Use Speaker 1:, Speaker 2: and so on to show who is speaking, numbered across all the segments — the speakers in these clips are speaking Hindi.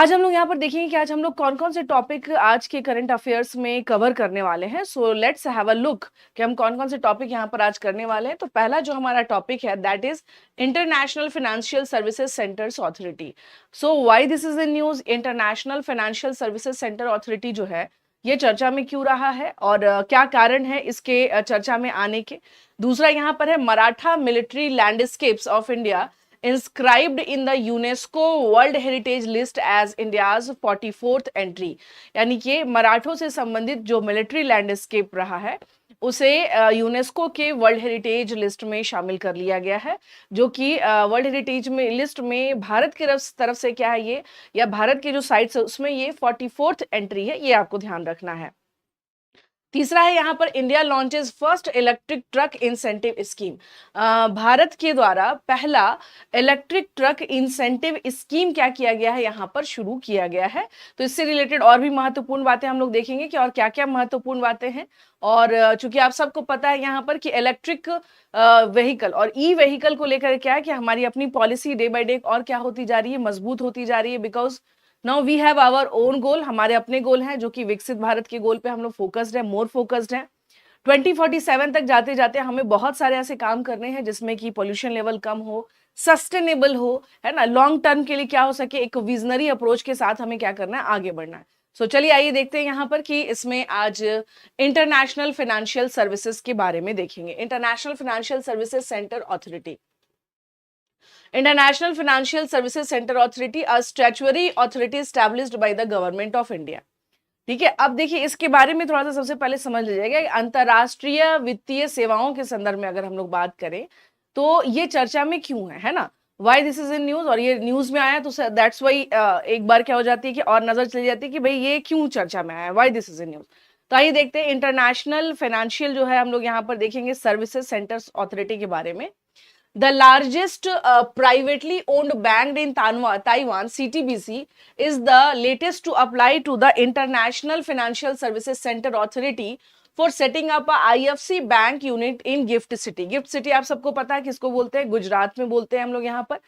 Speaker 1: आज हम लोग यहाँ पर देखेंगे कि आज हम लोग कौन-कौन से टॉपिक आज के करंट अफेयर्स में कवर करने वाले हैं। So let's have a look कि हम कौन-कौन से टॉपिक यहाँ पर आज करने वाले हैं। तो पहला जो हमारा टॉपिक है that is international financial services centres authority. So why this is in news? International financial services centre authority जो है, ये चर्चा में क्यों रहा है और क्या कारण है इसके चर्चा में आने के? दूसरा यहाँ पर है Maratha military landscapes of India inscribed in the UNESCO World Heritage List as India's 44th entry। यानी कि मराठों से संबंधित जो मिलिट्री लैंडस्केप रहा है उसे यूनेस्को के वर्ल्ड हेरिटेज लिस्ट में शामिल कर लिया गया है, जो कि वर्ल्ड हेरिटेज में लिस्ट में भारत की तरफ से क्या है ये, या भारत के जो साइट्स है उसमें ये 44th एंट्री है, ये आपको ध्यान रखना है। तीसरा है यहाँ पर India launches first electric truck incentive scheme. Bharat के द्वारा पहला इलेक्ट्रिक ट्रक इंसेंटिव स्कीम क्या किया गया है, यहाँ पर शुरू किया गया है। तो इससे रिलेटेड और भी महत्वपूर्ण बातें हम लोग देखेंगे कि और क्या क्या महत्वपूर्ण बातें हैं। और चूंकि आप सबको पता है यहाँ पर कि इलेक्ट्रिक व्हीकल और ई व्हीकल को लेकर क्या है कि हमारी अपनी पॉलिसी डे बाय डे और क्या होती जा रही है, मजबूत होती जा रही है। Because now we have our own goal, हमारे अपने गोल हैं जो कि विकसित भारत के गोल पे हम लोग फोकस्ड है, मोर फोकस्ड है। 2047 तक जाते जाते हमें बहुत सारे ऐसे काम करने हैं जिसमें कि पोल्यूशन लेवल कम हो, सस्टेनेबल हो, है ना, लॉन्ग टर्म के लिए क्या हो सके, एक विजनरी अप्रोच के साथ हमें क्या करना है, आगे बढ़ना है। सो चलिए आइए देखते हैं यहाँ पर कि इसमें आज इंटरनेशनल फाइनेंशियल सर्विसेज के बारे में देखेंगे। International financial services centre authority, International Financial Services Center Authority, a statutory authority established by the government of India। ठीक है, अब देखिए इसके बारे में थोड़ा सा सबसे पहले समझ लीजिएगा। अंतरराष्ट्रीय वित्तीय सेवाओं के संदर्भ में अगर हम लोग बात करें तो ये चर्चा में क्यों है ना, why this is in news, और ये न्यूज में आया तो दैट्स वाई एक बार क्या हो जाती है कि और नजर चली जाती है कि भाई ये क्यों चर्चा में आया, why this is in news. तो आइए देखते हैं इंटरनेशनल फाइनेंशियल जो है हम लोग यहाँ पर देखेंगे सर्विसेज सेंटर्स अथॉरिटी के बारे में। The largest privately owned bank in Taiwan, CTBC, is the latest to apply to the International Financial Services Center Authority for setting up a IFC bank unit in GIFT City। GIFT City आप सबको पता है किसको बोलते हैं, गुजरात में बोलते हैं हम लोग यहाँ पर।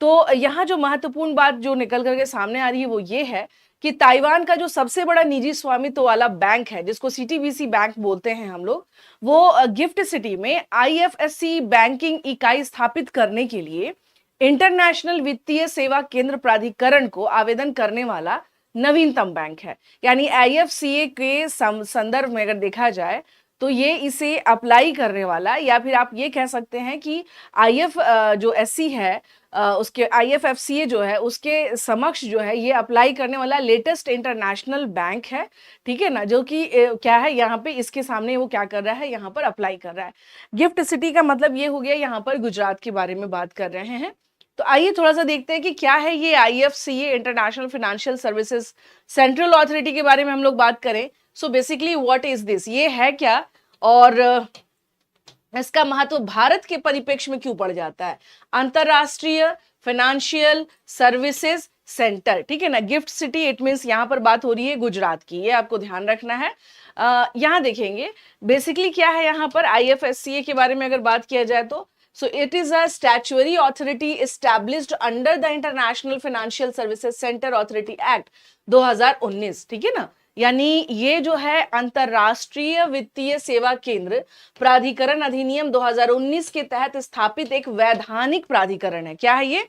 Speaker 1: तो यहाँ जो महत्वपूर्ण बात जो निकल करके सामने आ रही है वो ये है कि ताइवान का जो सबसे बड़ा निजी स्वामित्व वाला बैंक है जिसको सीटीबीसी बैंक बोलते हैं हम लोग, वो गिफ्ट सिटी में आईएफएससी बैंकिंग इकाई स्थापित करने के लिए इंटरनेशनल वित्तीय सेवा केंद्र प्राधिकरण को आवेदन करने वाला नवीनतम बैंक है। यानी आईएफसीए के संदर्भ में अगर देखा जाए तो ये इसे अप्लाई करने वाला, या फिर आप ये कह सकते हैं कि आईएफ जो एससी है उसके आईएफएफसीए जो है उसके समक्ष जो है ये अप्लाई करने वाला लेटेस्ट इंटरनेशनल बैंक है। ठीक है ना, जो कि क्या है यहाँ पे इसके सामने वो क्या कर रहा है, यहाँ पर अप्लाई कर रहा है। गिफ्ट सिटी का मतलब ये हो गया, यहाँ पर गुजरात के बारे में बात कर रहे हैं। तो आइए थोड़ा सा देखते हैं कि क्या है ये IFCA, international financial services central authority के बारे में हम लोग बात करें। So basically what is this, ये है क्या और इसका महत्व भारत के परिप्रेक्ष्य में क्यों पड़ जाता है। अंतरराष्ट्रीय फाइनेंशियल सर्विसेज सेंटर, ठीक है ना, गिफ्ट सिटी, इट मींस यहाँ पर बात हो रही है गुजरात की, ये आपको ध्यान रखना है। यहाँ देखेंगे बेसिकली क्या है, यहाँ पर आईएफएससीए के बारे में अगर बात किया जाए तो so it is a statutory authority established under the international financial services centre authority act 2019। ठीक है ना, यानी ये जो है अंतरराष्ट्रीय वित्तीय सेवा केंद्र प्राधिकरण अधिनियम 2019 के तहत स्थापित एक वैधानिक प्राधिकरण है। क्या है ये,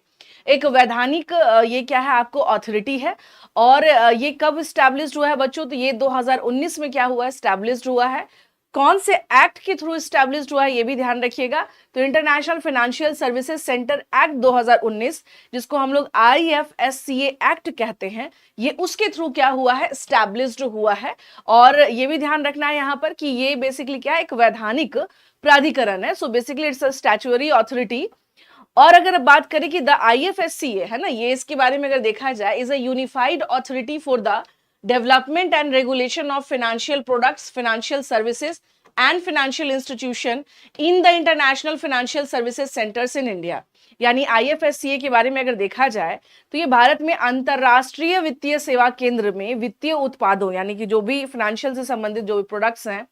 Speaker 1: एक वैधानिक ये क्या है आपको अथॉरिटी है। और ये कब स्टैब्लिश्ड हुआ है बच्चों, तो ये 2019 में क्या हुआ है, स्टैब्लिश्ड हुआ है। कौन से एक्ट के थ्रू स्टैब्लिश्ड हुआ है ये भी ध्यान रखिएगा। तो international financial services centre act 2019, जिसको हम लोग आईएफएससीए एक्ट कहते हैं, ये उसके थ्रू क्या हुआ है, स्टैब्लिश्ड हुआ है। और ये भी ध्यान रखना है यहाँ पर कि ये बेसिकली क्या है, एक वैधानिक प्राधिकरण है। So basically it's a statutory authority. और अगर बात करें कि द आईएफएससीए है ना, ये इसके बारे में अगर देखा जाए, is a unified authority for the development and regulation of financial products, financial services and financial institution in the international financial services centers in India। यानी आईएफएससीए के बारे में अगर देखा जाए तो ये भारत में अंतरराष्ट्रीय वित्तीय सेवा केंद्र में वित्तीय उत्पादों, यानी कि जो भी फाइनेंशियल से संबंधित जो भी प्रोडक्ट्स हैं,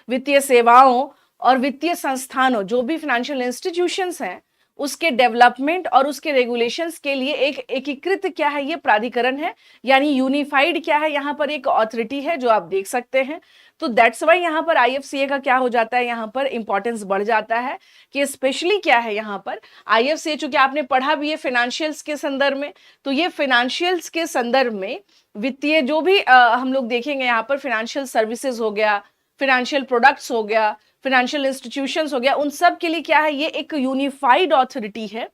Speaker 1: वित्तीय सेवाओं और वित्तीय संस्थानों, जो भी फाइनेंशियल इंस्टीट्यूशंस हैं, उसके डेवलपमेंट और उसके रेगुलेशंस के लिए एक एकीकृत क्या है ये प्राधिकरण है, यानी यूनिफाइड क्या है यहाँ पर एक अथॉरिटी है जो आप देख सकते हैं। तो दैट्स वाई यहाँ पर आईएफसीए का क्या हो जाता है, यहाँ पर इंपॉर्टेंस बढ़ जाता है कि स्पेशली क्या है यहाँ पर आईएफसीए, चूंकि आपने पढ़ा भी है फाइनेंशियल्स के संदर्भ में, तो ये फाइनेंशियल्स के संदर्भ में वित्तीय जो भी हम लोग देखेंगे यहाँ पर फाइनेंशियल सर्विसेज हो गया, फाइनेंशियल प्रोडक्ट्स हो गया, फाइनेंशियल इंस्टीट्यूशंस हो गया, उन सब के लिए क्या है ये एक यूनिफाइड अथॉरिटी है,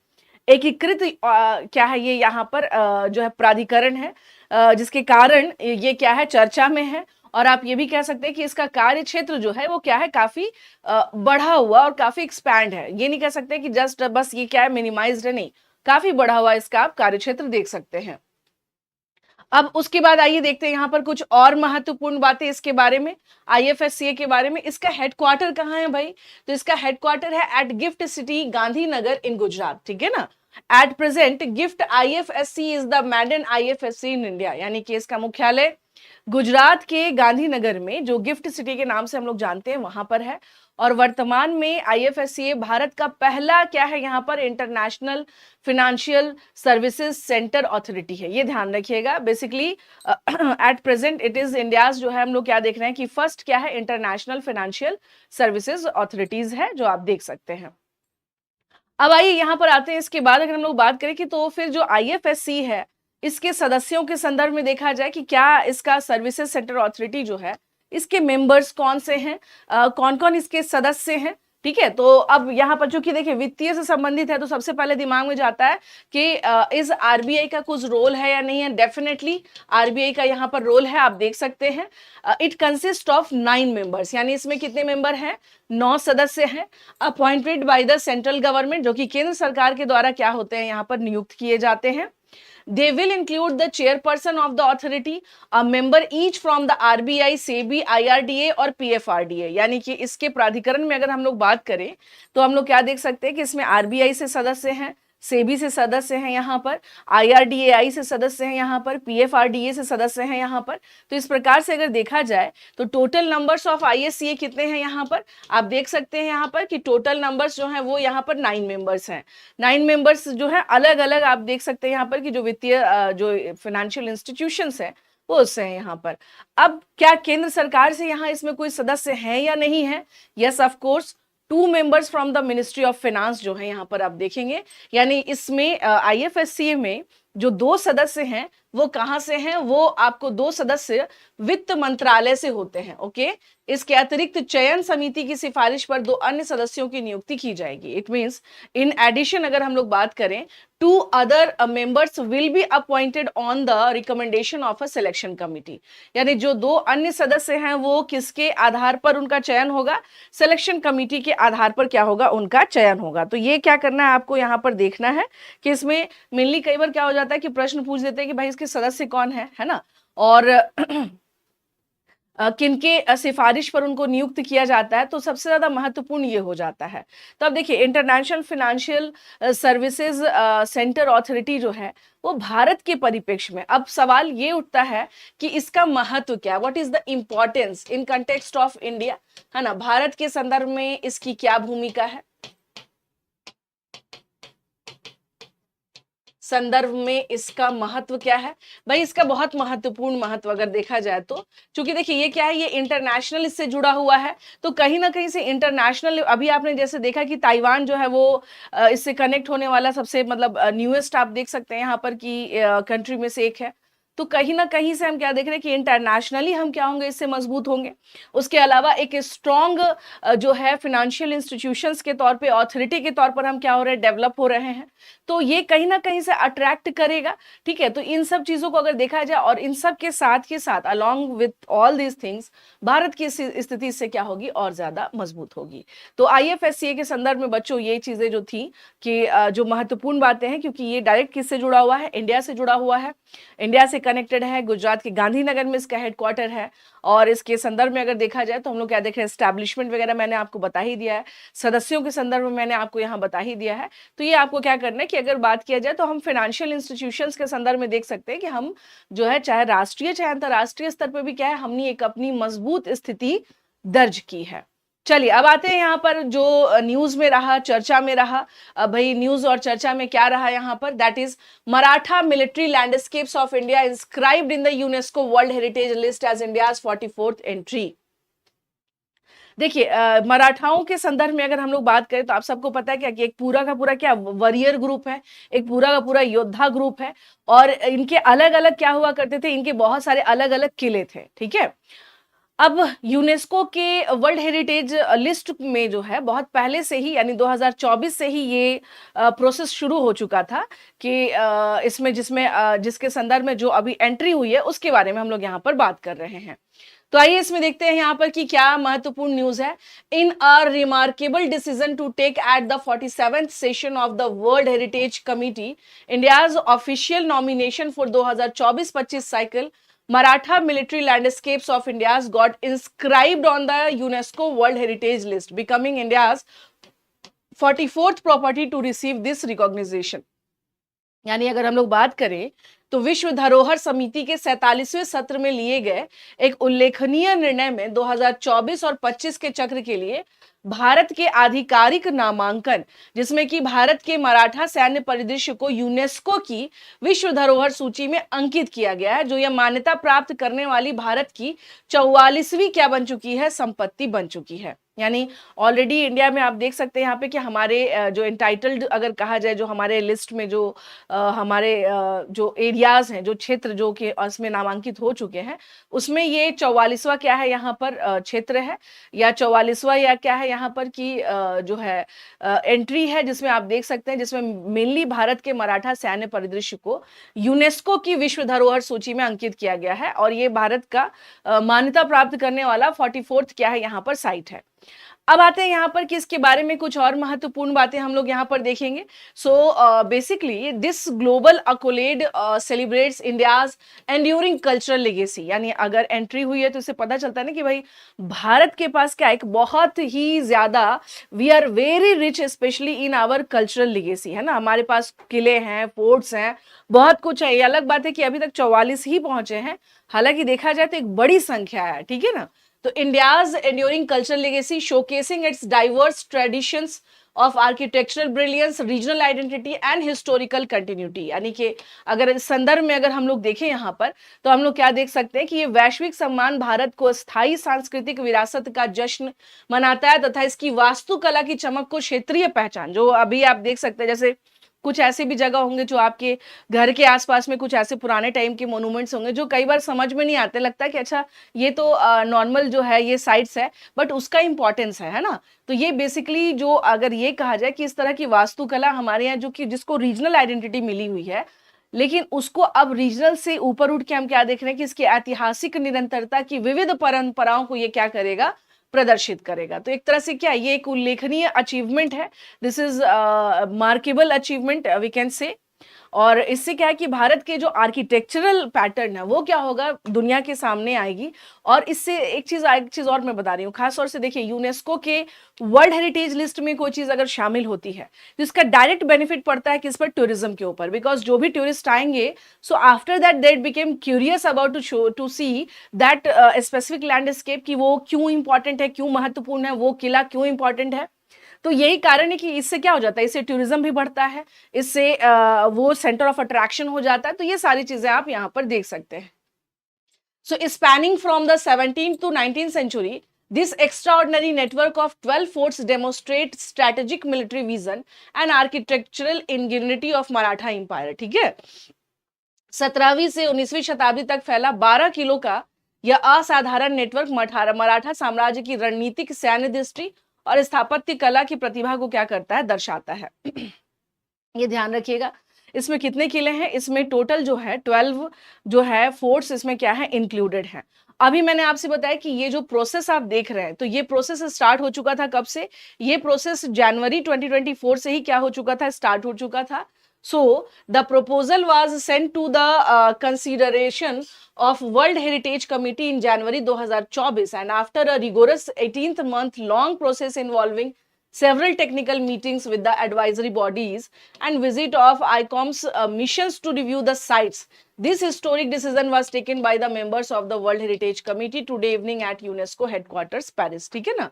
Speaker 1: एकीकृत क्या है ये यहाँ पर जो है प्राधिकरण है, जिसके कारण ये क्या है चर्चा में है। और आप ये भी कह सकते हैं कि इसका कार्य क्षेत्र जो है वो क्या है काफी बढ़ा हुआ और काफी एक्सपैंड है। ये नहीं कह सकते कि जस्ट बस ये क्या है मिनिमाइज्ड है, नहीं, काफी बढ़ा हुआ इसका आप कार्य क्षेत्र देख सकते हैं। अब उसके बाद आइए देखते हैं यहाँ पर कुछ और महत्वपूर्ण बातें इसके बारे में, आईएफएससीए के बारे में। इसका हेडक्वार्टर कहाँ है भाई, तो इसका हेडक्वार्टर है at GIFT city Gandhinagar in Gujarat, ठीक है ना। At present GIFT IFSC is the maiden IFSC in India, यानी कि इसका मुख्यालय गुजरात के गांधीनगर में, जो गिफ्ट सिटी के नाम से हम लोग जानते हैं, वहां पर है। और वर्तमान में आईएफएससीए भारत का पहला क्या है यहाँ पर international financial services centre authority है, ये ध्यान रखिएगा। Basically at present it is India's जो है, हम लोग क्या देख रहे हैं कि फर्स्ट क्या है इंटरनेशनल फाइनेंशियल सर्विसेज अथॉरिटीज है, जो आप देख सकते हैं। अब आइए यहाँ पर आते हैं, इसके बाद अगर हम लोग बात करें कि तो फिर जो आईएफएससी है इसके सदस्यों के संदर्भ में देखा जाए कि क्या इसका सर्विसेज सेंटर अथॉरिटी जो है इसके मेंबर्स कौन से हैं, कौन कौन इसके सदस्य हैं, ठीक है। तो अब यहाँ पर चूंकि देखिए वित्तीय से संबंधित है, तो सबसे पहले दिमाग में जाता है कि इस आरबीआई का कुछ रोल है या नहीं है। डेफिनेटली आरबीआई का यहाँ पर रोल है, आप देख सकते हैं। इट कंसिस्ट ऑफ 9 मेंबर्स, यानी इसमें कितने मेंबर हैं, 9 सदस्य हैं, appointed by the central government, जो कि केंद्र सरकार के द्वारा क्या होते हैं यहाँ पर नियुक्त किए जाते हैं। They will include the chairperson of the authority, a member each from the RBI, SEBI, IRDA और PFRDA। यानी कि इसके प्राधिकरण में अगर हम लोग बात करें तो हम लोग क्या देख सकते हैं कि इसमें आरबीआई से सदस्य हैं, सेबी से सदस्य हैं यहाँ पर, आईआरडीएआई से सदस्य हैं यहाँ पर, पीएफआरडीए से सदस्य हैं यहाँ पर। तो इस प्रकार से अगर देखा जाए तो टोटल नंबर्स ऑफ आईएससीए कितने हैं यहाँ पर, आप देख सकते हैं यहाँ पर कि टोटल नंबर्स जो हैं वो यहाँ पर 9 मेंबर्स हैं। 9 मेंबर्स जो है अलग अलग आप देख सकते हैं यहाँ पर कि जो वित्तीय जो फाइनेंशियल इंस्टीट्यूशंस है वो उससे है यहाँ पर। अब क्या केंद्र सरकार से यहाँ इसमें कोई सदस्य है या नहीं है, yes of course 2 members from the ministry of finance जो है यहाँ पर आप देखेंगे। यानी इसमें आईएफएससीए में जो 2 सदस्य हैं वो कहां से हैं, वो आपको 2 सदस्य वित्त मंत्रालय से होते हैं, ओके। इसके अतिरिक्त चयन समिति की सिफारिश पर 2 अन्य सदस्यों की नियुक्ति की जाएगी। इट मींस इन एडिशन अगर हम लोग बात करें 2 other members will be appointed on the recommendation of a selection committee. यानी जो 2 अन्य सदस्य हैं वो किसके आधार पर उनका चयन होगा, सिलेक्शन कमिटी के आधार पर क्या होगा उनका चयन होगा। तो ये क्या करना है आपको यहाँ पर देखना है कि इसमें मेनली कई बार क्या हो जाता है कि प्रश्न पूछ देते हैं कि भाई इसके सदस्य कौन है ना, और किनके सिफारिश पर उनको नियुक्त किया जाता है, तो सबसे ज्यादा महत्वपूर्ण ये हो जाता है। तो अब देखिए international financial services centre authority जो है वो भारत के परिप्रेक्ष्य में, अब सवाल ये उठता है कि इसका महत्व क्या है, what is the importance in context of India, है ना, भारत के संदर्भ में इसकी क्या भूमिका है, संदर्भ में इसका महत्व क्या है। भाई इसका बहुत महत्वपूर्ण महत्व अगर देखा जाए तो, क्योंकि देखिए ये क्या है, ये इंटरनेशनल इससे जुड़ा हुआ है, तो कहीं ना कहीं से इंटरनेशनल, अभी आपने जैसे देखा कि ताइवान जो है वो इससे कनेक्ट होने वाला सबसे मतलब न्यूएस्ट आप देख सकते हैं यहाँ पर कि कंट्री में से एक है। तो कहीं ना कहीं से हम क्या देख रहे हैं कि इंटरनेशनली हम क्या होंगे, इससे मजबूत होंगे। उसके अलावा एक स्ट्रॉन्ग जो है फाइनेंशियल इंस्टीट्यूशंस के तौर पे, अथॉरिटी के तौर पर हम क्या हो रहे हैं, डेवलप हो रहे हैं। तो ये कहीं ना कहीं से अट्रैक्ट करेगा, ठीक है। तो इन सब चीजों को अगर देखा जाए और इन सब के साथ along with all these things Bharat की स्थिति से क्या होगी, और ज्यादा मजबूत होगी। तो आईएफएससीए के संदर्भ में बच्चों ये चीजें जो थी कि जो महत्वपूर्ण बातें हैं, क्योंकि ये डायरेक्ट किससे जुड़ा हुआ है, इंडिया से जुड़ा हुआ है, इंडिया से कनेक्टेड है, गुजरात के गांधीनगर में इसका हेडक्वार्टर है। और इसके संदर्भ में अगर देखा जाए तो हम लोग क्या देख रहे हैं, एस्टैब्लिशमेंट वगैरह मैंने आपको बता ही दिया है, सदस्यों के संदर्भ में मैंने आपको यहाँ बता ही दिया है। तो ये आपको क्या करना है कि अगर बात किया जाए तो हम फाइनेंशियल इंस्टीट्यूशंस के संदर्भ में देख सकते हैं कि हम जो है चाहे राष्ट्रीय चाहे अंतरराष्ट्रीय स्तर पर भी क्या है, हमने एक अपनी मजबूत स्थिति दर्ज की है। चलिए अब आते हैं यहाँ पर जो न्यूज में रहा, चर्चा में रहा। अब भाई न्यूज और चर्चा में क्या रहा यहाँ पर, that is Maratha military landscapes of India inscribed in the UNESCO world heritage list as India's 44th entry. देखिए मराठाओं के संदर्भ में अगर हम लोग बात करें तो आप सबको पता है क्या कि एक पूरा का पूरा क्या वॉरियर ग्रुप है, एक पूरा का पूरा योद्धा ग्रुप है, और इनके अलग अलग क्या हुआ करते थे, इनके बहुत सारे अलग अलग किले थे, ठीक है। अब यूनेस्को के वर्ल्ड हेरिटेज लिस्ट में जो है बहुत पहले से ही यानी 2024 से ही ये प्रोसेस शुरू हो चुका था कि इसमें जिसके संदर्भ में जो अभी एंट्री हुई है उसके बारे में हम लोग यहाँ पर बात कर रहे हैं। तो आइए इसमें देखते हैं यहाँ पर कि क्या महत्वपूर्ण न्यूज है। In a remarkable decision to take at the 47th session of the world heritage committee India's official nomination for 2024-25 cycle, Maratha military landscapes of India got inscribed on the UNESCO World Heritage List, becoming India's 44th property to receive this recognition. यानी अगर हम लोग बात करें तो विश्व धरोहर समिति के 47वें सत्र में लिए गए एक उल्लेखनीय निर्णय में 2024 और 25 के चक्र के लिए भारत के आधिकारिक नामांकन, जिसमें कि भारत के मराठा सैन्य परिदृश्य को यूनेस्को की विश्व धरोहर सूची में अंकित किया गया है, जो यह मान्यता प्राप्त करने वाली भारत की 44वीं क्या बन चुकी है, संपत्ति बन चुकी है। यानी ऑलरेडी इंडिया में आप देख सकते हैं यहाँ पे कि हमारे जो एंटाइटल्ड अगर कहा जाए, जो हमारे लिस्ट में जो हमारे जो एरियाज हैं, जो क्षेत्र जो कि उसमें नामांकित हो चुके हैं, उसमें ये 44वां क्या है यहाँ पर क्षेत्र है, या 44वां या क्या है यहाँ पर कि जो है एंट्री है, जिसमें आप देख सकते हैं, जिसमें मेनली भारत के मराठा सैन्य परिदृश्य को यूनेस्को की विश्व धरोहर सूची में अंकित किया गया है, और ये भारत का मान्यता प्राप्त करने वाला 44th क्या है यहाँ पर साइट है। अब आते हैं यहाँ पर कि इसके बारे में कुछ और महत्वपूर्ण बातें हम लोग यहाँ पर देखेंगे। So basically this global accolade celebrates India's enduring cultural legacy. यानी अगर एंट्री हुई है तो इससे पता चलता है ना कि भाई भारत के पास क्या एक बहुत ही ज्यादा, we are very rich specially in our cultural legacy, है ना। हमारे पास किले हैं, फोर्ट्स हैं, बहुत कुछ है। ये अलग बात है कि अभी तक 44 ही पहुंचे हैं, हालांकि देखा जाए तो एक बड़ी संख्या है, ठीक है ना। तो India's enduring cultural legacy showcasing it's diverse traditions of architectural brilliance, regional identity and historical continuity. यानी कि अगर इस संदर्भ में अगर हम लोग देखें यहाँ पर, तो हम लोग क्या देख सकते हैं कि ये वैश्विक सम्मान भारत को स्थायी सांस्कृतिक विरासत का जश्न मनाता है, तथा इसकी वास्तुकला की चमक को क्षेत्रीय पहचान, जो अभी आप देख सकते हैं, जैसे कुछ ऐसे भी जगह होंगे जो आपके घर के आसपास में कुछ ऐसे पुराने टाइम के मोन्यूमेंट्स होंगे जो कई बार समझ में नहीं आते, लगता है कि अच्छा ये तो नॉर्मल जो है ये साइट्स है, बट उसका इंपॉर्टेंस है ना। तो ये बेसिकली जो अगर ये कहा जाए कि इस तरह की वास्तुकला हमारे यहाँ जो कि जिसको रीजनल आइडेंटिटी मिली हुई है, लेकिन उसको अब रीजनल से ऊपर उठ के हम क्या देख रहे हैं कि इसकी ऐतिहासिक निरंतरता की विविध परंपराओं को ये क्या करेगा, प्रदर्शित करेगा। तो एक तरह से क्या ये एक उल्लेखनीय अचीवमेंट है, this is markable achievement we can say. और इससे क्या है कि भारत के जो आर्किटेक्चरल पैटर्न है वो क्या होगा, दुनिया के सामने आएगी। और इससे एक चीज और मैं बता रही हूँ, खास तौर से देखिए यूनेस्को के वर्ल्ड हेरिटेज लिस्ट में कोई चीज अगर शामिल होती है तो इसका डायरेक्ट बेनिफिट पड़ता है किस पर, टूरिज्म के ऊपर। बिकॉज जो भी टूरिस्ट आएंगे, so after that they became curious about to see that specific landscape, की वो क्यों इंपॉर्टेंट है, क्यों महत्वपूर्ण है, वो किला क्यों इंपॉर्टेंट है। तो यही कारण है कि इससे क्या हो जाता है, इससे टूरिज्म भी बढ़ता है, इससे वो सेंटर ऑफ अट्रैक्शन हो जाता है। तो ये सारी चीजें आप यहाँ पर देख सकते हैं। So spanning from the 17th to 19th century, this extraordinary network of 12 forts demonstrate strategic military vision and architectural ingenuity of Maratha Empire। ठीक है, 17वीं से 19वीं शताब्दी तक फैला 12 किलो का यह असाधारण नेटवर्क मराठा साम्राज्य की रणनीतिक, सैन्य दृष्टि और स्थापत्य कला की प्रतिभा को क्या करता है, दर्शाता है। ये ध्यान रखिएगा। इसमें कितने किले हैं, इसमें टोटल जो है 12 जो है फोर्ट्स इसमें क्या है, इंक्लूडेड है। अभी मैंने आपसे बताया कि ये जो प्रोसेस आप देख रहे हैं, तो ये प्रोसेस स्टार्ट हो चुका था कब से, ये प्रोसेस जनवरी 2024 से ही क्या हो चुका था, स्टार्ट हो चुका था। So the proposal was sent to the consideration of World Heritage Committee in January 2024, and after a rigorous 18th month long process involving several technical meetings with the advisory bodies and visit of ICOM's missions to review the sites, this historic decision was taken by the members of the World Heritage Committee today evening at UNESCO headquarters Paris। ठीक है ना।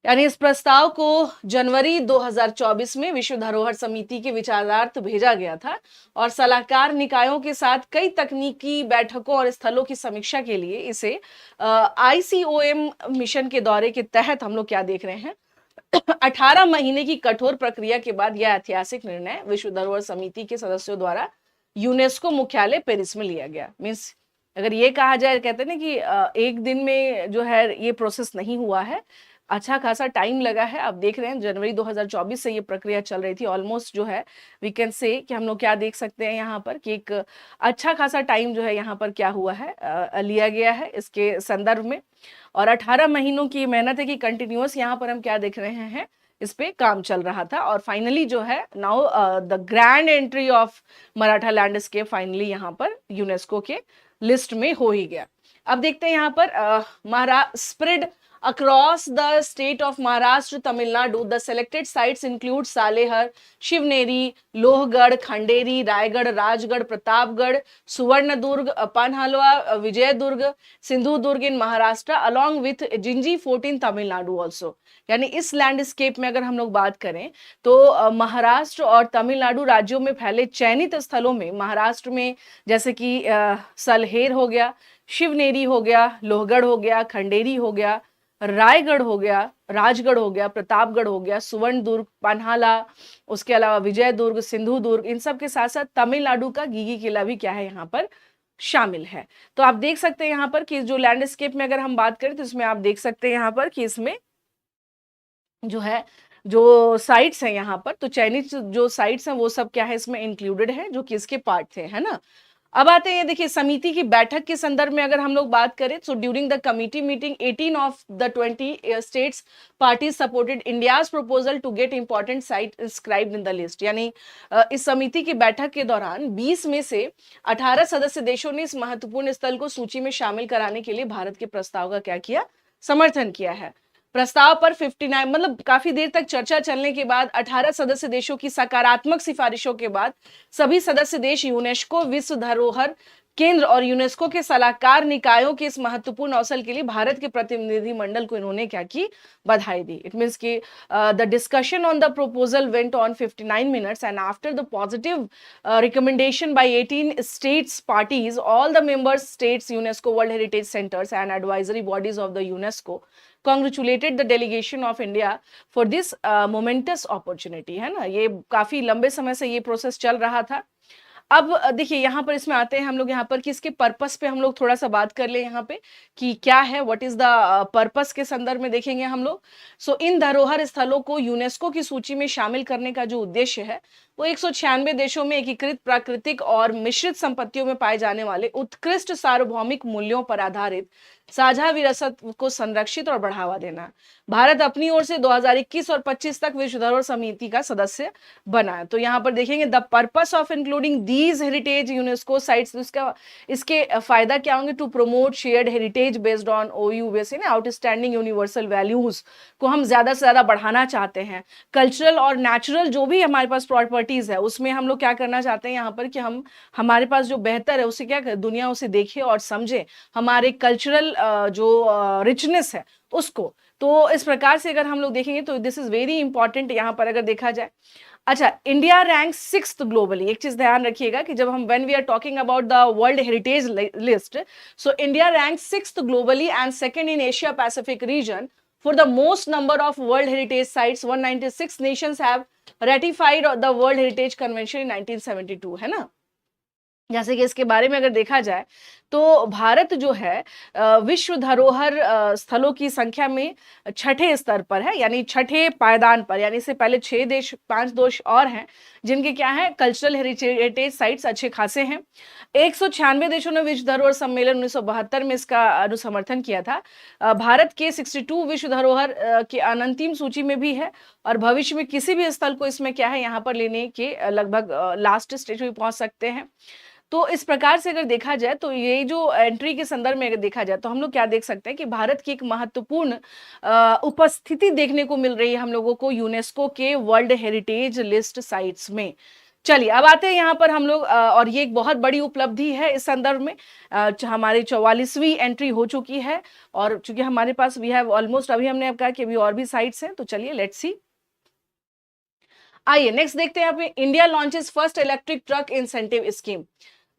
Speaker 1: यानी इस प्रस्ताव को जनवरी 2024 में विश्व धरोहर समिति के विचारार्थ भेजा गया था और सलाहकार निकायों के साथ कई तकनीकी बैठकों और स्थलों की समीक्षा के लिए इसे ICOM मिशन के दौरे के तहत हम लोग क्या देख रहे हैं 18 महीने की कठोर प्रक्रिया के बाद यह ऐतिहासिक निर्णय विश्व धरोहर समिति के सदस्यों द्वारा यूनेस्को मुख्यालय पेरिस में लिया गया। मीन्स अगर ये कहा जाए, कहते हैं ना कि एक दिन में जो है ये प्रोसेस नहीं हुआ है, अच्छा खासा टाइम लगा है। आप देख रहे हैं जनवरी 2024 से ये प्रक्रिया चल रही थी ऑलमोस्ट, जो है वी कैन से कि हम लोग क्या देख सकते हैं यहाँ पर कि एक अच्छा खासा टाइम जो है यहाँ पर क्या हुआ है लिया गया है इसके संदर्भ में। और 18 महीनों की मेहनत है कि कंटिन्यूअस यहाँ पर हम क्या देख रहे हैं, इस पे काम चल रहा था और फाइनली जो है now the grand entry of Maratha landscape finally यहाँ पर यूनेस्को के लिस्ट में हो ही गया। अब देखते हैं यहाँ पर spread across the state of Maharashtra, Tamil Nadu, the selected sites include Salehar, Shivneri, Lohgarh, Khanderi, Raigad, Rajgarh, Pratapgarh, Suvarnadurg, Panhalwa, Vijayadurg, Sindhudurg in Maharashtra, along with Jinji Fort in Tamil Nadu also. यानी इस लैंडस्केप में अगर हम लोग बात करें तो महाराष्ट्र और तमिलनाडु राज्यों में फैले चयनित स्थलों में महाराष्ट्र में जैसे कि सलहेर हो गया, शिवनेरी हो गया, लोहगढ़ हो गया, खंडेरी हो गया, रायगढ़ हो गया, राजगढ़ हो गया, प्रतापगढ़ हो गया, सुवर्णदुर्ग, पन्हाला, उसके अलावा विजयदुर्ग, सिंधुदुर्ग, इन सब के साथ साथ तमिलनाडु का गीगी किला भी क्या है यहाँ पर शामिल है। तो आप देख सकते हैं यहाँ पर कि जो लैंडस्केप में अगर हम बात करें तो इसमें आप देख सकते हैं यहाँ पर कि इसमें जो है जो साइट्स हैं यहाँ पर, तो चयनित जो साइट्स हैं वो सब क्या है इसमें इंक्लूडेड है जो कि इसके पार्ट थे, है ना। अब आते हैं, देखिए समिति की बैठक के संदर्भ में अगर हम लोग बात करें तो during the committee meeting 18 of the 20 states parties supported India's proposal to get important site inscribed in the list. यानी इस समिति की बैठक के दौरान 20 में से 18 सदस्य देशों ने इस महत्वपूर्ण स्थल को सूची में शामिल कराने के लिए भारत के प्रस्ताव का क्या किया, समर्थन किया है। प्रस्ताव पर 59 मतलब काफी देर तक चर्चा चलने के बाद 18 सदस्य देशों की सकारात्मक सिफारिशों के बाद सभी सदस्य देश यूनेस्को, विश्व धरोहर केंद्र और यूनेस्को के सलाहकार निकायों के इस महत्वपूर्ण अवसर के लिए भारत के प्रतिनिधि मंडल को इन्होंने क्या की, बधाई दी। इट मींस कि the discussion on the proposal went on 59 minutes and after the positive recommendation bye 18 states parties, all the member states UNESCO world heritage centres and advisory bodies of the UNESCO congratulated the delegation of India for this momentous opportunity, है ना। ये काफी लंबे समय से ये प्रोसेस चल रहा था। अब देखिए यहाँ पर इसमें आते हैं हम लोग यहाँ पर कि इसके पर्पस पे हम लोग थोड़ा सा बात कर ले यहाँ पे कि क्या है, व्हाट इज द पर्पस के संदर्भ में देखेंगे हम लोग। सो इन धरोहर स्थलों को यूनेस्को की सूची में शामिल करने का जो उद्देश्य है वो 196 देशों में एकीकृत प्राकृतिक और मिश्रित संपत्तियों में पाए जाने वाले उत्कृष्ट सार्वभौमिक मूल्यों पर आधारित साझा विरासत को संरक्षित और बढ़ावा देना। भारत अपनी ओर से 2021 और 25 तक विश्व धरोहर समिति का सदस्य बना है। तो यहाँ पर देखेंगे the purpose of including these heritage UNESCO sites, इसके फायदा क्या होंगे, to promote shared heritage based on OU basis outstanding universal values को हम ज्यादा से ज्यादा बढ़ाना चाहते हैं। कल्चरल और नेचुरल जो भी हमारे पास प्रॉपर्टीज है उसमें हम लोग क्या करना चाहते हैं यहाँ पर कि हम हमारे पास जो बेहतर है उसे क्या दुनिया उसे देखे और समझे, हमारे कल्चरल जो रिचनेस है उसको। तो इस प्रकार से अगर हम लोग देखेंगे तो दिस इज वेरी इंपॉर्टेंट यहाँ पर अगर देखा जाए। अच्छा, इंडिया रैंक 6th ग्लोबली। एक चीज ध्यान रखिएगा कि जब हम when we are talking about the world heritage list, so India rank 6th globally and second in Asia Pacific region for the most number of world heritage sites. 196 nations have ratified the World Heritage Convention in 1972, है ना। जैसे कि इसके बारे में अगर देखा जाए तो भारत जो है विश्व धरोहर स्थलों की संख्या में 6ठे स्तर पर है, यानी 6ठे पायदान पर। यानी इससे पहले 6 देश 5 देश और हैं जिनके क्या है कल्चरल हेरिटेज साइट्स अच्छे खासे हैं। 196 देशों ने विश्व धरोहर सम्मेलन 1972 में इसका अनुसमर्थन किया था। भारत के 62 विश्व धरोहर की अंतिम सूची में भी है और भविष्य में किसी भी स्थल को इसमें क्या है यहाँ पर लेने के लगभग लास्ट स्टेज में पहुंच सकते हैं। तो इस प्रकार से अगर देखा जाए तो ये जो एंट्री के संदर्भ में अगर देखा जाए तो हम लोग क्या देख सकते हैं कि भारत की एक महत्वपूर्ण उपस्थिति देखने को मिल रही है हम लोगों को यूनेस्को के वर्ल्ड हेरिटेज लिस्ट साइट्स में। चलिए अब आते हैं यहाँ पर हम लोग और ये एक बहुत बड़ी उपलब्धि है इस संदर्भ में। हमारी 44वीं एंट्री हो चुकी है और चूंकि हमारे पास वी हैव ऑलमोस्ट, अभी हमने अब कहा कि अभी और भी साइट्स हैं, तो चलिए लेट्स सी। आइए नेक्स्ट देखते हैं यहाँ पे, India launches first electric truck incentive scheme.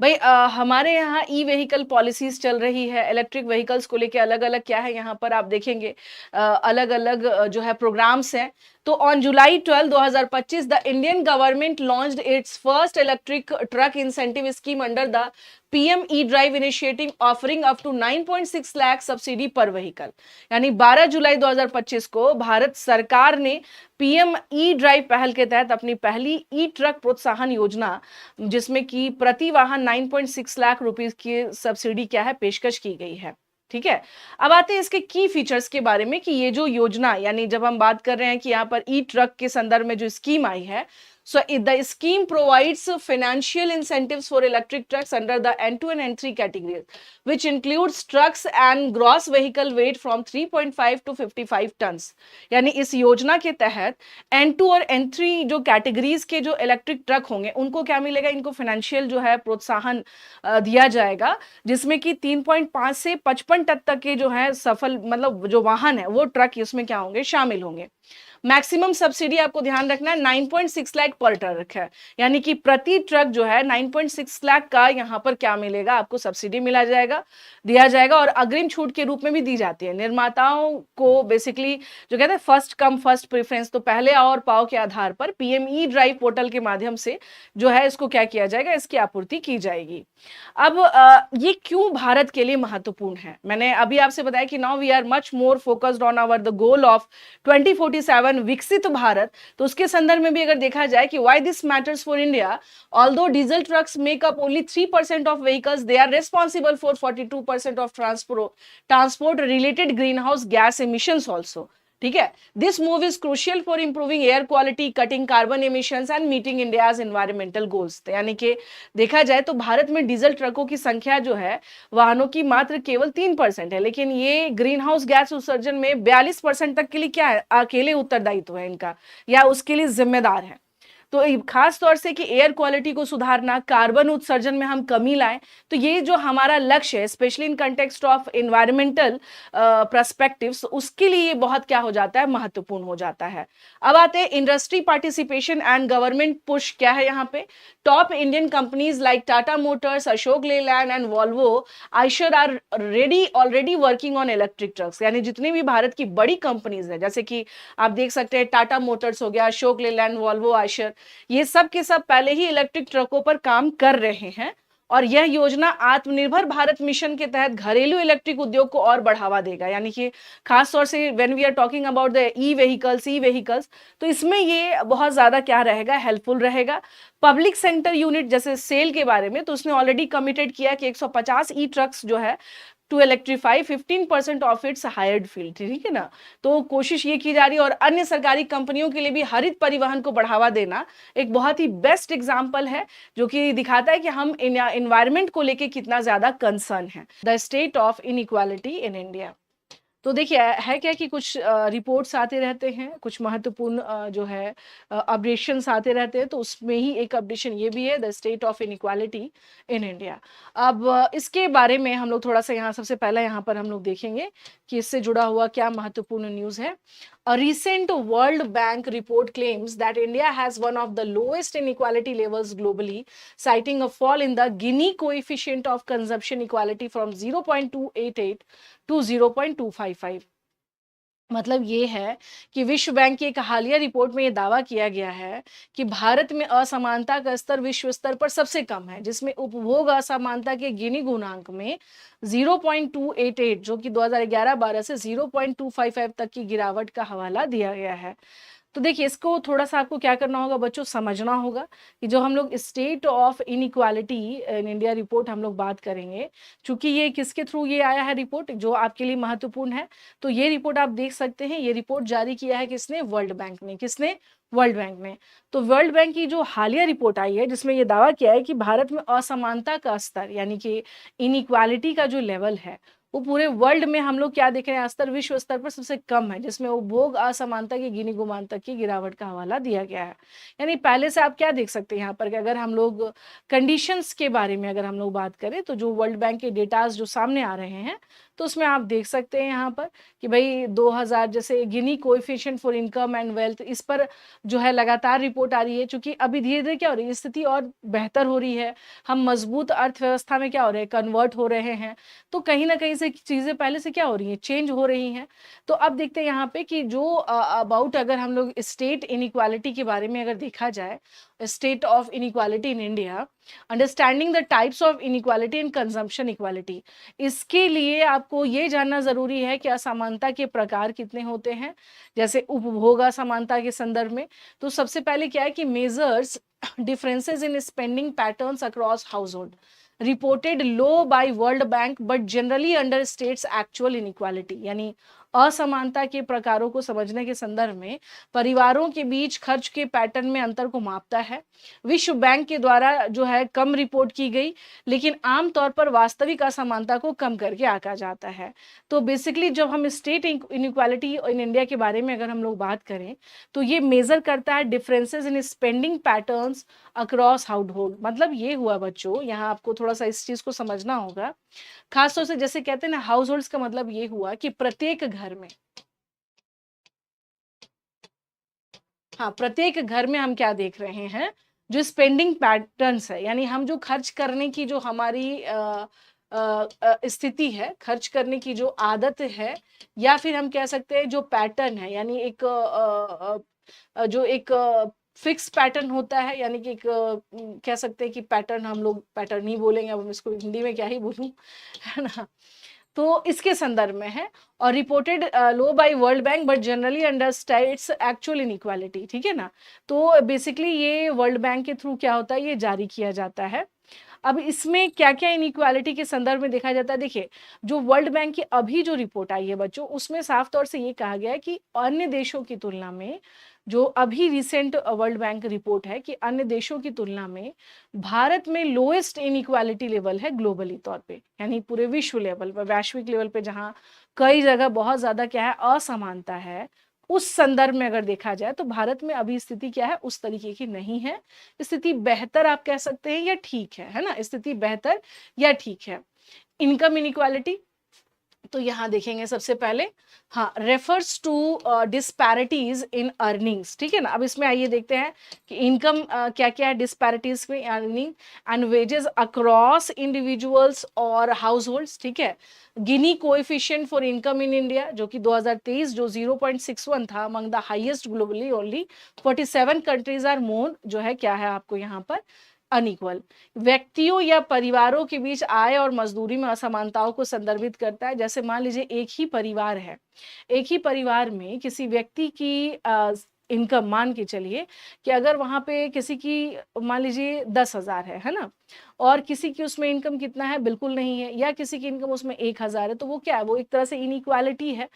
Speaker 1: भाई हमारे यहाँ ई व्हीकल पॉलिसीज चल रही है, इलेक्ट्रिक व्हीकल्स को लेके अलग अलग क्या है यहाँ पर आप देखेंगे अलग अलग जो है प्रोग्राम्स हैं। तो on July 12 2025 the Indian government launched its first electric truck incentive scheme under the PM E drive initiative offering up to 9.6 lakh subsidy per vehicle. यानी 12 जुलाई 2025 को भारत सरकार ने पीएम ई ड्राइव पहल के तहत अपनी पहली ई ट्रक प्रोत्साहन योजना, जिसमें कि प्रति वाहन 9.6 लाख रुपीस की सब्सिडी क्या है पेशकश की गई है। ठीक है, अब आते हैं इसके की फीचर्स के बारे में कि ये जो योजना, यानी जब हम बात कर रहे हैं कि यहाँ पर ई ट्रक के संदर्भ में जो स्कीम आई है, so the scheme provides financial incentives for electric trucks under the N2 and N3 categories, which includes trucks and gross vehicle weight from 3.5 to 55 tons। यानी इस योजना के तहत N2 और N3 जो कैटेगरीज के जो इलेक्ट्रिक ट्रक होंगे उनको क्या मिलेगा, इनको फाइनेंशियल जो है प्रोत्साहन दिया जाएगा, जिसमें कि 3.5 से 55 टन तक के जो है सफल मतलब जो वाहन है वो ट्रक इसमें क्या होंगे, शामिल होंगे। मैक्सिमम सब्सिडी आपको ध्यान रखना है 9.6 लाख पर ट्रक है, यानी कि प्रति ट्रक जो है 9.6 लाख का यहाँ पर क्या मिलेगा, आपको सब्सिडी दिया जाएगा और अग्रिम छूट के रूप में भी दी जाती है। निर्माताओं को बेसिकली जो कहते हैं फर्स्ट कम फर्स्ट प्रेफरेंस, तो पहले आओ और पाओ के आधार पर पीएम ई ड्राइव पोर्टल के माध्यम से जो है इसको क्या किया जाएगा, इसकी आपूर्ति की जाएगी। अब ये क्यों भारत के लिए महत्वपूर्ण है, मैंने अभी आपसे बताया कि now we are much more focused on our the goal of 2047 Viksit Bharat. तो उसके संदर्भ में भी अगर देखा जाए कि why this matters for India, although diesel trucks make up only 3% of vehicles, they are responsible for 42% of transport related greenhouse gas emissions also. ठीक है, this move is crucial for improving air quality, cutting carbon emissions and meeting India's environmental goals. यानी कि देखा जाए तो भारत में डीजल ट्रकों की संख्या जो है वाहनों की मात्र केवल 3% है, लेकिन ये ग्रीन हाउस गैस उत्सर्जन में 42% तक के लिए क्या है, अकेले उत्तरदायित्व है इनका, या उसके लिए जिम्मेदार है। तो खास तौर से कि एयर क्वालिटी को सुधारना, कार्बन उत्सर्जन में हम कमी लाएं, तो ये जो हमारा लक्ष्य है specially in context of environmental perspectives, उसके लिए बहुत क्या हो जाता है, महत्वपूर्ण हो जाता है। अब आते हैं industry participation and government push क्या है यहाँ पे। Top Indian companies like Tata motors, Ashok Leyland and Volvo Eicher are already working on electric trucks. यानी जितनी भी भारत की बड़ी कंपनीज है, जैसे कि आप देख सकते हैं टाटा मोटर्स हो गया, अशोक लेलैंड, वॉल्वो, आइशर, ये सब के सब पहले ही इलेक्ट्रिक ट्रकों पर काम कर रहे हैं और यह योजना आत्मनिर्भर भारत मिशन के तहत घरेलू इलेक्ट्रिक उद्योग को और बढ़ावा देगा। यानी कि खास तौर से when we are talking about the e vehicles, तो इसमें ये बहुत ज्यादा क्या रहेगा, हेल्पफुल रहेगा। पब्लिक सेक्टर यूनिट जैसे सेल के बारे में, तो उसने ऑलरेडी कमिटेड किया कि 150 ई ट्रक्स जो है to electrify 15% of its hired field. ठीक है ना, तो कोशिश ये की जा रही है और अन्य सरकारी कंपनियों के लिए भी हरित परिवहन को बढ़ावा देना एक बहुत ही बेस्ट एग्जांपल है, जो कि दिखाता है कि हम एनवायरनमेंट को लेके कितना ज्यादा कंसर्न है। The state of inequality in India. तो देखिए है क्या कि कुछ रिपोर्ट्स आते रहते हैं, कुछ महत्वपूर्ण जो है अपडेशंस आते रहते हैं, तो उसमें ही एक अपडेशन ये भी है, the state of inequality in India. अब इसके बारे में हम लोग थोड़ा सा यहाँ सबसे पहले यहाँ पर हम लोग देखेंगे कि इससे जुड़ा हुआ क्या महत्वपूर्ण न्यूज़ है। A recent World Bank report claims that India has one of the lowest inequality levels globally, citing a fall in the Gini coefficient of consumption equality from 0.288 to 0.255। मतलब ये है कि विश्व बैंक की एक हालिया रिपोर्ट में ये दावा किया गया है कि भारत में असमानता का स्तर विश्व स्तर पर सबसे कम है, जिसमें उपभोग असमानता के गिनी गुणांक में 0.288 जो कि 2011-12 से 0.255 तक की गिरावट का हवाला दिया गया है। तो देखिए इसको थोड़ा सा आपको क्या करना होगा बच्चों, समझना होगा कि जो हम लोग state of inequality in India report हम लोग बात करेंगे, चूंकि ये किसके थ्रू ये आया है रिपोर्ट जो आपके लिए महत्वपूर्ण है, तो ये रिपोर्ट आप देख सकते हैं, ये रिपोर्ट जारी किया है किसने, वर्ल्ड बैंक ने। किसने, वर्ल्ड बैंक ने। तो वर्ल्ड बैंक की जो हालिया रिपोर्ट आई है जिसमें ये दावा किया है कि भारत में असमानता का स्तर यानी कि इनइक्वालिटी का जो लेवल है वो पूरे वर्ल्ड में हम लोग क्या देख रहे हैं, स्तर विश्व स्तर पर सबसे कम है, जिसमें उपभोग असमानता की गिनी गुमान तक की गिरावट का हवाला दिया गया है। यानी पहले से आप क्या देख सकते हैं यहाँ पर कि अगर हम लोग कंडीशंस के बारे में अगर हम लोग बात करें तो जो वर्ल्ड बैंक के डेटाज जो सामने आ रहे हैं तो उसमें आप देख सकते हैं यहाँ पर कि भाई 2000 जैसे गिनी coefficient for income and wealth, इस पर जो है लगातार रिपोर्ट आ रही है, क्योंकि अभी धीरे धीरे क्या हो रही है, स्थिति और बेहतर हो रही है, हम मजबूत अर्थव्यवस्था में क्या हो रहे हैं, कन्वर्ट हो रहे हैं। तो कहीं ना कहीं से चीजें पहले से क्या हो रही हैं, चेंज हो रही हैं। तो अब देखते हैं यहाँ पे कि जो अबाउट अगर हम लोग स्टेट इनइक्वालिटी के बारे में अगर देखा जाए, state of inequality in India, understanding the types of inequality and consumption equality. इसके लिए आपको ये जानना जरूरी है कि असमानता के प्रकार कितने होते हैं। जैसे उपभोग असमानता के संदर्भ में तो सबसे पहले क्या है कि measures differences in spending patterns across household, reported low by World Bank but generally understates actual inequality। यानी असमानता के प्रकारों को समझने के संदर्भ में परिवारों के बीच खर्च के पैटर्न में अंतर को मापता है। विश्व बैंक के द्वारा जो है कम रिपोर्ट की गई, लेकिन आमतौर पर वास्तविक असमानता को कम करके आंका जाता है। तो बेसिकली जब हम स्टेट इनइक्वालिटी इन इंडिया के बारे में अगर हम लोग बात करें तो ये मेजर करता है differences in spending patterns across house hold. मतलब ये हुआ बच्चों, यहाँ आपको थोड़ा सा इस चीज को समझना होगा, खासतौर से जैसे कहते हैं ना हाउस होल्ड्स का मतलब ये हुआ कि प्रत्येक घर में, हाँ प्रत्येक घर में हम क्या देख रहे हैं, जो स्पेंडिंग पैटर्न्स है, यानी हम जो खर्च करने की जो हमारी स्थिति है, खर्च करने की जो आदत है, या फिर हम कह सकते हैं जो पैटर्न है, यानी एक जो एक फिक्स पैटर्न होता है, यानी कि एक कह सकते हैं कि पैटर्न, हम लोग पैटर्न ही बोलेंगे, अब हम इसको हिंदी में क्या ही बोलूं, है ना। तो इसके संदर्भ में है और reported low by World Bank but generally understands actual inequality, ठीक है ना। तो बेसिकली ये वर्ल्ड बैंक के थ्रू क्या होता है, ये जारी किया जाता है। अब इसमें क्या क्या इनइक्वालिटी के संदर्भ में देखा जाता है, देखिए जो वर्ल्ड बैंक की अभी जो रिपोर्ट आई है बच्चों, उसमें साफ तौर से ये कहा गया है कि अन्य देशों की तुलना में, जो अभी रिसेंट वर्ल्ड बैंक रिपोर्ट है कि अन्य देशों की तुलना में भारत में लोएस्ट इनइक्वालिटी लेवल है ग्लोबली तौर पे, यानी पूरे विश्व लेवल पर, वैश्विक लेवल पे जहाँ कई जगह बहुत ज्यादा क्या है असमानता है, उस संदर्भ में अगर देखा जाए तो भारत में अभी स्थिति क्या है, उस तरीके की नहीं है। स्थिति बेहतर आप कह सकते हैं या ठीक है ना, स्थिति बेहतर या ठीक है। इनकम इनइक्वालिटी तो यहां देखेंगे सबसे पहले, हाँ refers to disparities in earnings, ठीक है ना। अब इसमें आइए देखते हैं कि इनकम क्या क्या है डिस्पैरिटीज में, earning and wages across individuals और हाउस होल्ड्स, ठीक है। Gini coefficient for income in India जो कि 2023 जो 0.61 था, among the highest globally, only 47 countries are more जो है क्या है आपको यहाँ पर अनइक्वल। व्यक्तियों या परिवारों के बीच आय और मजदूरी में असमानताओं को संदर्भित करता है। जैसे मान लीजिए एक ही परिवार है, एक ही परिवार में किसी व्यक्ति की इनकम मान के चलिए कि अगर वहां पे किसी की मान लीजिए 10,000 है ना, और किसी की उसमें इनकम कितना है, बिल्कुल नहीं है, या किसी की इनकम उसमें 1,000 है, तो वो क्या है, वो एक तरह से इनइक्वालिटी है।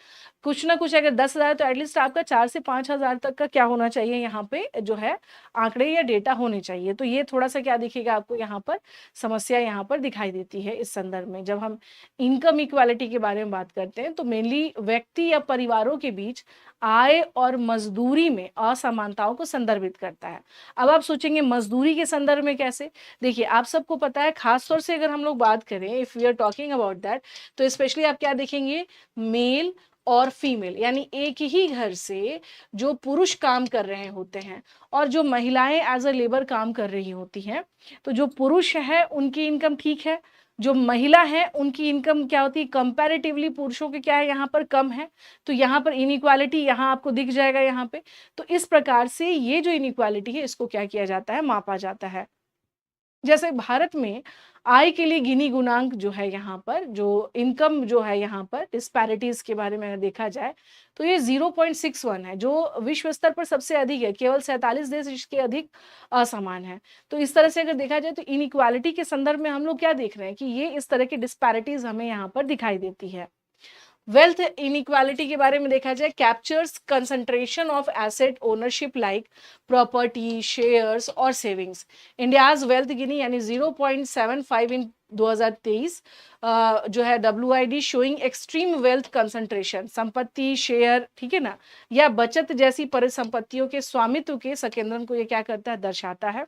Speaker 1: कुछ ना कुछ अगर 10,000 तो एटलीस्ट आपका 4 से 5,000 तक का क्या होना चाहिए, यहाँ पे जो है आंकड़े या डेटा होने चाहिए। तो ये थोड़ा सा क्या दिखेगा आपको यहाँ पर, समस्या यहाँ पर दिखाई देती है इस संदर्भ में। जब हम इनकम इक्वालिटी के बारे में बात करते हैं तो मेनली व्यक्ति या परिवारों के बीच आय और मजदूरी में असमानताओं को संदर्भित करता है। अब आप सोचेंगे मजदूरी के संदर्भ में कैसे, देखिए आप सबको पता है, खासतौर से अगर हम लोग बात करें, if we are talking about that, तो स्पेशली आप क्या देखेंगे, मेल और फीमेल, यानी एक ही घर से जो पुरुष काम कर रहे होते हैं और जो महिलाएं एज अ लेबर काम कर रही होती हैं, तो जो पुरुष है उनकी इनकम ठीक है, जो महिला है उनकी इनकम क्या होती है, कंपैरेटिवली पुरुषों के क्या है यहाँ पर कम है। तो यहाँ पर इनइक्वालिटी यहाँ आपको दिख जाएगा यहाँ पे। तो इस प्रकार से ये जो इनइक्वालिटी है इसको क्या किया जाता है, मापा जाता है। जैसे भारत में आय के लिए गिनी गुणांक जो है, यहाँ पर जो इनकम जो है, यहाँ पर डिस्पैरिटीज के बारे में अगर देखा जाए तो ये 0.61 है, जो विश्व स्तर पर सबसे अधिक है। केवल 47 देश इसके अधिक असमान है। तो इस तरह से अगर देखा जाए तो इनइक्वालिटी के संदर्भ में हम लोग क्या देख रहे हैं कि ये इस तरह की डिस्पैरिटीज हमें यहाँ पर दिखाई देती है। वेल्थ इनइक्वालिटी के बारे में देखा जाए, captures concentration of asset ownership like property, shares और सेविंग्स। इंडियाज वेल्थ गिनी यानी 0.75 इन 2023 जो है WID showing extreme wealth concentration, संपत्ति, शेयर, ठीक है ना, या बचत जैसी परिसंपत्तियों के स्वामित्व के संकेंद्रण को ये क्या करता है, दर्शाता है।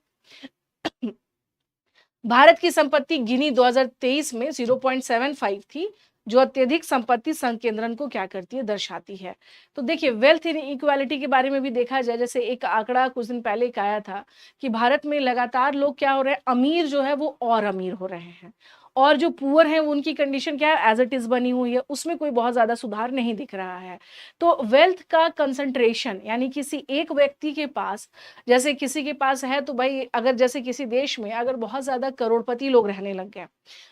Speaker 1: भारत की संपत्ति गिनी 2023 में 0.75 थी, जो अत्यधिक संपत्ति संकेंद्रण को क्या करती है, दर्शाती है। तो देखिए वेल्थ इनइक्वालिटी के बारे में भी देखा जाए, जैसे एक आंकड़ा कुछ दिन पहले एक आया था कि भारत में लगातार लोग क्या हो रहे हैं, अमीर जो है वो और अमीर हो रहे हैं, और जो पुअर हैं उनकी कंडीशन क्या है, एज इट इज बनी हुई है, उसमें कोई बहुत ज्यादा सुधार नहीं दिख रहा है। तो वेल्थ का कंसंट्रेशन यानी किसी एक व्यक्ति के पास, जैसे किसी के पास है तो भाई, अगर जैसे किसी देश में अगर बहुत ज्यादा करोड़पति लोग रहने लग गए,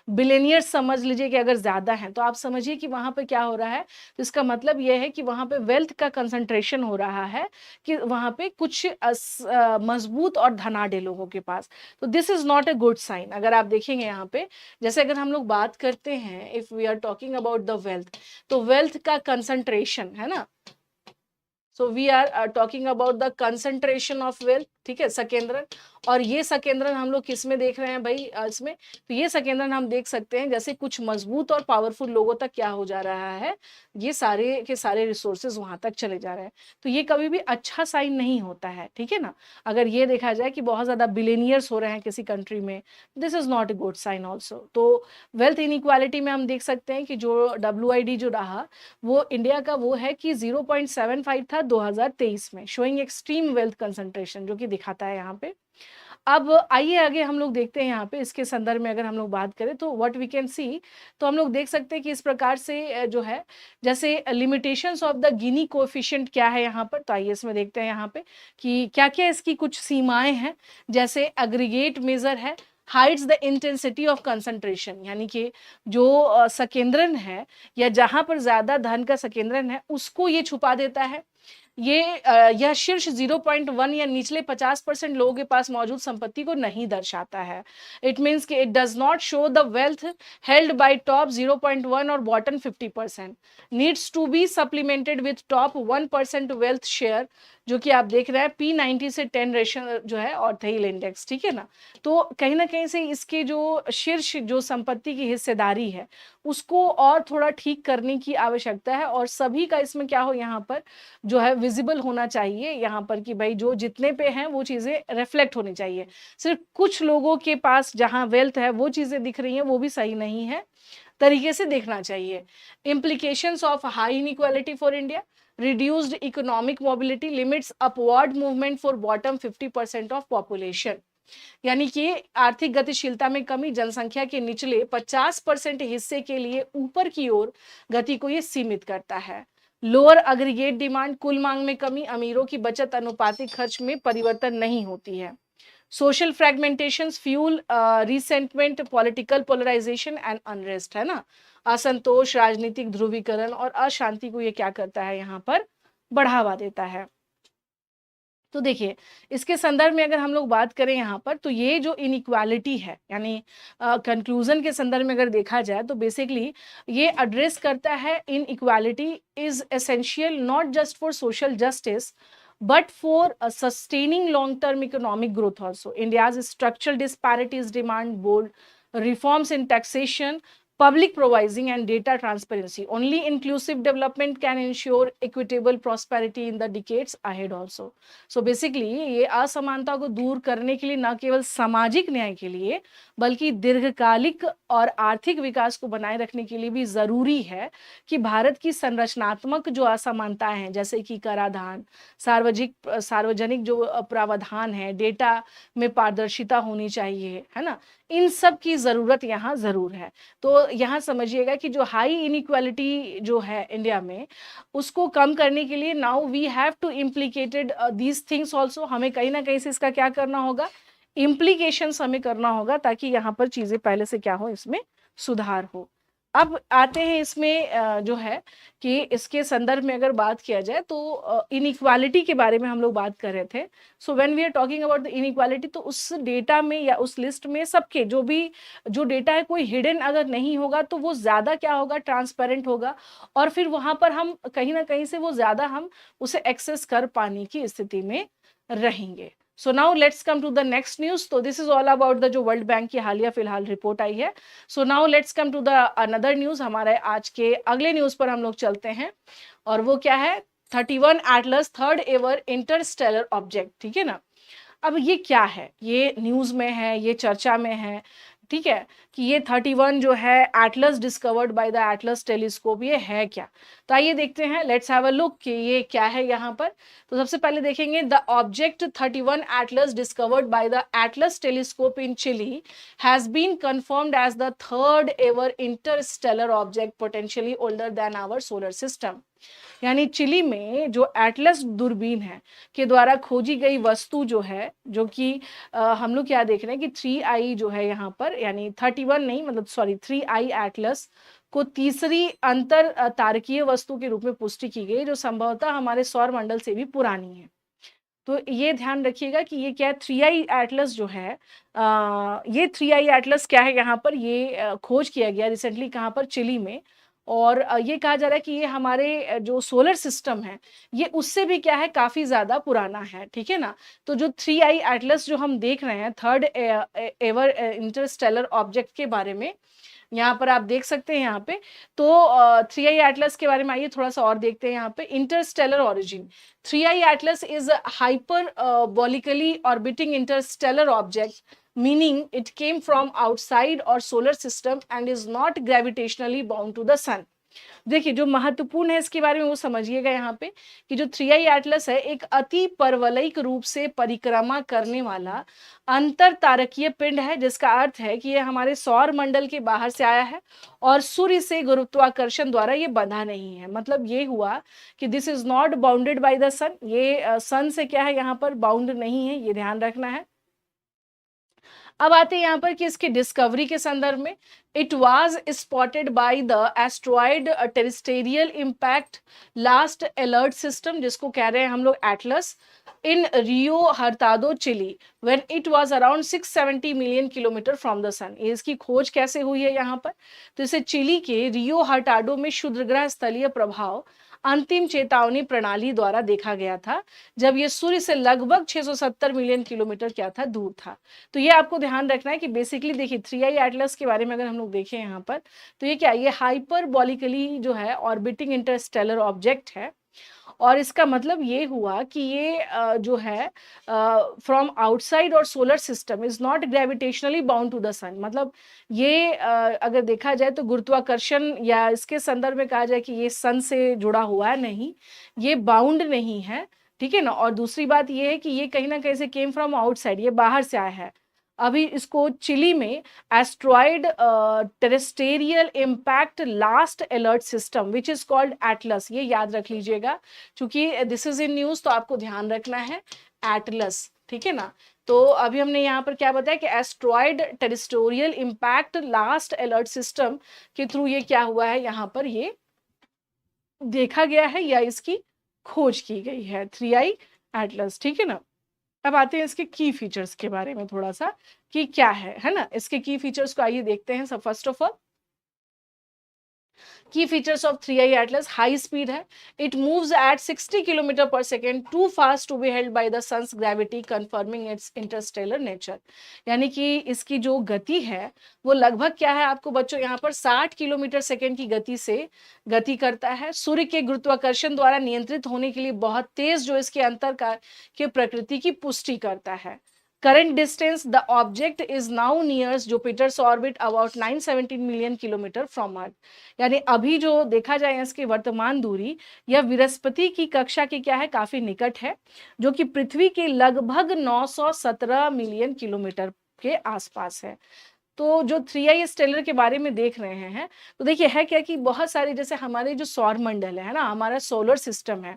Speaker 1: बिलियनियर्स समझ लीजिए कि अगर ज्यादा हैं, तो आप समझिए कि वहां पे क्या हो रहा है, तो इसका मतलब यह है कि वहां पे वेल्थ का कंसंट्रेशन हो रहा है, कि वहां पे कुछ मजबूत और धनाढ़ लोगों के पास। तो this is not a good sign. अगर आप देखेंगे यहाँ पे, जैसे अगर हम लोग बात करते हैं, if we are talking about the wealth, तो वेल्थ का कंसंट्रेशन है ना, so we are talking about the concentration of wealth, ठीक है, संकेंद्रण। और ये संकेंद्रण हम लोग किस में देख रहे हैं भाई, इसमें, तो ये संकेंद्रण हम देख सकते हैं जैसे कुछ मजबूत और पावरफुल लोगों तक क्या हो जा रहा है, ये सारे के सारे रिसोर्सेज वहां तक चले जा रहे हैं। तो ये कभी भी अच्छा साइन नहीं होता है, ठीक है ना। अगर ये देखा जाए कि बहुत ज्यादा बिलियनियर्स हो रहे हैं किसी कंट्री में, this is not a good sign also. तो वेल्थ इनइक्वालिटी में हम देख सकते हैं कि जो WID जो रहा वो इंडिया का वो है कि 0.75 था 2023 में, शोइंग एक्सट्रीम वेल्थ कंसंट्रेशन, जो कि दिखाता है यहाँ पे। अब आइए आगे हम लोग देखते हैं यहाँ पे, इसके संदर्भ में अगर हम लोग बात करें तो व्हाट वी कैन सी, तो हम लोग देख सकते हैं कि इस प्रकार से जो है, जैसे limitations of the Guinea coefficient क्या है यहाँ पर, तो आइए इसमें देखते हैं यहाँ पे कि क्या क्या इसकी कुछ सीमाएं हैं। जैसे एग्रीगेट मेजर है, hides the intensity of concentration, यानी कि जो संकेंद्रण है या जहां पर ज्यादा धन का संकेंद्रण है उसको ये छुपा देता है। यह शीर्ष 0.1 या निचले 50% लोगों के पास मौजूद संपत्ति को नहीं दर्शाता है। इट मीन्स कि it does not show the wealth held by top 0.1 और bottom 50%, needs to be supplemented with top 1% wealth share, जो कि आप देख रहे हैं P90 से 10 रेशियो जो है ऑर्थेल इंडेक्स, ठीक है ना। तो कहीं ना कहीं से इसके जो शीर्ष जो संपत्ति की हिस्सेदारी है उसको और थोड़ा ठीक करने की आवश्यकता है, और सभी का इसमें क्या हो, यहाँ पर जो है विजिबल होना चाहिए, यहाँ पर कि भाई जो जितने पे हैं वो चीजें रिफ्लेक्ट होनी चाहिए। सिर्फ कुछ लोगों के पास जहां वेल्थ है वो चीजें दिख रही हैं, वो भी सही नहीं है, तरीके से देखना चाहिए। implications of high inequality for India, reduced economic mobility limits upward movement for bottom 50% of population, यानी कि आर्थिक गतिशीलता में कमी जनसंख्या के निचले 50% हिस्से के लिए ऊपर की ओर गति को ये सीमित करता है। लोअर अग्रीगेट डिमांड, कुल मांग में कमी, अमीरों की बचत अनुपातिक खर्च में परिवर्तन नहीं होती है। Social fragmentations fuel resentment, political polarization and unrest, है ना, असंतोष, राजनीतिक ध्रुवीकरण और अशांति को ये क्या करता है, यहाँ पर बढ़ावा देता है। तो देखिए इसके संदर्भ में अगर हम लोग बात करें यहाँ पर, तो ये जो इनइक्वालिटी है, यानी कंक्लूजन के संदर्भ में अगर देखा जाए तो बेसिकली ये एड्रेस करता है inequality is essential not just for social justice but for sustaining long-term economic growth also. India's structural disparities demand bold reforms in taxation, public provising and data transparency. Only inclusive development can ensure equitable prosperity in the decades ahead also. So basically ये असमानता को दूर करने के लिए न केवल सामाजिक न्याय के लिए बल्कि दीर्घकालिक और आर्थिक विकास को बनाए रखने के लिए भी जरूरी है कि भारत की संरचनात्मक जो असमानताएं हैं, जैसे कि कराधान, सार्वजनिक जो प्रावधान है, डेटा में पारदर्शिता होनी चाहिए, है ना, इन सब की जरूरत यहाँ जरूर है। तो यहाँ समझिएगा कि जो हाई इनइक्वालिटी जो है इंडिया में, उसको कम करने के लिए now we have to implicated these things also, हमें कहीं ना कहीं से इसका क्या करना होगा, इम्प्लीकेशंस हमें करना होगा, ताकि यहाँ पर चीजें पहले से क्या हो, इसमें सुधार हो। अब आते हैं इसमें जो है कि इसके संदर्भ में अगर बात किया जाए तो इनइक्वालिटी के बारे में हम लोग बात कर रहे थे। So when we are talking about the inequality, तो उस डेटा में या उस लिस्ट में सबके जो डेटा है कोई हिडन अगर नहीं होगा तो वो ज्यादा क्या होगा, ट्रांसपेरेंट होगा, और फिर वहां पर हम कहीं ना कहीं से वो ज्यादा हम उसे एक्सेस कर पाने की स्थिति में रहेंगे। So now let's come to the next news. तो this is all about the जो वर्ल्ड बैंक की हालिया फिलहाल रिपोर्ट आई है। So now let's come to the another news. हमारे आज के अगले न्यूज पर हम लोग चलते हैं, और वो क्या है, 31 Atlas third ever interstellar object. ठीक है ना। अब ये क्या है, ये न्यूज में है, ये चर्चा में है, ठीक है, कि ये 31 जो है Atlas discovered by the Atlas telescope, ये है क्या। तो आइए देखते हैं, लेट्स हैव अ लुक कि ये क्या है यहाँ पर। तो सबसे पहले देखेंगे, the object 31 Atlas discovered by the Atlas telescope in Chile has been confirmed as the third ever interstellar object potentially older than our solar system. यानी चिली में जो एटलस दूरबीन है के द्वारा खोजी गई वस्तु जो है, जो कि हम लोग क्या देख रहे हैं कि 3i जो है यहाँ पर, यानी 31 नहीं, मतलब सॉरी 3i एटलस को तीसरी अंतर तारकीय वस्तु के रूप में पुष्टि की गई, जो संभवतः हमारे सौर मंडल से भी पुरानी है। तो ये ध्यान रखिएगा कि ये क्या है, 3i एटलस जो है, ये 3i एटलस क्या है यहाँ पर, ये खोज किया गया रिसेंटली, कहाँ पर, चिली में। और ये कहा जा रहा है कि ये हमारे जो सोलर सिस्टम है, ये उससे भी क्या है, काफी ज्यादा पुराना है। ठीक है ना। तो जो 3i एटलस जो हम देख रहे हैं, थर्ड एवर इंटरस्टेलर ऑब्जेक्ट के बारे में, यहाँ पर आप देख सकते हैं यहाँ पे। तो 3i एटलस के बारे में आइए थोड़ा सा और देखते हैं यहाँ पे। Interstellar origin, 3i Atlas is hyperbolically orbiting interstellar object, meaning it came from outside our solar system and is not gravitationally bound to the sun। देखिए, जो महत्वपूर्ण है इसके बारे में वो समझिएगा यहाँ पे, कि जो 3i एटलस है एक अति परवलयिक रूप से परिक्रमा करने वाला अंतर तारकीय पिंड है, जिसका अर्थ है कि ये हमारे सौर मंडल के बाहर से आया है और सूर्य से गुरुत्वाकर्षण द्वारा ये बंधा नहीं है। मतलब ये हुआ कि this is not bounded by the sun, ये सन से क्या है यहाँ पर बाउंड नहीं है, ये ध्यान रखना है। अब आते हैं यहाँ पर कि इसकी डिस्कवरी के संदर्भ में। It was spotted by the asteroid terrestrial impact last alert system, जिसको कह रहे हैं हम लोग Atlas, in Rio Hurtado Chile when it was around 670 million kilometre from the sun. इसकी खोज कैसे हुई है यहाँ पर, तो इसे चिली के रियो हर्टाडो में क्षुद्रग्रह स्थलीय प्रभाव अंतिम चेतावनी प्रणाली द्वारा देखा गया था, जब ये सूर्य से लगभग 670 मिलियन किलोमीटर क्या था, दूर था। तो ये आपको ध्यान रखना है कि बेसिकली देखिए 3i एटलस के बारे में अगर हम लोग देखें यहाँ पर, तो ये क्या, ये हाइपरबोलिकली जो है ऑर्बिटिंग इंटरस्टेलर ऑब्जेक्ट है। और इसका मतलब ये हुआ कि ये जो है from outside our solar system is not gravitationally bound to the sun. मतलब ये अगर देखा जाए तो गुरुत्वाकर्षण या इसके संदर्भ में कहा जाए कि ये सन से जुड़ा हुआ है, नहीं, ये बाउंड नहीं है। ठीक है ना। और दूसरी बात ये है कि ये कहीं ना कहीं से केम फ्रॉम आउटसाइड, ये बाहर से आया है। अभी इसको चिली में asteroid terrestrial impact last alert system which is called Atlas, ये याद रख लीजिएगा, क्योंकि दिस इज इन न्यूज, तो आपको ध्यान रखना है एटलस। ठीक है ना। तो अभी हमने यहाँ पर क्या बताया कि asteroid terrestrial impact last alert system के थ्रू ये क्या हुआ है, यहाँ पर ये देखा गया है या इसकी खोज की गई है 3i एटलस। ठीक है ना। अब आते हैं इसके की फीचर्स के बारे में थोड़ा सा, कि क्या है ना। इसके की फीचर्स को आइए देखते हैं। सब first of all key features of 3i Atlas, high speed है, it moves at 60 kilometre per second, too fast to be held by the sun's gravity, confirming its interstellar nature. यानी कि इसकी जो गति है वो लगभग क्या है आपको बच्चों यहाँ पर 60 किलोमीटर सेकेंड की गति से गति करता है, सूर्य के गुरुत्वाकर्षण द्वारा नियंत्रित होने के लिए बहुत तेज जो इसके अंतर के प्रकृति की पुष्टि करता है। Current distance, the object is now nears Jupiter's orbit about 917 million kilometre from Earth। यानी अभी जो देखा जाए इसकी वर्तमान दूरी यह बृहस्पति की कक्षा के क्या है, काफी निकट है, जो कि पृथ्वी के लगभग 917 मिलियन किलोमीटर के आसपास है। तो जो 3i स्टेलर के बारे में देख रहे हैं, तो देखिए है क्या कि बहुत सारे जैसे हमारे जो सौर मंडल है ना, हमारा सोलर सिस्टम है,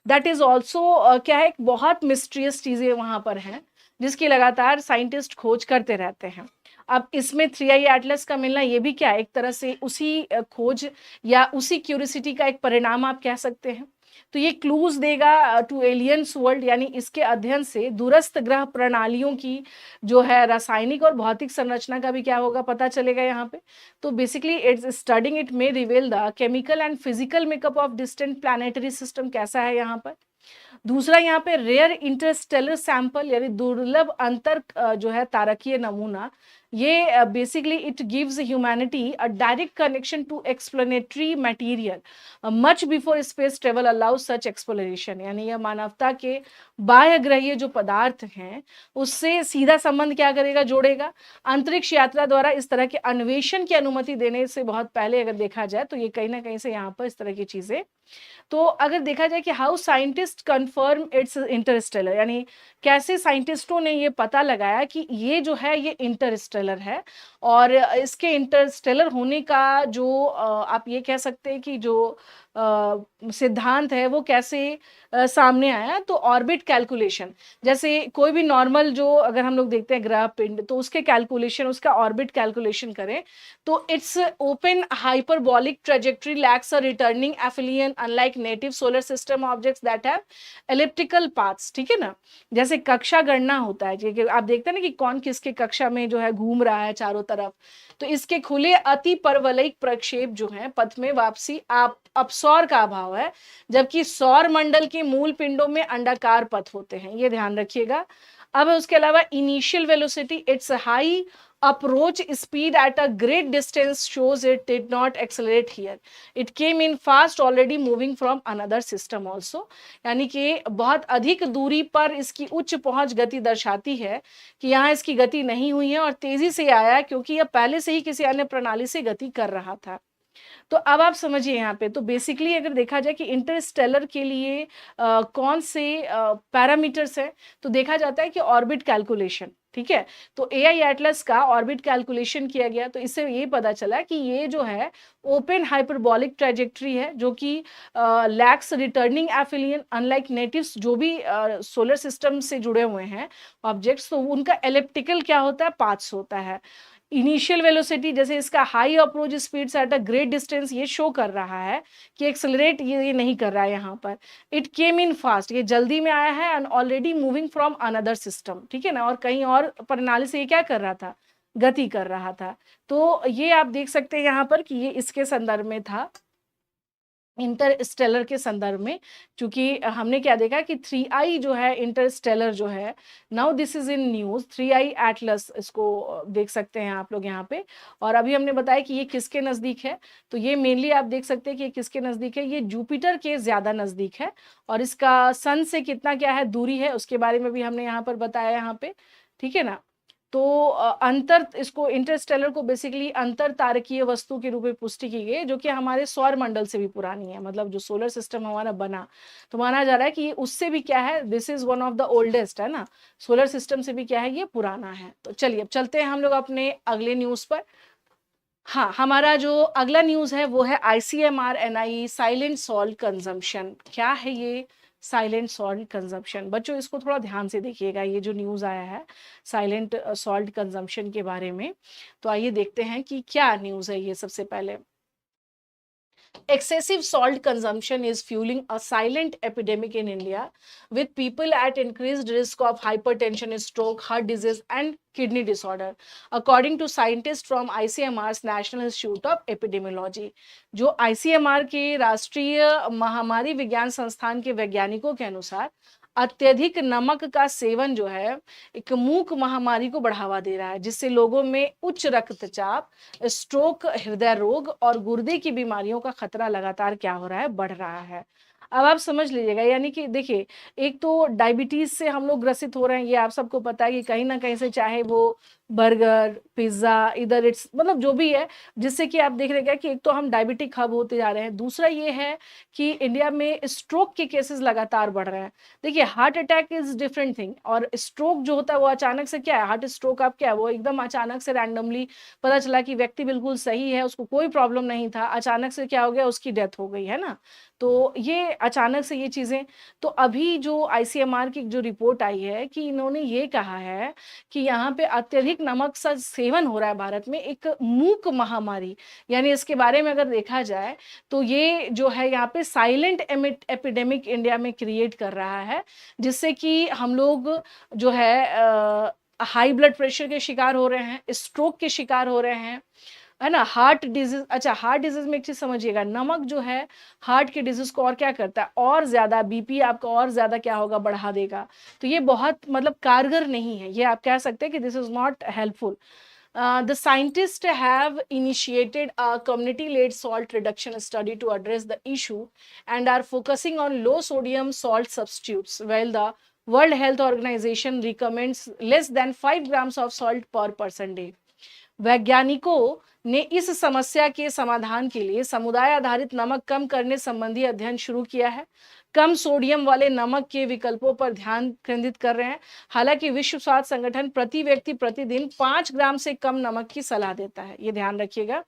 Speaker 1: दैट इज ऑल्सो क्या है, बहुत मिस्ट्रियस चीजें वहां पर हैं, जिसकी लगातार साइंटिस्ट खोज करते रहते हैं। अब इसमें 3i एटलस का मिलना ये भी क्या, एक तरह से उसी खोज या उसी क्यूरियोसिटी का एक परिणाम आप कह सकते हैं। तो ये क्लूज देगा टू एलियंस वर्ल्ड, यानी इसके अध्ययन से दूरस्थ ग्रह प्रणालियों की जो है रासायनिक और भौतिक संरचना का भी क्या होगा, पता चलेगा यहाँ पे। तो basically it's studying it may reveal the chemical and physical makeup of distant planetary system, कैसा है यहाँ पर। दूसरा यहाँ पे रेयर इंटरस्टेलर सैंपल यानी दुर्लभ अंतर जो है तारकीय नमूना, ये basically it gives humanity a direct connection to explanatory material much before space travel allows such exploration, यानी यह मानवता के बाह्य ग्रहीय जो पदार्थ हैं उससे सीधा संबंध क्या करेगा, जोड़ेगा। अंतरिक्ष यात्रा द्वारा इस तरह के अन्वेषण की अनुमति देने से बहुत पहले अगर देखा जाए तो ये कहीं ना कहीं से यहाँ पर इस तरह की चीजें, तो अगर देखा जाए कि how scientist confirm it's Interstellar, यानी कैसे साइंटिस्टों ने ये पता लगाया कि ये जो है ये इंटरस्टेलर है, और इसके इंटरस्टेलर होने का जो आप ये कह सकते हैं कि जो सिद्धांत है वो कैसे सामने आया। तो ऑर्बिट कैलकुलेशन, जैसे कोई भी नॉर्मल जो अगर हम लोग देखते हैं ग्रह पिंड, तो उसके कैलकुलेशन, उसका ऑर्बिट कैलकुलेशन करें तो it's open hyperbolic trajectory lakhs a returning एफिलियन unlike native solar system objects that have elliptical paths, ठीक है ना। जैसे कक्षा गणना होता है कि आप देखते हैं ना कि कौन किसके कक्षा में जो है घूम रहा है चारों तरफ, तो इसके खुले अति परवलयिक प्रक्षेप जो है पथ में वापसी आप अपसौर का अभाव है, जबकि सौर मंडल के मूल पिंडों में अंडाकार पथ होते हैं, ये ध्यान रखिएगा। अब उसके अलावा initial velocity, it's high approach speed at a great distance shows it did not accelerate here, it came in fast already moving from another system also, यानी कि बहुत अधिक दूरी पर इसकी उच्च पहुंच गति दर्शाती है कि यहाँ इसकी गति नहीं हुई है और तेजी से आया क्योंकि यह पहले से ही किसी अन्य प्रणाली से गति कर रहा था। तो अब आप समझिए यहाँ पे, तो बेसिकली अगर देखा जाए कि इंटरस्टेलर के लिए कौन से पैरामीटर्स हैं, तो देखा जाता है कि ऑर्बिट कैलकुलेशन, ठीक है। तो एआई एटलस का ऑर्बिट कैलकुलेशन किया गया, तो इससे ये पता चला कि ये जो है ओपन हाइपरबॉलिक ट्रेजेक्टरी है जो कि लैक्स रिटर्निंग एफिलियन अनलाइक नेटिव्स जो भी सोलर सिस्टम से जुड़े हुए हैं ऑब्जेक्ट्स, तो उनका एलिप्टिकल क्या होता है, पाथ्स होता है। इनिशियल वेलोसिटी, जैसे इसका high approach speed at a great distance, ये शो कर रहा है कि एक्सेलरेट ये नहीं कर रहा है यहाँ पर। इट केम इन फास्ट, ये जल्दी में आया है, and already moving from another system, ठीक है ना, और कहीं और प्रणाली से ये क्या कर रहा था, गति कर रहा था। तो ये आप देख सकते हैं यहाँ पर कि ये इसके संदर्भ में था, इंटरस्टेलर के संदर्भ में, क्योंकि हमने क्या देखा कि 3i जो है इंटरस्टेलर जो है, now this is in news, 3i Atlas, इसको देख सकते हैं आप लोग यहाँ पे। और अभी हमने बताया कि ये किसके नजदीक है, तो ये मेनली आप देख सकते हैं कि ये किसके नजदीक है, ये जुपिटर के ज्यादा नजदीक है, और इसका सन से कितना क्या है दूरी है उसके बारे में भी हमने यहाँ पर बताया यहाँ पे, ठीक है ना। तो अंतर, इसको इंटरस्टेलर को बेसिकली अंतर तारकीय वस्तु के रूप में पुष्टि की गई जो कि हमारे सौर मंडल से भी पुरानी है, मतलब जो सोलर सिस्टम हमारा बना, तो माना जा रहा है कि ये उससे भी क्या है, this is one of the oldest, है ना, सोलर सिस्टम से भी क्या है, ये पुराना है। तो चलिए अब चलते हैं हम लोग अपने अगले न्यूज पर। हाँ, हमारा जो अगला न्यूज है वो है ICMR NIE silent salt consumption. क्या है ये साइलेंट सॉल्ट कंजम्पशन? बच्चों इसको थोड़ा ध्यान से देखिएगा, ये जो न्यूज आया है साइलेंट सॉल्ट कंजम्पशन के बारे में, तो आइए देखते हैं कि क्या न्यूज है ये। सबसे पहले, excessive salt consumption is fueling a silent epidemic in India, with people at increased risk of hypertension, stroke, heart disease, and kidney disorder, according to scientists from ICMR's National Institute of Epidemiology। जो ICMR के राष्ट्रीय महामारी विज्ञान संस्थान के वैज्ञानिकों के अनुसार अत्यधिक नमक का सेवन जो है एक मूक महामारी को बढ़ावा दे रहा है, जिससे लोगों में उच्च रक्तचाप, स्ट्रोक, हृदय रोग और गुर्दे की बीमारियों का खतरा लगातार क्या हो रहा है, बढ़ रहा है। अब आप समझ लीजिएगा, यानी कि देखिए, एक तो डायबिटीज से हम लोग ग्रसित हो रहे हैं, ये आप सबको पता है कि कहीं ना कहीं से, चाहे वो बर्गर, पिज्जा, इधर इट्स मतलब जो भी है, जिससे कि आप देख रहे हैं कि एक तो हम डायबिटिक हब होते जा रहे हैं, दूसरा ये है कि इंडिया में स्ट्रोक के केसेस लगातार बढ़ रहे हैं। देखिए, heart attack is different thing, और स्ट्रोक जो होता है वो अचानक से क्या है, हार्ट स्ट्रोक आप क्या है, वो एकदम अचानक से रैंडमली पता चला कि व्यक्ति बिल्कुल सही है, उसको कोई प्रॉब्लम नहीं था, अचानक से क्या हो गया, उसकी डेथ हो गई, है ना। तो ये अचानक से ये चीजें, तो अभी जो ICMR की जो रिपोर्ट आई है कि इन्होंने ये कहा है कि यहाँ पे अत्यधिक नमक का सेवन हो रहा है भारत में, एक मूक महामारी, यानी इसके बारे में अगर देखा जाए तो ये जो है यहाँ पे साइलेंट एपिडेमिक इंडिया में क्रिएट कर रहा है, जिससे कि हम लोग जो है हाई ब्लड प्रेशर के शिकार हो रहे हैं, स्ट्रोक के शिकार हो रहे हैं, है ना। हार्ट डिजीज, अच्छा हार्ट डिजीज में एक चीज समझिएगा, नमक जो है हार्ट के डिजीज को और क्या करता है, और ज्यादा बीपी आपका और ज्यादा क्या होगा, बढ़ा देगा। तो ये बहुत मतलब कारगर नहीं है, ये आप कह सकते हैं कि this is not helpful. The scientists have initiated a community-led salt reduction study to address the issue and are focusing on low sodium salt substitutes, while the World Health Organization recommends less than 5 grams of salt per person day. वैज्ञानिकों ने इस समस्या के समाधान के लिए समुदाय आधारित नमक कम करने संबंधी अध्ययन शुरू किया है। कम सोडियम वाले नमक के विकल्पों पर ध्यान केंद्रित कर रहे हैं। हालांकि विश्व स्वास्थ्य संगठन प्रति व्यक्ति प्रतिदिन 5 ग्राम से कम नमक की सलाह देता है, ये ध्यान रखिएगा।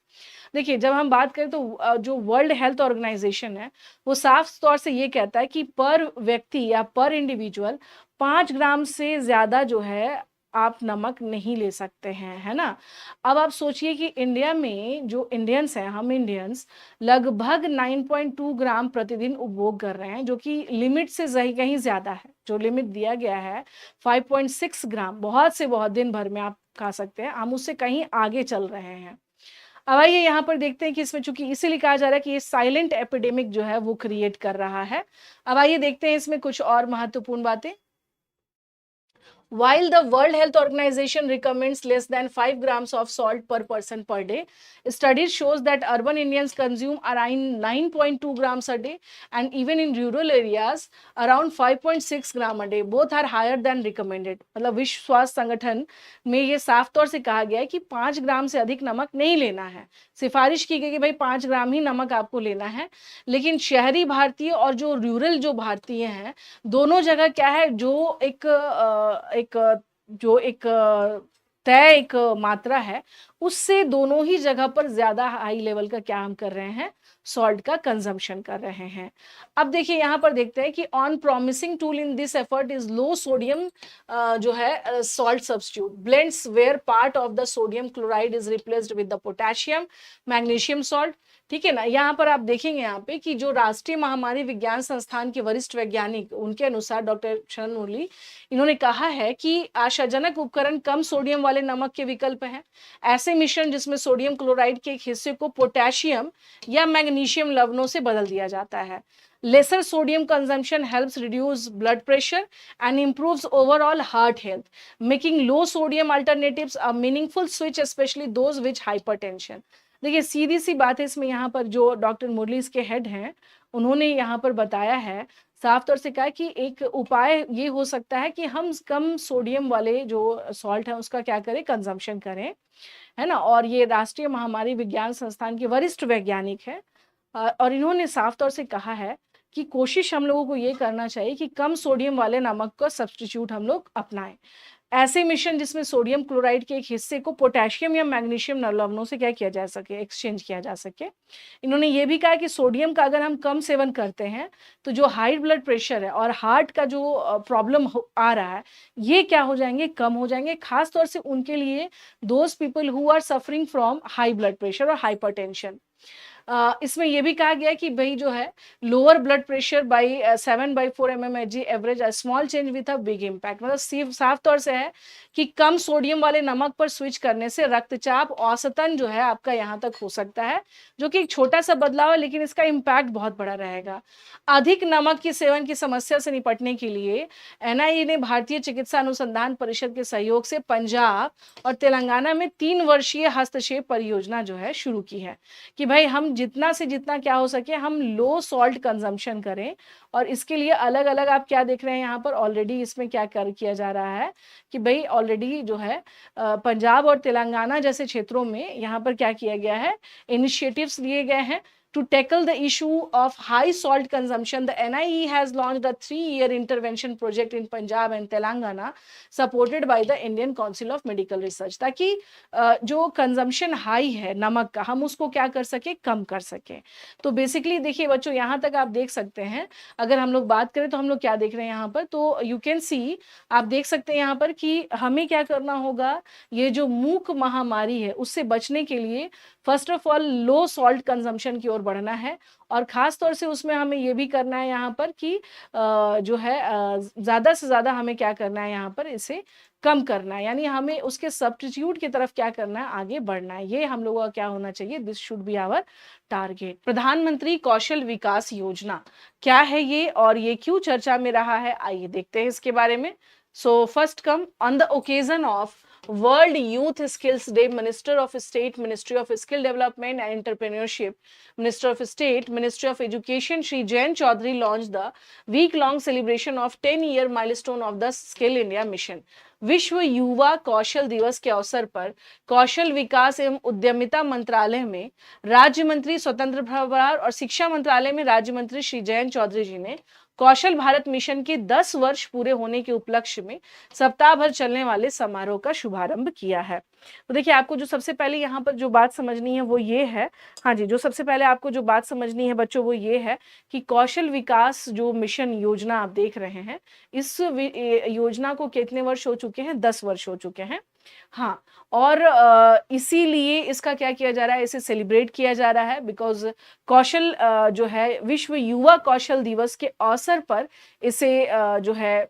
Speaker 1: देखिए जब हम बात करें तो जो वर्ल्ड हेल्थ ऑर्गेनाइजेशन है वो साफ तौर से ये कहता है कि पर व्यक्ति या पर इंडिविजुअल 5 ग्राम से ज्यादा जो है आप नमक नहीं ले सकते हैं, है ना। अब आप सोचिए कि इंडिया में जो इंडियंस हैं, हम इंडियंस लगभग 9.2 ग्राम प्रतिदिन उपभोग कर रहे हैं, जो कि लिमिट से कहीं ज्यादा है। जो लिमिट दिया गया है 5.6 ग्राम, बहुत से बहुत दिन भर में आप खा सकते हैं, हम उससे कहीं आगे चल रहे हैं। अब आइए यहाँ पर देखते हैं कि इसमें चूंकि इसीलिए कहा जा रहा है कि ये साइलेंट एपिडेमिक जो है वो क्रिएट कर रहा है। अब आइए देखते हैं इसमें कुछ और महत्वपूर्ण बातें। While the World Health Organization recommends less than 5 grams of salt per person per day, studies shows that urban Indians consume around 9.2 grams a day, and even in rural areas around 5.6 gram a day. Both are higher than recommended. मतलब विश्व स्वास्थ्य संगठन में ये साफ तौर से कहा गया है कि 5 ग्राम से अधिक नमक नहीं लेना है। सिफारिश की गई कि भाई 5 ग्राम ही नमक आपको लेना है, लेकिन शहरी भारतीय और जो रूरल जो भारतीय हैं, दोनों जगह क्या है, जो एक तय एक मात्रा है, उससे दोनों ही जगह पर ज्यादा हाई लेवल का क्या हम कर रहे हैं, सॉल्ट का कंजम्पशन कर रहे हैं। अब देखिए यहाँ पर देखते हैं कि on promising tool in this effort is low sodium जो है salt substitute blends where part of the sodium chloride is replaced with the potassium magnesium salt. ठीक है ना। यहाँ पर आप देखेंगे यहाँ पे कि जो राष्ट्रीय महामारी विज्ञान संस्थान के वरिष्ठ वैज्ञानिक, उनके अनुसार डॉक्टर शरण मुरली, इन्होंने कहा है कि आशाजनक उपकरण कम सोडियम वाले नमक के विकल्प है। ऐसे मिश्रण जिसमें सोडियम क्लोराइड के एक हिस्से को पोटेशियम या मैग्नीशियम लवणों से बदल दिया जाता है। Lesser sodium consumption helps reduce blood pressure and improves overall heart health, making low sodium alternatives a meaningful switch, especially those with hypertension. देखिए सीधी सी बात है इसमें, यहाँ पर जो डॉक्टर मुरली इसके हेड हैं, उन्होंने यहाँ पर बताया है, साफ तौर से कहा कि एक उपाय ये हो सकता है कि हम कम सोडियम वाले जो सॉल्ट है उसका क्या करें, कंजम्पशन करें, है ना। और ये राष्ट्रीय महामारी विज्ञान संस्थान के वरिष्ठ वैज्ञानिक है, और इन्होंने साफ तौर से कहा है कि कोशिश हम लोगों को ये करना चाहिए कि कम सोडियम वाले नमक का सब्स्टिट्यूट हम लोग अपनाएं। ऐसे मिश्रण जिसमें सोडियम क्लोराइड के एक हिस्से को पोटेशियम या मैग्नीशियम लवणों से क्या किया जा सके, एक्सचेंज किया जा सके। इन्होंने ये भी कहा कि सोडियम का अगर हम कम सेवन करते हैं तो जो हाई ब्लड प्रेशर है और हार्ट का जो प्रॉब्लम आ रहा है, ये क्या हो जाएंगे, कम हो जाएंगे, खास तौर से उनके लिए, those people who are suffering from high blood pressure और हाइपरटेंशन। इसमें यह भी कहा गया कि भाई जो है lower blood pressure by 7/4 mmHg average small change with a big impact. मतलब साफ तौर से है कि कम सोडियम वाले नमक पर स्विच करने से रक्तचाप औसतन जो है आपका यहाँ तक हो सकता है, जो कि एक छोटा सा बदलाव है, लेकिन इसका इम्पैक्ट बहुत बड़ा रहेगा। अधिक नमक के सेवन की समस्या से निपटने के लिए NIE ने भारतीय चिकित्सा अनुसंधान परिषद के सहयोग से पंजाब और तेलंगाना में 3 वर्षीय हस्तक्षेप परियोजना जो है शुरू की है कि भाई हम जितना से जितना क्या हो सके हम लो सॉल्ट कंजम्पशन करें। और इसके लिए अलग अलग आप क्या देख रहे हैं यहाँ पर, ऑलरेडी इसमें क्या किया जा रहा है कि भाई ऑलरेडी जो है पंजाब और तेलंगाना जैसे क्षेत्रों में यहाँ पर क्या किया गया है, इनिशिएटिव्स लिए गए हैं। To tackle the issue of high salt consumption, the NIE has launched a 3-year intervention project in Punjab and Telangana, supported by the Indian Council of Medical Research, ताकि जो कंजम्पशन हाई है नमक का, हम उसको क्या कर सके, कम कर सके। तो बेसिकली देखिए बच्चों, यहाँ तक आप देख सकते हैं। अगर हम लोग बात करें तो हम लोग क्या देख रहे हैं यहाँ पर, तो यू कैन सी, आप देख सकते हैं यहाँ पर कि हमें क्या करना होगा, ये जो मूक महामारी है उससे बचने के लिए first of all low salt consumption की ओर बढ़ना है, और खास तौर से उसमें हमें ये भी करना है यहाँ पर कि जो है ज़्यादा से ज़्यादा हमें क्या करना है यहाँ पर, इसे कम करना है, यानी हमें उसके सब्स्टिट्यूट की तरफ क्या करना है, आगे बढ़ना है। ये हम लोगों का क्या होना चाहिए, this should be our target. प्रधानमंत्री कौशल विकास योजना क्या है ये, और ये क्यों चर्चा में रहा है, आइए देखते हैं इसके बारे में। So first come on the occasion of World Youth Skills Day, Minister of State, Ministry of Skill Development and Entrepreneurship, Minister of State, Ministry of Education, Shri Jayant Chaudhary launched the week-long celebration of 10-year milestone of the Skill India Mission. विश्व युवा कौशल दिवस के अवसर पर कौशल विकास एवं उद्यमिता मंत्रालय में राज्य मंत्री स्वतंत्र प्रभार और शिक्षा मंत्रालय में राज्य मंत्री श्री जयंत चौधरी जी ने कौशल भारत मिशन के 10 वर्ष पूरे होने के उपलक्ष्य में सप्ताह भर चलने वाले समारोह का शुभारंभ किया है। तो देखिए, आपको जो सबसे पहले यहाँ पर जो बात समझनी है वो ये है, हाँ जी, जो सबसे पहले आपको जो बात समझनी है बच्चों वो ये है कि कौशल विकास जो मिशन योजना आप देख रहे हैं, इस योजना को कितने वर्ष हो चुके हैं, 10 वर्ष हो चुके हैं। हाँ, और इसीलिए इसका क्या किया जा रहा है, इसे सेलिब्रेट किया जा रहा है, बिकॉज कौशल जो है विश्व युवा कौशल दिवस के अवसर पर इसे जो है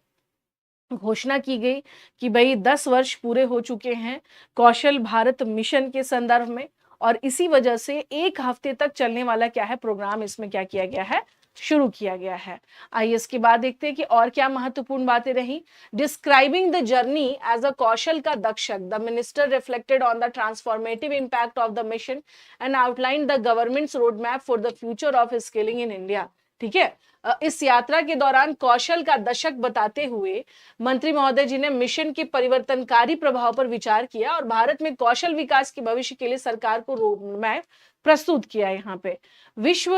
Speaker 1: घोषणा की गई कि भाई 10 वर्ष पूरे हो चुके हैं कौशल भारत मिशन के संदर्भ में, और इसी वजह से एक हफ्ते तक चलने वाला क्या है प्रोग्राम, इसमें क्या किया गया है, शुरू किया गया है। आइए इसके बाद देखते हैं कि और क्या महत्वपूर्ण बातें रही। Describing the journey as a कौशल का दक्षक, the minister reflected on the transformative impact of the mission and outline the government's road map for the future of skilling in India. ठीक है, इस यात्रा के दौरान कौशल का दशक बताते हुए मंत्री महोदय जी ने मिशन के परिवर्तनकारी प्रभाव पर विचार किया और भारत में कौशल विकास के भविष्य के लिए सरकार को रोड मैप प्रस्तुत किया। यहाँ पे विश्व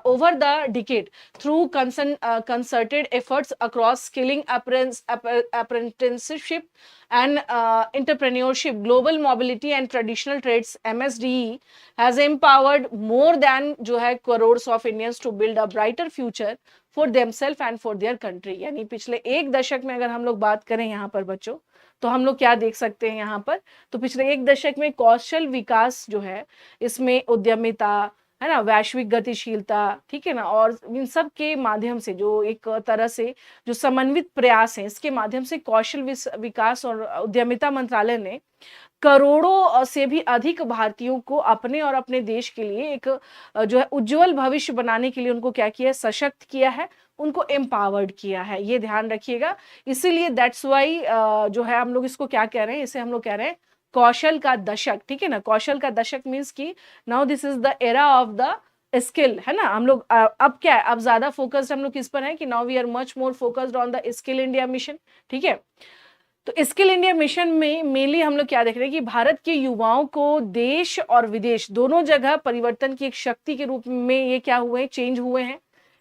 Speaker 1: over the decade through concerted efforts across skilling apprenticeship and entrepreneurship, global mobility and traditional trades, MSDE has empowered more than जो है crores of Indians to build a brighter future for themselves and for their country। यानी पिछले एक दशक में अगर हम लोग बात करें यहाँ पर बच्चों, तो हम लोग क्या देख सकते हैं यहाँ पर, तो पिछले एक दशक में कौशल विकास जो है, इसमें उद्यमिता है ना, वैश्विक गतिशीलता, ठीक है ना, और इन सब के माध्यम से जो एक तरह से जो समन्वित प्रयास है, इसके माध्यम से कौशल विकास और उद्यमिता मंत्रालय ने करोड़ों से भी अधिक भारतीयों को अपने और अपने देश के लिए एक जो है उज्जवल भविष्य बनाने के लिए उनको क्या किया है, सशक्त किया है, उनको एम्पावर्ड किया है। ये ध्यान रखिएगा। इसीलिए दैट्स वाई जो है हम लोग इसको क्या कह रहे हैं, इसे हम लोग कह रहे हैं कौशल का दशक। ठीक है ना, कौशल का दशक मीन्स की now this is the era of the skill, है ना। हम लोग अब क्या है, अब ज्यादा फोकस्ड हम लोग किस पर है कि now we are much more focused on the skill India mission. ठीक है, तो स्किल इंडिया मिशन में मेनली हम लोग क्या देख रहे हैं कि भारत के युवाओं को देश और विदेश दोनों जगह परिवर्तन की एक शक्ति के रूप में ये क्या हुए, चेंज हुए हैं।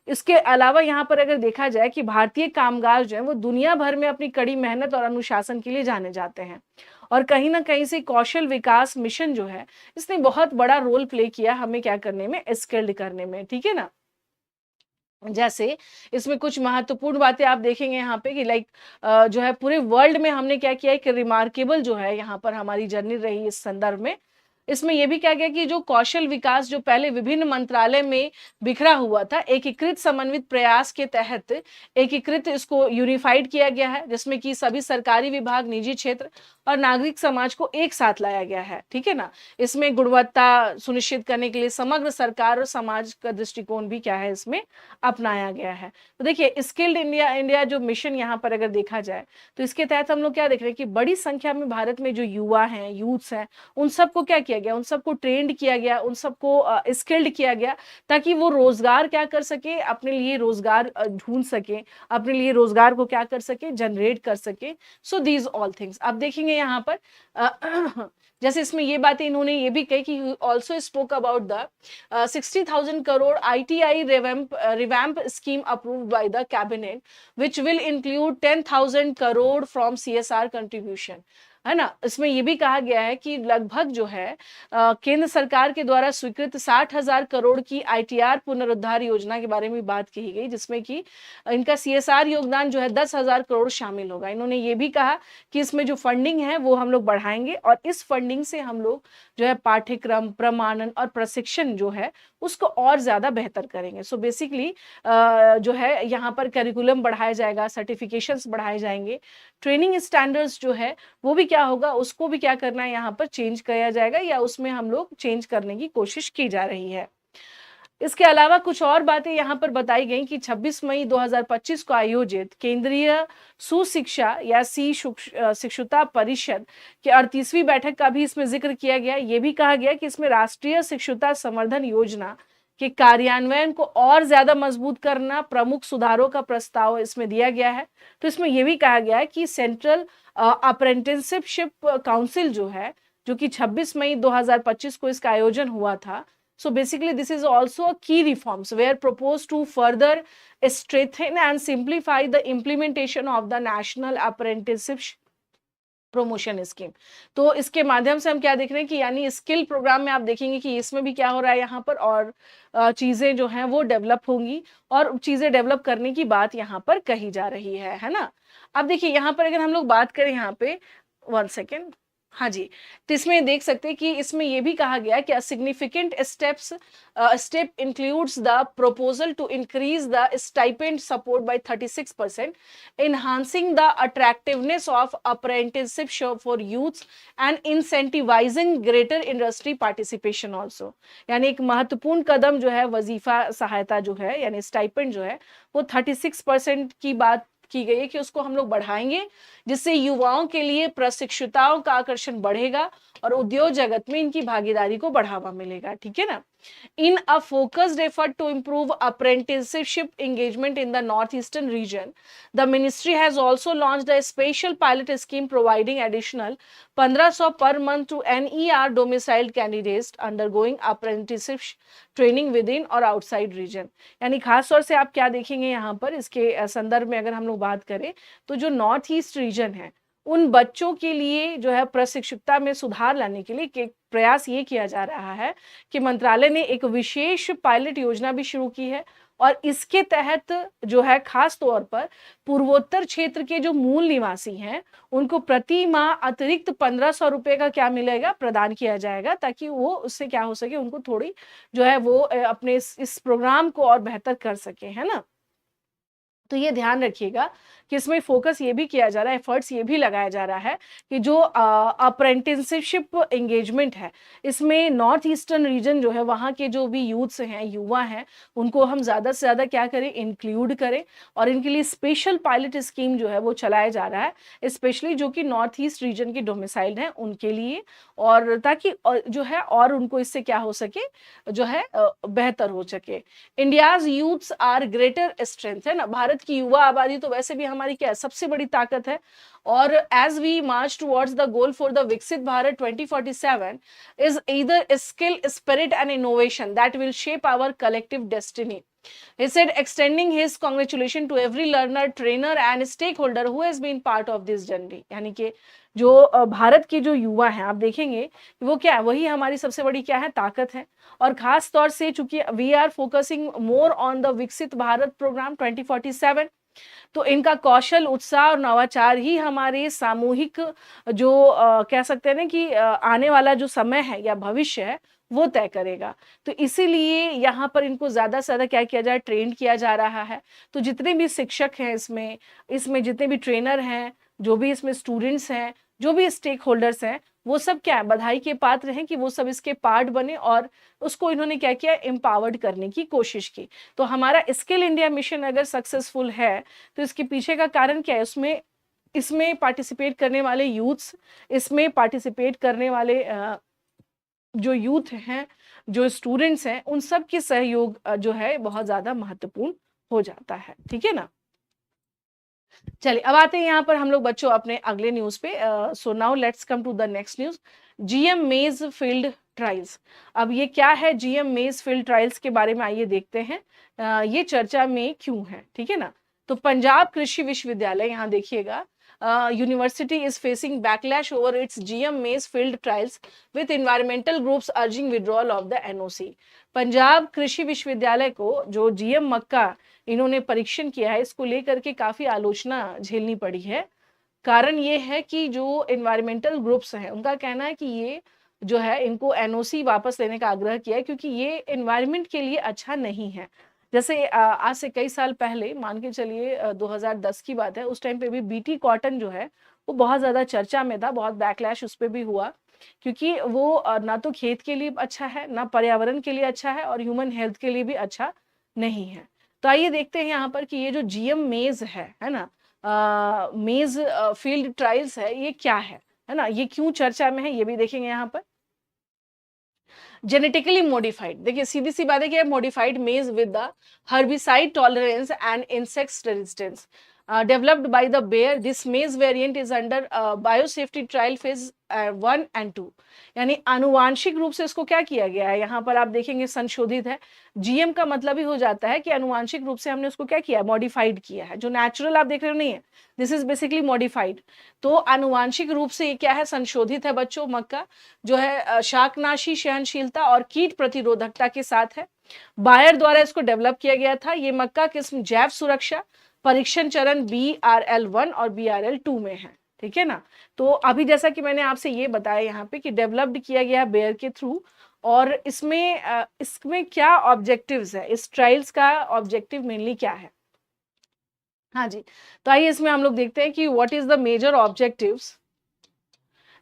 Speaker 1: इसके अलावा यहाँ पर अगर देखा जाए कि भारतीय कामगार जो है वो दुनिया भर में अपनी कड़ी मेहनत और अनुशासन के लिए जाने जाते हैं, और कहीं ना कहीं से कौशल विकास मिशन जो है इसने बहुत बड़ा रोल प्ले किया हमें क्या करने में, स्किल्ड करने में। ठीक है ना, जैसे इसमें कुछ महत्वपूर्ण बातें आप देखेंगे यहाँ पे कि लाइक जो है पूरे वर्ल्ड में हमने क्या किया है कि रिमार्केबल जो है यहाँ पर हमारी जर्नी रही इस संदर्भ में। इसमें यह भी क्या गया कि जो कौशल विकास जो पहले विभिन्न मंत्रालय में बिखरा हुआ था, एकीकृत समन्वित प्रयास के तहत एकीकृत इसको यूनिफाइड किया गया है, जिसमें कि सभी सरकारी विभाग, निजी क्षेत्र और नागरिक समाज को एक साथ लाया गया है। ठीक है ना, इसमें गुणवत्ता सुनिश्चित करने के लिए समग्र सरकार और समाज का दृष्टिकोण भी क्या है इसमें अपनाया गया है। तो देखिए स्किल्ड इंडिया जो मिशन यहाँ पर अगर देखा जाए तो इसके तहत हम लोग क्या देख रहे हैं कि बड़ी संख्या में भारत में जो युवा हैं, यूथ्स हैं, उन सबको क्या किया गया, उन सबको ट्रेंड किया गया, उन सबको स्किल्ड किया गया, ताकि वो रोजगार क्या कर सके, अपने लिए रोजगार ढूंढ सके, अपने लिए रोजगार को क्या कर सके, जनरेट कर सके। सो दीज ऑल थिंग्स अब देखेंगे यहाँ पर जैसे इसमें ये बातें इन्होंने ये भी कही कि also spoke about the 60,000 crore ITI revamp scheme approved by the cabinet which will include 10,000 crore from CSR contribution. है ना। इसमें ये भी कहा गया है कि लगभग जो है केंद्र सरकार के द्वारा स्वीकृत 60,000 करोड़ की आईटीआर पुनरुद्धार योजना के बारे में बात की गई, जिसमें कि इनका सीएसआर योगदान जो है 10,000 करोड़ शामिल होगा। इन्होंने ये भी कहा कि इसमें जो फंडिंग है वो हम लोग बढ़ाएंगे और इस फंडिंग से हम लोग जो है पाठ्यक्रम, प्रमाणन और प्रशिक्षण जो है उसको और ज्यादा बेहतर करेंगे। सो बेसिकली जो है यहाँ पर करिकुलम बढ़ाया जाएगा, सर्टिफिकेशंस बढ़ाए जाएंगे, ट्रेनिंग स्टैंडर्ड्स जो है वो भी क्या होगा, उसको भी क्या करना है, यहाँ पर चेंज किया जाएगा या उसमें हम लोग चेंज करने की कोशिश की जा रही है। इसके अलावा कुछ और बातें यहाँ पर बताई गई कि 26 मई 2025 को आयोजित केंद्रीय सुशिक्षा या शिक्षुता परिषद की 38वीं बैठक का भी इसमें जिक्र किया गया। ये भी कहा गया कि इसमें राष्ट्रीय शिक्षुता संवर्धन योजना के कार्यान्वयन को और ज्यादा मजबूत करना प्रमुख सुधारों का प्रस्ताव इसमें दिया गया है। तो इसमें यह भी कहा गया है कि सेंट्रल अप्रेंटिसशिप काउंसिल जो है, जो कि 26 मई 2025 को इसका आयोजन हुआ था। So basically this is also a key reforms where proposed to further strengthen and simplify the implementation of the national apprenticeship promotion scheme. तो इसके माध्यम से हम क्या देख रहे हैं कि यानी स्किल प्रोग्राम में आप देखेंगे कि इसमें भी क्या हो रहा है, यहाँ पर और चीजें जो हैं वो डेवलप होंगी और चीजें डेवलप करने की बात यहाँ पर कही जा रही है ना। अब देखिए यहाँ पर अगर हम लोग बात करें यहाँ पे 1 सेकेंड, हाँ जी, तो इसमें देख सकते हैं कि इसमें यह भी कहा गया कि significant step includes the proposal to increase the stipend support by 36%, enhancing the attractiveness of apprenticeship for youths and incentivizing greater industry participation also। यानी एक महत्वपूर्ण कदम जो है वजीफा सहायता जो है यानी स्टाइपेंड जो है वो 36% की बात की गई है कि उसको हम लोग बढ़ाएंगे, जिससे युवाओं के लिए प्रशिक्षुताओं का आकर्षण बढ़ेगा और उद्योग जगत में इनकी भागीदारी को बढ़ावा मिलेगा। ठीक है ना। In a focused effort to improve apprenticeship engagement in the northeastern region, the ministry has also launched a special pilot scheme providing additional 1,500 per month to NER domiciled candidates undergoing apprenticeship training within or outside region। यानी खास तौर से आप क्या देखेंगे यहाँ पर इसके संदर्भ में अगर हम लोग बात करें तो जो नॉर्थ ईस्ट रीजन है उन बच्चों के लिए जो है प्रशिक्षुता में सुधार लाने के लिए प्रयास ये किया जा रहा है कि मंत्रालय ने एक विशेष पायलट योजना भी शुरू की है और इसके तहत जो है खास तौर पर पूर्वोत्तर क्षेत्र के जो मूल निवासी हैं उनको प्रति माह अतिरिक्त 1,500 रुपए का क्या मिलेगा, प्रदान किया जाएगा, ताकि वो उससे क्या हो सके, उनको थोड़ी जो है वो अपने इस प्रोग्राम को और बेहतर कर सके, है ना। तो ये ध्यान रखिएगा कि इसमें फोकस ये भी किया जा रहा है, एफर्ट्स ये भी लगाया जा रहा है कि जो अप्रेंटिसशिप एंगेजमेंट है इसमें नॉर्थ ईस्टर्न रीजन जो है वहाँ के जो भी यूथ्स हैं, युवा हैं, उनको हम ज़्यादा से ज़्यादा क्या करें, इंक्लूड करें और इनके लिए स्पेशल पायलट स्कीम जो है वो चलाया जा रहा है, स्पेशली जो कि नॉर्थ ईस्ट रीजन के डोमिसाइल्ड हैं उनके लिए, और ताकि जो है और उनको इससे क्या हो सके, जो है बेहतर हो सके। India's youths are greater strength, है ना। भारत की युवा आबादी तो वैसे भी हमारी क्या सबसे बड़ी ताकत है, और as we march towards the goal for the Viksit Bharat 2047 is either skill, spirit and innovation that will shape our collective destiny. He said, extending his congratulation to every learner, trainer and stakeholder who has been part of this journey। यानी कि जो भारत के जो युवा हैं आप देखेंगे वो क्या है, वही हमारी सबसे बड़ी क्या है, ताकत है। और खास तौर से चूंकि we are focusing more on the Viksit Bharat programme 2047, तो इनका कौशल, उत्साह और नवाचार ही हमारे सामूहिक जो कह सकते हैं ना कि आने वाला जो समय है या भविष्य है वो तय करेगा। तो इसीलिए यहाँ पर इनको ज्यादा से ज्यादा क्या किया जाए, ट्रेन किया जा रहा है। तो जितने भी शिक्षक हैं इसमें जितने भी ट्रेनर हैं, जो भी इसमें स्टूडेंट्स हैं, जो भी स्टेक होल्डर्स हैं, वो सब क्या है, बधाई के पात्र हैं कि वो सब इसके पार्ट बने और उसको इन्होंने क्या किया, एम्पावर्ड करने की कोशिश की। तो हमारा स्किल इंडिया मिशन अगर सक्सेसफुल है तो इसके पीछे का कारण क्या है, इसमें पार्टिसिपेट करने वाले यूथ्स, इसमें पार्टिसिपेट करने वाले जो यूथ हैं, जो स्टूडेंट्स हैं, उन सब के सहयोग जो है बहुत ज्यादा महत्वपूर्ण हो जाता है। ठीक है ना। चलिए अब आते हैं यहाँ पर हम लोग बच्चों अपने अगले न्यूज पे। So now let's come to the next news, GM maize field trials. अब ये क्या है, जीएम मेज फील्ड ट्रायल्स के बारे में आइए देखते हैं ये चर्चा में क्यों है। ठीक है ना। तो पंजाब कृषि विश्वविद्यालय, यहाँ देखिएगा university is facing backlash over its GM maize field trials with environmental groups urging withdrawal of the NOC. Punjab कृषि विश्वविद्यालय को जो GM मक्का इन्होंने परीक्षण किया है, इसको लेकर के काफी आलोचना झेलनी पड़ी है। कारण ये है कि जो एनवायरमेंटल ग्रुप्स हैं उनका कहना है कि ये जो है इनको एनओसी वापस लेने का आग्रह किया है क्योंकि ये एनवायरमेंट के लिए अच्छा नहीं है। जैसे आज से कई साल पहले मान के चलिए 2010 की बात है, उस टाइम पे भी बीटी कॉटन जो है वो बहुत ज्यादा चर्चा में था, बहुत बैकलैश उस पर भी हुआ क्योंकि वो ना तो खेत के लिए अच्छा है, ना पर्यावरण के लिए अच्छा है और ह्यूमन हेल्थ के लिए भी अच्छा नहीं है। तो आइए देखते हैं यहाँ पर कि ये जो जीएम मेज है ना, मेज फील्ड ट्रायल्स है, ये क्या है ना, ये क्यों चर्चा में है ये भी देखेंगे यहाँ पर। जेनेटिकली मॉडिफाइड, देखिए सीधी सी बात है कि मॉडिफाइड मेज with the herbicide tolerance and insect resistance developed by the Bayer. This maize variant is under biosafety trial phase 1 and 2. यानी आनुवांशिक रूप से इसको क्या किया गया है, यहाँ पर आप देखेंगे संशोधित है। जीएम का मतलब ही हो जाता है कि आनुवांशिक रूप से हमने उसको क्या किया है, मॉडिफाइड किया है। जो नेचुरल आप देख रहे हो नहीं है, दिस इज बेसिकली मॉडिफाइड। तो आनुवांशिक रूप से ये क्या है, संशोधित है बच्चों। मक्का जो है शाकनाशी सहनशीलता और कीट प्रतिरोधकता के साथ है। बायर द्वारा इसको डेवलप किया गया था। ये मक्का किस्म जैव सुरक्षा परीक्षण चरण BRL1 और BRL2 में है, ठीक है ना। तो अभी जैसा कि मैंने आपसे ये बताया यहाँ पे कि डेवलप्ड किया गया बेयर के थ्रू, और इसमें क्या ऑब्जेक्टिव्स है, इस ट्रायल्स का ऑब्जेक्टिव मेनली क्या है। हाँ जी, तो आइए इसमें हम लोग देखते हैं कि what is the major objectives.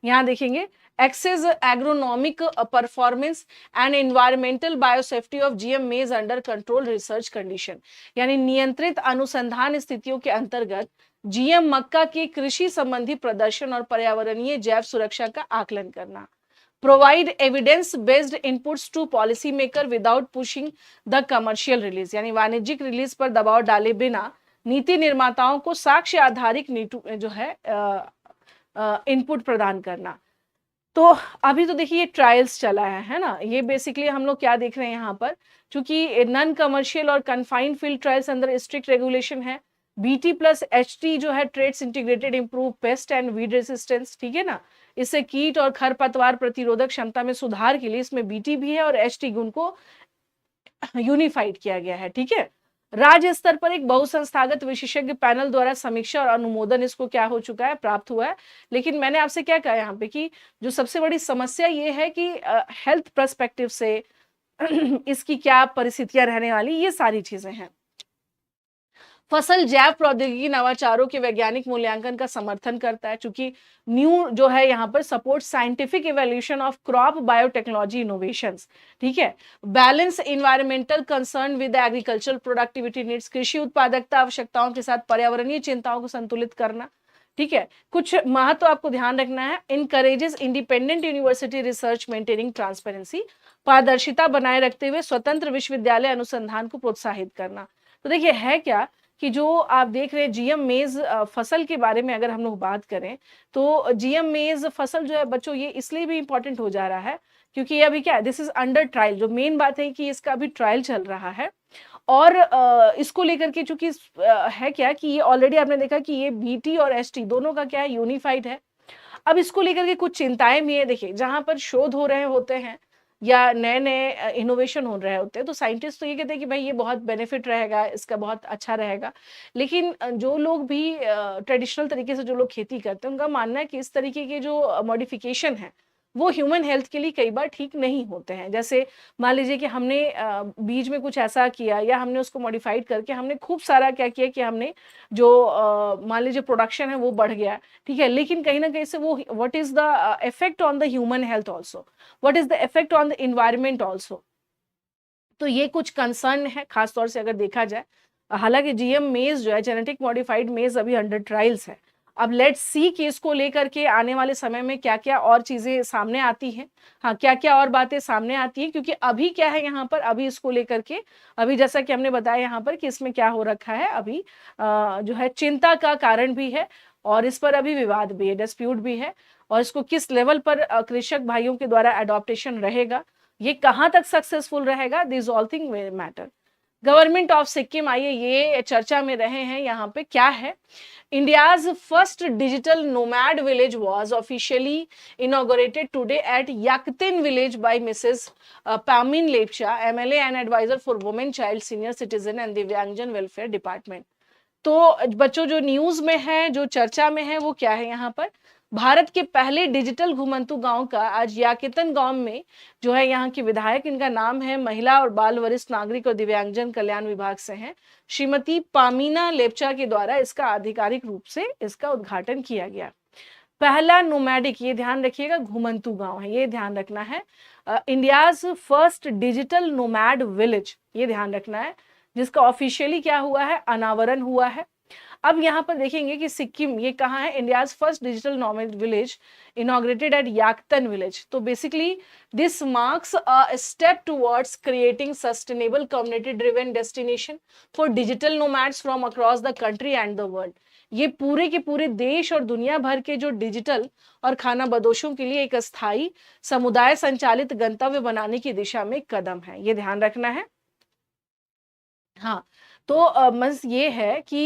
Speaker 1: यहाँ देखेंगे assess agronomic performance and environmental biosafety of GM maize under control research condition, यानी नियंत्रित अनुसंधान स्थितियों के अंतर्गत GM मक्का के कृषि संबंधी प्रदर्शन और पर्यावरणीय जैव सुरक्षा का आकलन करना। Provide evidence based inputs to policy maker without pushing the commercial release, यानी वाणिज्यिक रिलीज पर दबाव डाले बिना नीति निर्माताओं को साक्ष्य आधारित जो है इनपुट प्रदान करना। तो अभी तो देखिए ये ट्रायल्स चला है ना, ये बेसिकली हम लोग क्या देख रहे हैं यहाँ पर, क्योंकि नॉन कमर्शियल और कन्फाइंड फील्ड ट्रायल्स अंदर स्ट्रिक्ट रेगुलेशन है। BT+HT जो है traits integrated improve pest and weed resistance, ठीक है ना, इससे कीट और खरपतवार प्रतिरोधक क्षमता में सुधार के लिए इसमें BT भी है और HT गुण को यूनिफाइड किया गया है, ठीक है। राज्य स्तर पर एक बहुसंस्थागत विशेषज्ञ पैनल द्वारा समीक्षा और अनुमोदन इसको क्या हो चुका है, प्राप्त हुआ है। लेकिन मैंने आपसे क्या कहा यहाँ पे कि जो सबसे बड़ी समस्या ये है कि हेल्थ पर्सपेक्टिव से इसकी क्या परिस्थितियां रहने वाली, ये सारी चीजें हैं। फसल जैव प्रौद्योगिकी नवाचारों के वैज्ञानिक मूल्यांकन का समर्थन करता है, क्योंकि न्यू जो है यहाँ पर support scientific evolution of crop biotechnology innovations, ठीक है। Balance environmental concern with agricultural productivity needs, कृषि उत्पादकता आवश्यकताओं के साथ पर्यावरणीय चिंताओं को संतुलित करना, ठीक है। कुछ महत्व आपको ध्यान रखना है। Encourages independent university research maintaining transparency, पारदर्शिता बनाए रखते हुए स्वतंत्र विश्वविद्यालय अनुसंधान को प्रोत्साहित करना। तो देखिए है क्या कि जो आप देख रहे हैं GM मेज फसल के बारे में अगर हम लोग बात करें तो GM मेज फसल जो है बच्चों ये इसलिए भी इंपॉर्टेंट हो जा रहा है क्योंकि ये अभी क्या है, दिस इज अंडर ट्रायल। जो मेन बात है कि इसका अभी ट्रायल चल रहा है और इसको लेकर के चूंकि है क्या कि ये ऑलरेडी आपने देखा कि ये BT और HT दोनों का क्या है, यूनिफाइड है। अब इसको लेकर के कुछ चिंताएं भी है। देखिए जहां पर शोध हो रहे होते हैं या नए नए इनोवेशन हो रहे होते हैं तो साइंटिस्ट तो ये कहते हैं कि भाई ये बहुत बेनिफिट रहेगा, इसका बहुत अच्छा रहेगा। लेकिन जो लोग भी ट्रेडिशनल तरीके से जो लोग खेती करते हैं उनका मानना है कि इस तरीके के जो मॉडिफिकेशन है वो ह्यूमन हेल्थ के लिए कई बार ठीक नहीं होते हैं। जैसे मान लीजिए कि हमने बीज में कुछ ऐसा किया या हमने उसको मॉडिफाइड करके हमने खूब सारा क्या किया कि हमने जो मान लीजिए प्रोडक्शन है वो बढ़ गया, ठीक है, लेकिन कहीं ना कहीं से वो what is the effect on the human health also, what is the effect on the environment also. तो ये कुछ कंसर्न है खासतौर से अगर देखा जाए। हालांकि GM मेज जो है जेनेटिक मॉडिफाइड मेज अभी अंडर ट्रायल्स है। अब लेट्स सी कि इसको लेकर के आने वाले समय में क्या क्या और चीजें सामने आती हैं, हाँ क्या क्या और बातें सामने आती हैं, क्योंकि अभी क्या है यहाँ पर, अभी इसको लेकर के अभी जैसा कि हमने बताया यहाँ पर कि इसमें क्या हो रखा है, अभी जो है चिंता का कारण भी है और इस पर अभी विवाद भी है, डिस्प्यूट भी है। और इसको किस लेवल पर कृषक भाइयों के द्वारा एडॉप्टेशन रहेगा, ये कहाँ तक सक्सेसफुल रहेगा, this all thing matter. Government of Sikkim, आइए ये चर्चा में रहे हैं यहाँ पे क्या है। India's first digital nomad village was officially inaugurated today at Yakten village by Mrs Pamin Lepcha, MLA and advisor for women, child, senior citizen and Divyangjan welfare department. तो बच्चों जो न्यूज में है, जो चर्चा में है, वो क्या है यहाँ पर, भारत के पहले डिजिटल घुमंतु गांव का आज याकितन गांव में जो है यहाँ की विधायक, इनका नाम है महिला और बाल वरिष्ठ नागरिक और दिव्यांगजन कल्याण विभाग से हैं श्रीमती पामीना लेप्चा के द्वारा इसका आधिकारिक रूप से इसका उद्घाटन किया गया। पहला नोमैडिक, ये ध्यान रखिएगा, घुमंतु गांव है, ये ध्यान रखना है। India's first digital nomad village, ये ध्यान रखना है, जिसका ऑफिशियली क्या हुआ है, अनावरण हुआ है। अब यहाँ पर देखेंगे कि सिक्किम ये कहाँ है, India's first digital nomad village inaugurated at Yakten village. तो basically this marks a step towards creating sustainable community driven destination for digital nomads from across the country and the world. ये पूरे के पूरे देश और दुनिया भर के जो डिजिटल और खाना बदोशों के लिए एक अस्थायी समुदाय संचालित गंतव्य बनाने की दिशा में कदम है, ये ध्यान रखना है। हाँ, तो बस ये है कि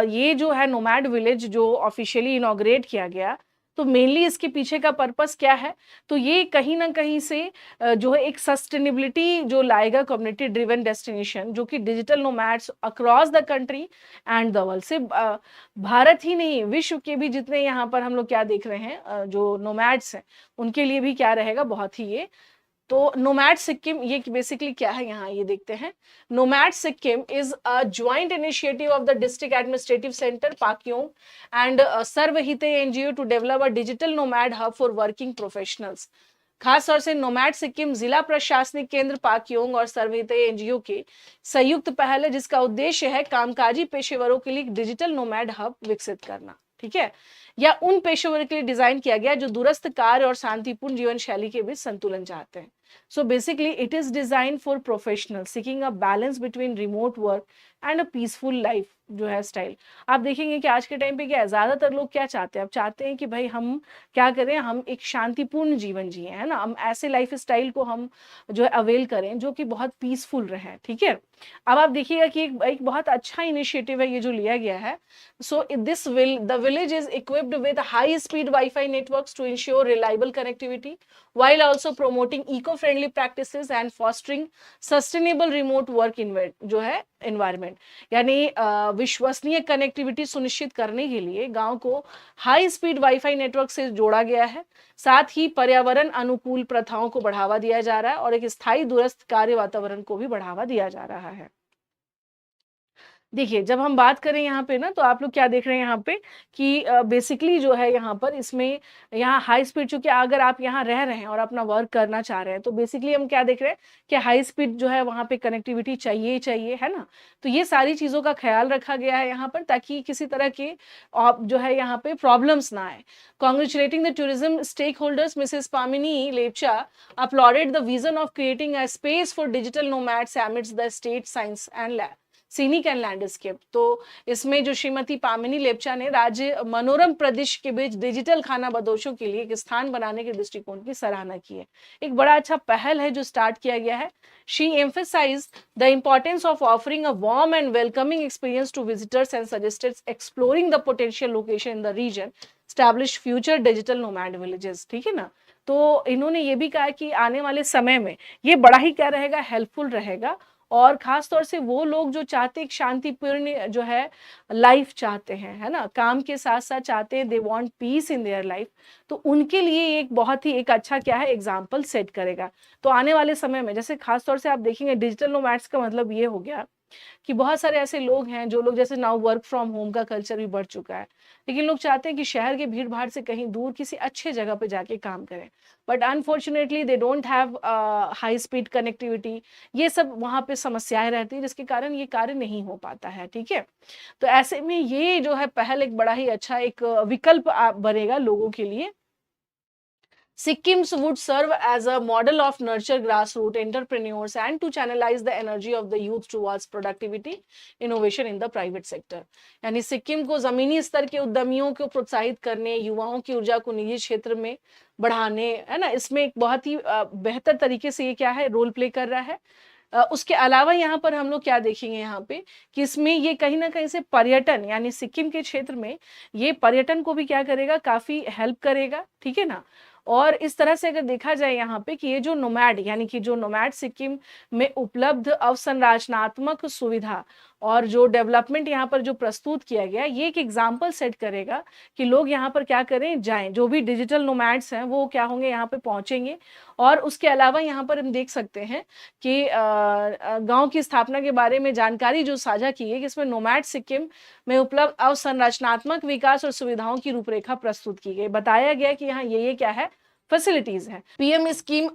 Speaker 1: ये जो है नोमैड विलेज जो ऑफिशियली इनॉग्रेट किया गया, तो मेनली इसके पीछे का पर्पस क्या है, तो ये कहीं ना कहीं से जो है एक सस्टेनेबिलिटी जो लाएगा कम्युनिटी ड्रिवन डेस्टिनेशन, जो कि digital nomads across the country and the world, से भारत ही नहीं विश्व के भी जितने यहाँ पर हम लोग क्या देख रहे हैं जो नोमैड्स हैं उनके लिए भी क्या रहेगा, बहुत ही ये। तो नोमैड सिक्किम ये बेसिकली क्या है, यहाँ ये देखते हैं। Nomad Sikkim is a joint initiative of the district administrative centre Pakyong and Sarvahite NGO to develop a digital nomad hub for working professionals. खास तौर से नोमैड सिक्किम जिला प्रशासनिक केंद्र पाक्योंग और सर्वहिते एनजीओ की संयुक्त पहल है, जिसका उद्देश्य है कामकाजी पेशेवरों के लिए डिजिटल नोमैड हब विकसित करना, ठीक है, या उन पेशेवरों के लिए डिजाइन किया गया जो दूरस्थ कार्य और शांतिपूर्ण जीवन शैली के बीच संतुलन चाहते हैं। So basically it is designed for professionals seeking a balance between remote work and a peaceful life जो है स्टाइल। आप देखेंगे कि आज के टाइम पे क्या है, ज्यादातर लोग क्या चाहते हैं, अब चाहते हैं कि भाई हम क्या करें, हम एक शांतिपूर्ण जीवन जिए, है ना, हम ऐसे लाइफ स्टाइल को हम जो है अवेल करें जो कि बहुत पीसफुल रहे, ठीक है। अब आप देखिएगा कि एक बहुत अच्छा इनिशिएटिव है ये जो लिया गया है। So this the village is equipped with high speed wifi networks to ensure reliable connectivity while also promoting eco-friendly practices and fostering sustainable remote work जो है environment, यानी विश्वसनीय कनेक्टिविटी सुनिश्चित करने के लिए गांव को हाई स्पीड वाईफाई नेटवर्क से जोड़ा गया है। साथ ही पर्यावरण अनुकूल प्रथाओं को बढ़ावा दिया जा रहा है और एक स्थायी दूरस्थ कार्य वातावरण को भी बढ़ावा दिया जा रहा है। देखिए जब हम बात करें यहाँ पे ना, तो आप लोग क्या देख रहे हैं यहाँ पे कि बेसिकली जो है यहाँ पर इसमें यहाँ हाई स्पीड, चूंकि अगर आप यहाँ रह रहे हैं और अपना वर्क करना चाह रहे हैं तो बेसिकली हम क्या देख रहे हैं कि हाई स्पीड जो है वहाँ पे कनेक्टिविटी चाहिए ही चाहिए, है ना। तो ये सारी चीज़ों का ख्याल रखा गया है यहाँ पर ताकि किसी तरह के जो है यहाँ पे प्रॉब्लम्स ना आए। Congratulating the tourism stakeholders, Mrs Pamini Lepcha applauded the vision of creating a space for digital nomads amidst the state science and scenic and landscape. तो इसमें जो श्रीमती पामिनी लेप्चा ने राज्य मनोरम प्रदेश के बीच डिजिटल खाना बदोशों के लिए एक स्थान बनाने के दृष्टिकोण की सराहना की है। एक बड़ा अच्छा पहल है जो स्टार्ट किया गया है। She emphasized the importance of offering a warm and welcoming experience to visitors and suggested exploring the potential location in the region, establish future digital nomad villages, ठीक है ना। तो इन्होंने ये भी कहा कि आने वाले समय में ये बड़ा ही क्या रहेगा, हेल्पफुल रहेगा, और खास तौर से वो लोग जो चाहते हैं शांतिपूर्ण जो है लाइफ चाहते हैं, है ना, काम के साथ साथ चाहते हैं, they want piece in their life, तो उनके लिए एक बहुत ही एक अच्छा क्या है एग्जाम्पल सेट करेगा। तो आने वाले समय में जैसे खास तौर से आप देखेंगे डिजिटल नोमैड्स का मतलब ये हो गया कि बहुत सारे ऐसे लोग हैं जो लोग जैसे नाउ वर्क फ्रॉम होम का कल्चर भी बढ़ चुका है, लेकिन लोग चाहते हैं कि शहर के भीड़ भाड़ से कहीं दूर किसी अच्छे जगह पे जाके काम करें, but unfortunately they don't have high speed connectivity. ये सब वहाँ पे समस्याएं रहती है जिसके कारण ये कार्य नहीं हो पाता है, ठीक है। तो ऐसे में ये जो है पहल एक बड़ा ही अच्छा एक विकल्प बनेगा लोगों के लिए। Sikkims would serve as a model of nurture grassroots entrepreneurs and to channelize the energy of the youth towards productivity, innovation in the private sector। यानी सिक्किम को जमीनी स्तर के उद्यमियों को प्रोत्साहित करने, युवाओं की ऊर्जा को निजी क्षेत्र में बढ़ाने, है ना, इसमें एक बहुत ही बेहतर तरीके से ये क्या है रोल प्ले कर रहा है। उसके अलावा यहाँ पर हम लोग क्या देखेंगे यहाँ पे कि इसमें ये कहीं ना कहीं से पर्यटन यानी सिक्किम के क्षेत्र में ये पर्यटन को भी क्या करेगा, काफी हेल्प करेगा, ठीक है ना। और इस तरह से अगर देखा जाए यहाँ पे कि ये जो नोमैड यानी कि जो नोमैड सिक्किम में उपलब्ध अवसंरचनात्मक सुविधा और जो डेवलपमेंट यहाँ पर जो प्रस्तुत किया गया, ये एक एग्जाम्पल सेट करेगा कि लोग यहाँ पर क्या करें, जाएं, जो भी डिजिटल नोमैड्स हैं वो क्या होंगे, यहाँ पे पहुंचेंगे। और उसके अलावा यहाँ पर हम देख सकते हैं कि गांव की स्थापना के बारे में जानकारी जो साझा की है कि इसमें नोमैड सिक्किम में उपलब्ध अवसंरचनात्मक विकास और सुविधाओं की रूपरेखा प्रस्तुत की गई। बताया गया कि यहाँ ये क्या है, फैसिलिटीज है। PM scheme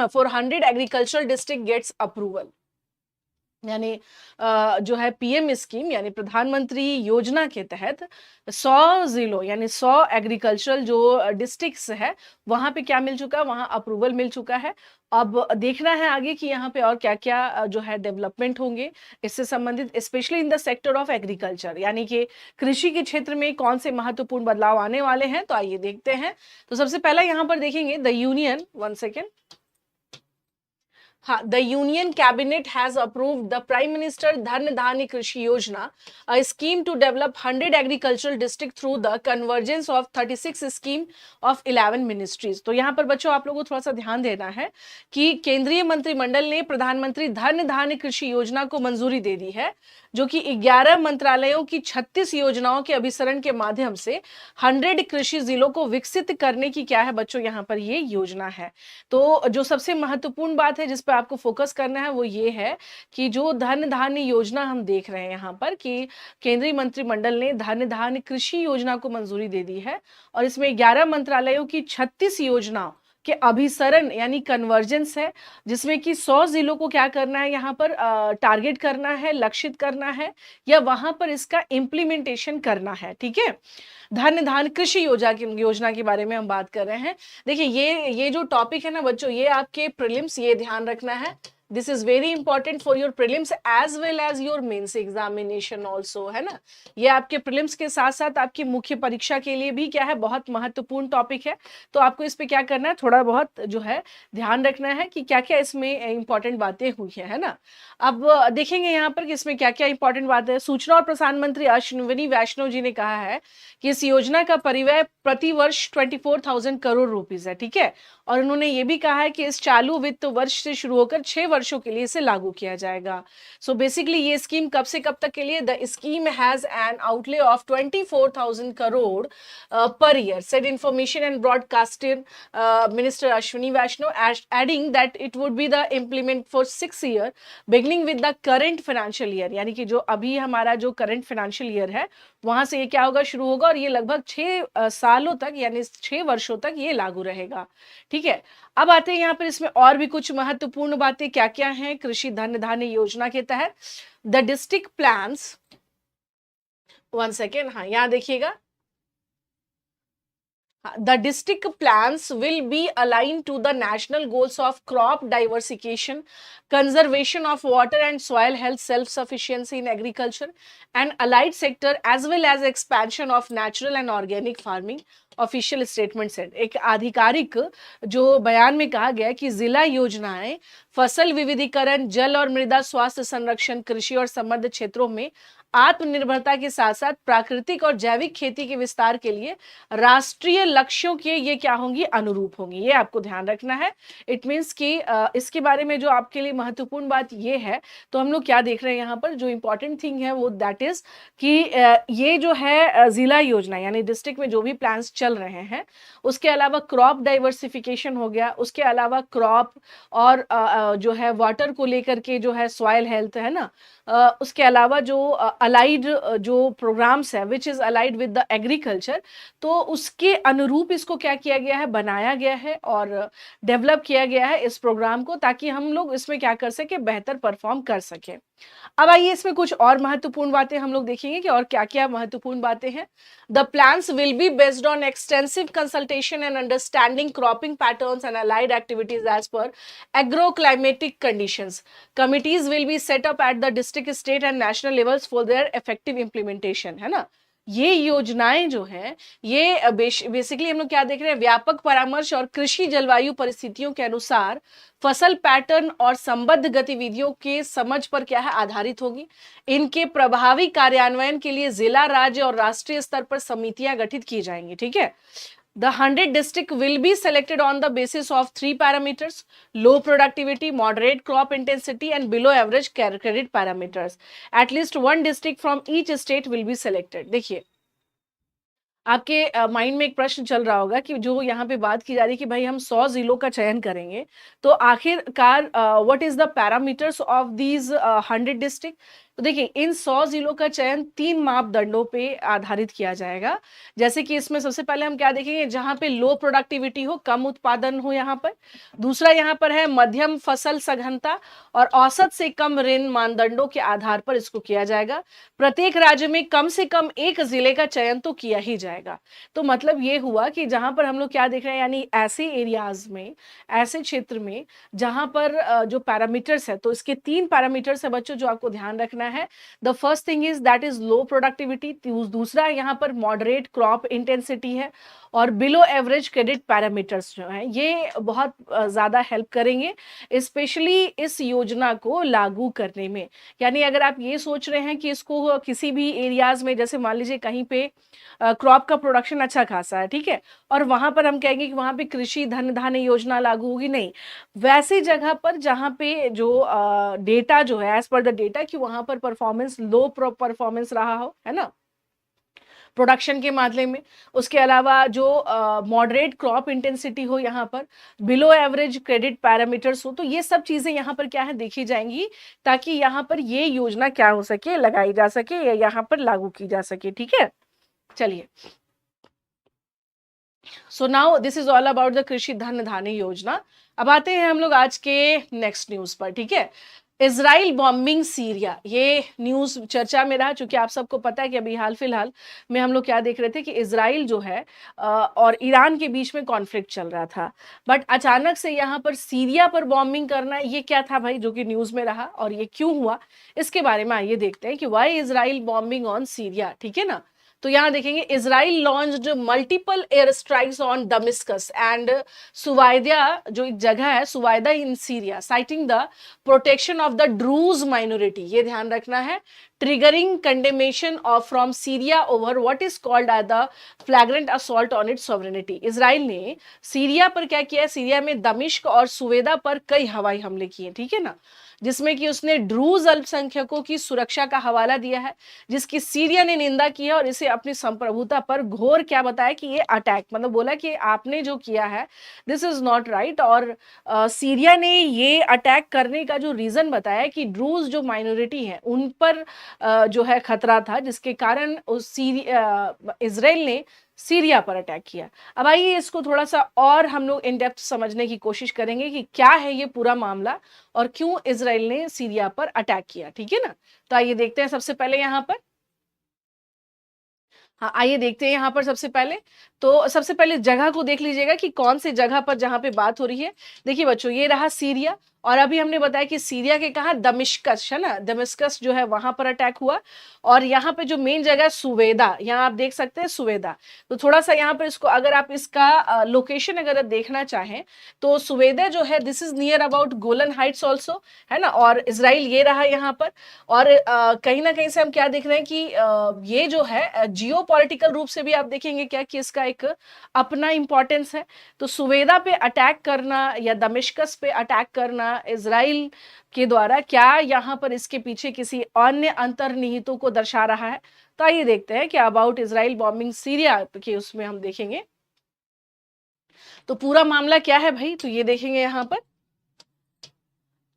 Speaker 1: for 100 agricultural district gets approval, यानी जो है पीएम स्कीम यानी प्रधानमंत्री योजना के तहत 100 जिलों यानी 100 एग्रीकल्चरल जो डिस्ट्रिक्ट्स है वहां पे क्या मिल चुका है, वहां अप्रूवल मिल चुका है। अब देखना है आगे कि यहाँ पे और क्या क्या जो है डेवलपमेंट होंगे इससे संबंधित, specially in the sector of agriculture, यानी कि कृषि के क्षेत्र में कौन से महत्वपूर्ण बदलाव आने वाले हैं। तो आइए देखते हैं। तो सबसे पहला यहाँ पर देखेंगे द यूनियन, वन सेकेंड, हाँ, the union cabinet has approved the prime minister Dhan Dhaanya Krishi Yojana, a scheme to develop 100 agricultural district through the convergence of 36 scheme of 11 ministries. तो यहाँ पर बच्चों आप लोगों को थोड़ा सा ध्यान देना है कि केंद्रीय मंत्रिमंडल ने प्रधानमंत्री धन धान्य कृषि योजना को मंजूरी दे दी है, जो कि 11 मंत्रालयों की 36 योजनाओं के अभिसरण के माध्यम से 100 कृषि जिलों को विकसित करने की क्या है बच्चों, यहाँ पर ये योजना है। तो जो सबसे महत्वपूर्ण बात है जिस पे आपको फोकस करना है वो ये है कि जो धन धान्य योजना हम देख रहे हैं यहाँ पर कि केंद्रीय मंत्रिमंडल ने धन धान्य कृषि योजना को मंजूरी दे दी है और इसमें 11 मंत्रालयों की 36 योजनाओं के अभिसरण यानी कन्वर्जेंस है, जिसमें कि 100 जिलों को क्या करना है, यहाँ पर टारगेट करना है, लक्षित करना है या वहां पर इसका इम्प्लीमेंटेशन करना है। ठीक है, धन धान्य कृषि योजना के बारे में हम बात कर रहे हैं। देखिए ये जो टॉपिक है ना बच्चों, ये आपके प्रीलिम्स, ये ध्यान रखना है, this is very important for your prelims as well as your mains examination also, है ना। ये आपके प्रीलिम्स के साथ साथ आपकी मुख्य परीक्षा के लिए भी क्या है, बहुत महत्वपूर्ण टॉपिक है। तो आपको इस पे क्या करना है, थोड़ा बहुत जो है ध्यान रखना है कि क्या क्या इसमें इंपॉर्टेंट बातें हुई है ना। अब देखेंगे यहाँ पर कि इसमें क्या क्या इंपॉर्टेंट बातें है। सूचना और प्रसारण मंत्री अश्विनी वैष्णव जी ने कहा है कि इस योजना का परिव्यय प्रति वर्ष 24,000 करोड़ रुपीस है। ठीक है, और उन्होंने ये भी कहा है कि इस चालू वित्त वर्ष से शुरू होकर 6 वर्षों के लिए इसे लागू किया जाएगा। सो बेसिकली ये स्कीम कब से कब तक के लिए, the scheme has an outlay of 24,000 crore per year, said information and broadcasting minister Ashwini Vaishnaw, adding that it would be the implement for 6 year beginning with the current financial year, यानी कि जो अभी हमारा जो करंट फाइनेंशियल ईयर है वहां से ये क्या होगा, शुरू होगा और ये लगभग 6 सालों तक यानी 6 वर्षों तक ये लागू रहेगा। ठीक है, अब आते हैं यहाँ पर इसमें और भी कुछ महत्वपूर्ण बातें क्या क्या हैं कृषि धन धान्य योजना के तहत। The district plans, one second, हाँ यहाँ देखिएगा, the district plans will be aligned to the national goals of crop diversification, conservation of water and soil health, self-sufficiency in agriculture and allied sector, as well as expansion of natural and organic farming. Official statement से एक आधिकारिक जो बयान में कहा गया कि जिला योजनाएं फसल विविधीकरण, जल और मृदा स्वास्थ्य संरक्षण, कृषि और संबद्ध क्षेत्रों में आत्मनिर्भरता के साथ साथ प्राकृतिक और जैविक खेती के विस्तार के लिए राष्ट्रीय लक्ष्यों के ये क्या होंगी, अनुरूप होंगी। ये आपको ध्यान रखना है। इट मीन्स कि इसके बारे में जो आपके लिए महत्वपूर्ण बात ये है, तो हम लोग क्या देख रहे हैं यहाँ पर, जो इंपॉर्टेंट थिंग है वो दैट इज कि ये जो है जिला योजना यानी डिस्ट्रिक्ट में जो भी प्लान्स चल रहे हैं, उसके अलावा क्रॉप डाइवर्सिफिकेशन हो गया, उसके अलावा क्रॉप और जो है वाटर को लेकर के जो है सॉइल हेल्थ है ना, उसके अलावा जो अलाइड जो प्रोग्राम्स है which is allied with the agriculture, तो उसके अनुरूप इसको क्या किया गया है, बनाया गया है और डेवलप किया गया है इस प्रोग्राम को, ताकि हम लोग इसमें क्या कर सके, बेहतर परफॉर्म कर सके। अब आइए इसमें कुछ और महत्वपूर्ण बातें हम लोग देखेंगे कि और क्या क्या महत्वपूर्ण बातें हैं। The plans will be based on extensive consultation and understanding cropping patterns and allied activities as per agro climatic conditions. Committees will be set up at the district, state and national levels for their effective implementation, है ना। ये योजनाएं जो है ये बेसिकली हम लोग क्या देख रहे हैं, व्यापक परामर्श और कृषि जलवायु परिस्थितियों के अनुसार फसल पैटर्न और संबद्ध गतिविधियों के समझ पर क्या है आधारित होगी। इनके प्रभावी कार्यान्वयन के लिए जिला, राज्य और राष्ट्रीय स्तर पर समितियां गठित की जाएंगी। ठीक है, The 100 district will be selected on the basis of 3 parameters: low productivity, moderate crop intensity, and below average credit parameters. At least one district from each state will be selected. देखिए, आपके माइंड में एक प्रश्न चल रहा होगा कि जो यहाँ पे बात की जा रही है कि भाई हम 100 जिलों का चयन करेंगे, तो आखिरकार what is the parameters of these 100 district. तो देखिए, इन 100 जिलों का चयन 3 मापदंडों पे आधारित किया जाएगा। जैसे कि इसमें सबसे पहले हम क्या देखेंगे, जहां पे लो प्रोडक्टिविटी हो, कम उत्पादन हो यहाँ पर। दूसरा यहाँ पर है मध्यम फसल सघनता और औसत से कम ऋण मानदंडों के आधार पर इसको किया जाएगा। प्रत्येक राज्य में कम से कम एक जिले का चयन तो किया ही जाएगा। तो मतलब ये हुआ कि जहां पर हम लोग क्या देख रहे हैं, यानी ऐसे एरियाज में, ऐसे क्षेत्र में जहां पर जो पैरामीटर्स है, तो इसके 3 पैरामीटर्स है बच्चों जो आपको ध्यान रखना है। The first thing is that is low productivity, दूसरा यहाँ पर मॉडरेट क्रॉप इंटेंसिटी है, और बिलो एवरेज क्रेडिट पैरामीटर्स जो हैं ये बहुत ज़्यादा हेल्प करेंगे स्पेशली इस योजना को लागू करने में। यानी अगर आप ये सोच रहे हैं कि इसको किसी भी एरियाज में, जैसे मान लीजिए कहीं पे क्रॉप का प्रोडक्शन अच्छा खासा है, ठीक है, और वहां पर हम कहेंगे कि वहां पे कृषि धन धान्य योजना लागू होगी, नहीं, वैसी जगह पर जहां पे जो डेटा जो है एज पर द डेटा कि वहां पर परफॉर्मेंस लो परफॉर्मेंस रहा हो, है ना, प्रोडक्शन के मामले में। उसके अलावा जो मॉडरेट क्रॉप इंटेंसिटी हो, यहाँ पर बिलो एवरेज क्रेडिट पैरामीटर्स हो, तो ये सब चीजें यहाँ पर क्या है देखी जाएंगी, ताकि यहाँ पर ये योजना क्या हो सके, लगाई जा सके या यहाँ पर लागू की जा सके। ठीक है, चलिए, so now this is all about the कृषि धन धान्य योजना। अब आते हैं हम लोग आज के नेक्स्ट न्यूज पर। ठीक है, इजराइल बॉम्बिंग सीरिया, ये न्यूज चर्चा में रहा, चूंकि आप सबको पता है कि अभी हाल फिलहाल में हम लोग क्या देख रहे थे कि इजराइल जो है और ईरान के बीच में कॉन्फ्लिक्ट चल रहा था, बट अचानक से यहाँ पर सीरिया पर बॉम्बिंग करना, ये क्या था भाई जो कि न्यूज में रहा, और ये क्यों हुआ, इसके बारे में आइए देखते हैं कि why Israel bombing on Syria. ठीक है ना, तो यहाँ देखेंगे, Israel launched multiple air strikes on Damascus and Suwaida, जो एक जगह है Suwaida in Syria, citing the protection of the Druze minority, ये ध्यान रखना है, triggering condemnation of from Syria over what is called as the flagrant assault on its sovereignty। Israel ने सीरिया पर क्या किया है, सीरिया में दमिश्क और सुवेदा पर कई हवाई हमले किए, ठीक है ना, जिसमें कि उसने ड्रूज अल्पसंख्यकों की सुरक्षा का हवाला दिया है, जिसकी सीरिया ने निंदा की है और इसे अपनी संप्रभुता पर घोर क्या बताया कि ये अटैक, मतलब बोला कि आपने जो किया है दिस इज नॉट राइट, और सीरिया ने ये अटैक करने का जो रीजन बताया कि ड्रूज जो माइनॉरिटी है उन पर जो है खतरा था, जिसके कारण उस इजराइल ने सीरिया पर अटैक किया। अब आइए इसको थोड़ा सा और हम लोग इन डेप्थ समझने की कोशिश करेंगे कि क्या है ये पूरा मामला और क्यों इजराइल ने सीरिया पर अटैक किया। ठीक है ना, तो आइए देखते हैं सबसे पहले यहाँ पर, हाँ आइए देखते हैं यहाँ पर सबसे पहले जगह को देख लीजिएगा कि कौन सी जगह पर जहाँ पे बात हो रही है। देखिए बच्चों, ये रहा सीरिया, और अभी हमने बताया कि सीरिया के कहा दमिश्कस, है ना, दमिश्कस जो है वहां पर अटैक हुआ, और यहाँ पे जो मेन जगह है सुवेदा, यहाँ आप देख सकते हैं सुवेदा। तो थोड़ा सा यहाँ पर इसको अगर आप इसका लोकेशन अगर देखना चाहें तो सुवेदा जो है this is near about Golan Heights also, है ना, और इजराइल ये रहा यहाँ पर। और कहीं ना कहीं से हम क्या देख रहे हैं कि ये जो है जियो पॉलिटिकल रूप से भी आप देखेंगे क्या कि इसका एक अपना इंपॉर्टेंस है। तो सुवेदा पे अटैक करना या दमिश्कस पे अटैक करना इजराइल के द्वारा, क्या यहाँ पर इसके पीछे किसी अन्य अंतर्निहितों को दर्शा रहा है। तो आइए देखते हैं कि अबाउट इजराइल बॉम्बिंग सीरिया के उसमें हम देखेंगे तो पूरा मामला क्या है भाई, तो ये देखेंगे यहाँ पर।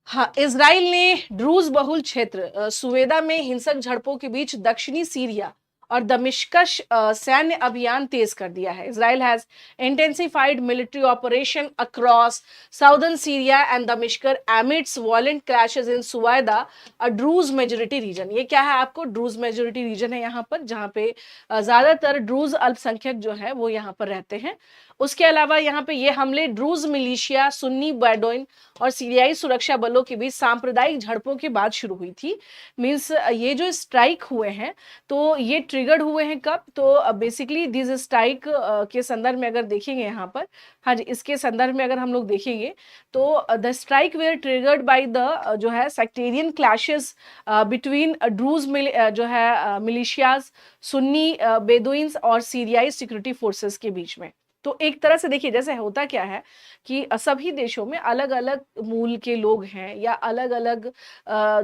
Speaker 1: हाँ, इजराइल ने ड्रूज बहुल क्षेत्र सुवेदा में हिंसक झड़पों के बीच दक्षिणी सीरिया और दमिश्कश सैन्य अभियान तेज कर दिया है। Israel has intensified military operation across southern Syria and Damascus amidst violent clashes in Suwayda, a Druze majority region. ये क्या है आपको, ड्रूज मेजोरिटी रीजन है यहाँ पर, जहाँ पे ज्यादातर ड्रूज अल्पसंख्यक जो है वो यहाँ पर रहते हैं। उसके अलावा यहाँ पे ये हमले ड्रूज मिलिशिया, सुन्नी बेडोइन और सीरियाई सुरक्षा बलों के बीच सांप्रदायिक झड़पों के बाद शुरू हुई थी। मींस ये जो स्ट्राइक हुए हैं तो ये ट्रिगर्ड हुए हैं कब, तो बेसिकली दिस स्ट्राइक के संदर्भ में अगर देखेंगे यहाँ पर, हाँ जी, इसके संदर्भ में अगर हम लोग देखेंगे तो the strike were triggered by the जो है सेक्टेरियन क्लैशेस बिटवीन ड्रूज जो है मिलिशियाज, सुन्नी बेदुइन्स और सीरियाई सिक्योरिटी फोर्सेस के बीच में। तो एक तरह से देखिए जैसे होता क्या है कि सभी देशों में अलग अलग मूल के लोग हैं या अलग अलग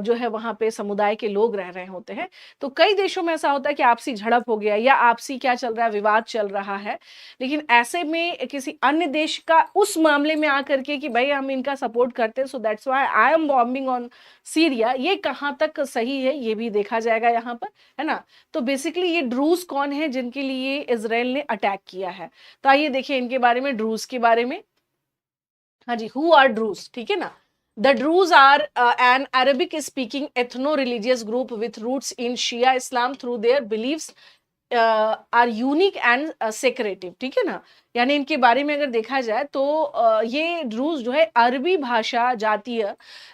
Speaker 1: जो है वहां पे समुदाय के लोग रह रहे होते हैं। तो कई देशों में ऐसा होता है कि आपसी झड़प हो गया या आपसी क्या चल रहा है, विवाद चल रहा है, लेकिन ऐसे में किसी अन्य देश का उस मामले में आकर के कि भाई हम इनका सपोर्ट करते हैं, so that's why I am bombing on Syria, ये कहाँ तक सही है ये भी देखा जाएगा यहाँ पर, है ना। तो बेसिकली ये ड्रूज कौन है जिनके लिए इजराइल ने अटैक किया है, तो आइए देखिए इनके बारे में, ड्रूज के बारे में। हाँ जी, हु आर ड्रूज, ठीक है ना। The Druze are an Arabic speaking ethno religious group with roots in Shia Islam through their beliefs are unique and secretive, ठीक है ना। यानी इनके बारे में अगर देखा जाए तो ये ड्रूज जो है अरबी भाषा जातीय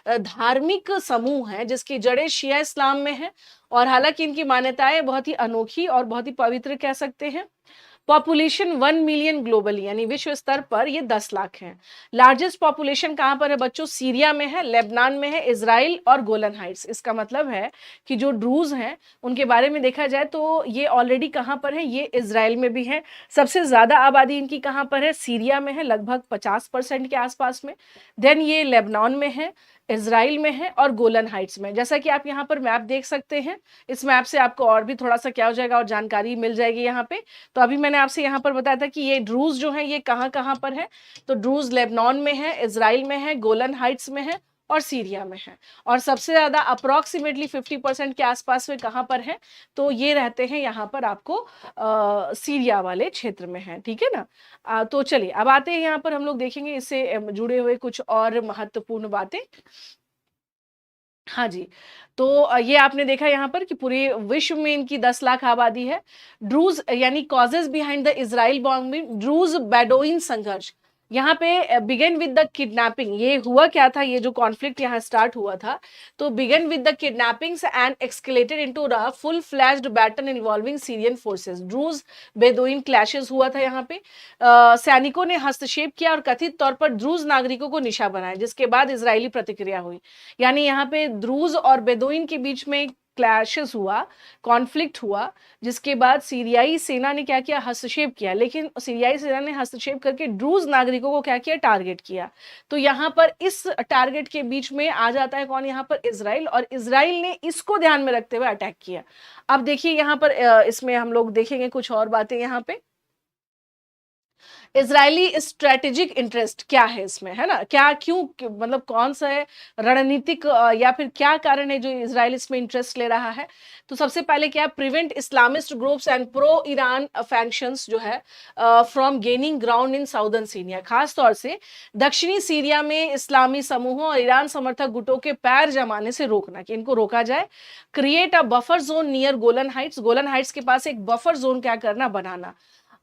Speaker 1: धार्मिक समूह है जिसकी जड़ें शिया इस्लाम में है, और हालांकि इनकी मान्यताएं बहुत ही अनोखी और बहुत ही पवित्र कह सकते हैं। पॉपुलेशन 1 मिलियन ग्लोबली, यानी विश्व स्तर पर ये 10 लाख है। लार्जेस्ट पॉपुलेशन कहाँ पर है बच्चों, सीरिया में है, लेबनान में है, इजराइल और गोलन हाइट्स। इसका मतलब है कि जो ड्रूज हैं उनके बारे में देखा जाए तो ये ऑलरेडी कहाँ पर है, ये इजराइल में भी है। सबसे ज्यादा आबादी इनकी कहाँ पर है, सीरिया में है, लगभग 50% के आसपास में। देन ये लेबनान में है, इजराइल में है और गोलन हाइट्स में। जैसा कि आप यहाँ पर मैप देख सकते हैं, इस मैप से आपको और भी थोड़ा सा क्या हो जाएगा और जानकारी मिल जाएगी यहाँ पे। तो अभी मैंने आपसे यहाँ पर बताया था कि ये ड्रूज जो है ये कहाँ कहाँ पर है, तो ड्रूज लेबनान में है, इजराइल में है, गोलन हाइट्स में है और सीरिया में है। और सबसे ज्यादा अप्रोक्सीमेटली 50% के आसपास में कहाँ पर है, तो ये रहते हैं यहाँ पर आपको सीरिया वाले क्षेत्र में है, ठीक है ना। तो चलिए अब आते हैं यहाँ पर, हम लोग देखेंगे इससे जुड़े हुए कुछ और महत्वपूर्ण बातें। हाँ जी, तो ये आपने देखा यहाँ पर कि पूरे विश्व में इनकी 10 लाख आबादी है। ड्रूज यानी causes behind the Israel bombing, ड्रूज Bedouin संघर्ष, यहाँ पे बिगन विद द किडनैपिंग, ये हुआ क्या था, ये जो कॉन्फ्लिक्ट यहाँ स्टार्ट हुआ था, तो began with the kidnappings and escalated into a full fledged battle involving Syrian forces. Druze Bedouin clashes हुआ था यहाँ पे, सैनिकों ने हस्तक्षेप किया और कथित तौर पर ड्रूज नागरिकों को निशाना बनाया, जिसके बाद इजरायली प्रतिक्रिया हुई। यानी यहाँ पे ड्रूज और बेदोइन के बीच में क्लैशेस हुआ, कॉन्फ्लिक्ट हुआ, जिसके बाद सीरियाई सेना ने क्या किया, हस्तक्षेप किया। लेकिन सीरियाई सेना ने हस्तक्षेप करके ड्रूज नागरिकों को क्या किया, टारगेट किया। तो यहाँ पर इस टारगेट के बीच में आ जाता है कौन, यहाँ पर इजराइल, और इजराइल ने इसको ध्यान में रखते हुए अटैक किया। अब देखिए यहाँ पर इसमें हम लोग देखेंगे कुछ और बातें यहाँ पे। इजरायली स्ट्रेटेजिक इंटरेस्ट क्या है इसमें, है ना, क्या क्यों मतलब कौन सा है रणनीतिक या फिर क्या कारण है जो इजराइल इसमें इंटरेस्ट ले रहा है। तो सबसे पहले क्या, prevent Islamist groups and pro Iran factions जो है from gaining ground in southern Syria, खास तौर से दक्षिणी सीरिया में इस्लामी समूहों और ईरान समर्थक गुटों के पैर जमाने से रोकना, कि इनको रोका जाए। Create a buffer zone near Golan Heights, Golan Heights के पास एक बफर जोन क्या करना, बनाना।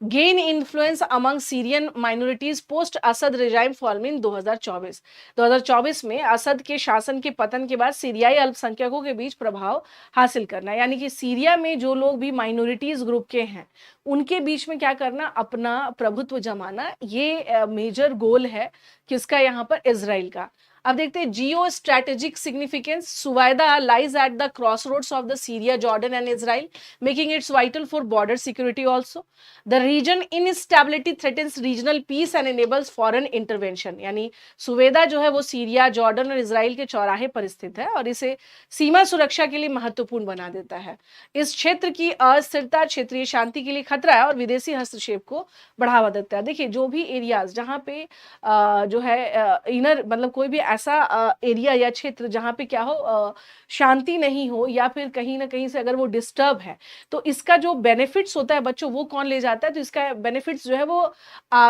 Speaker 1: Gain influence among Syrian minorities post Assad regime fall in 2024 में असद के शासन के पतन के बाद सीरियाई अल्पसंख्यकों के बीच प्रभाव हासिल करना, यानी कि सीरिया में जो लोग भी माइनॉरिटीज ग्रुप के हैं उनके बीच में क्या करना, अपना प्रभुत्व जमाना, ये मेजर गोल है किसका, यहाँ पर इजराइल का। अब देखते हैं geostrategic significance, Suwayda lies at the crossroads of the Syria, Jordan and Israel, making its vital for border security also. The region instability threatens regional peace and enables foreign intervention, यानी सुवेदा जो है वो सीरिया, जॉर्डन और इजराइल के चौराहे पर स्थित है और इसे सीमा सुरक्षा के लिए महत्वपूर्ण बना देता है। इस क्षेत्र की अस्थिरता क्षेत्रीय शांति के लिए खतरा है और विदेशी हस्तक्षेप को बढ़ावा देता है। देखिए जो भी एरियाज जहाँ पे जो है इनर मतलब कोई भी ऐसा एरिया या क्षेत्र जहाँ पे क्या हो, शांति नहीं हो या फिर कहीं ना कहीं से अगर वो डिस्टर्ब है, तो इसका जो बेनिफिट्स होता है बच्चों वो कौन ले जाता है, तो इसका बेनिफिट्स जो है वो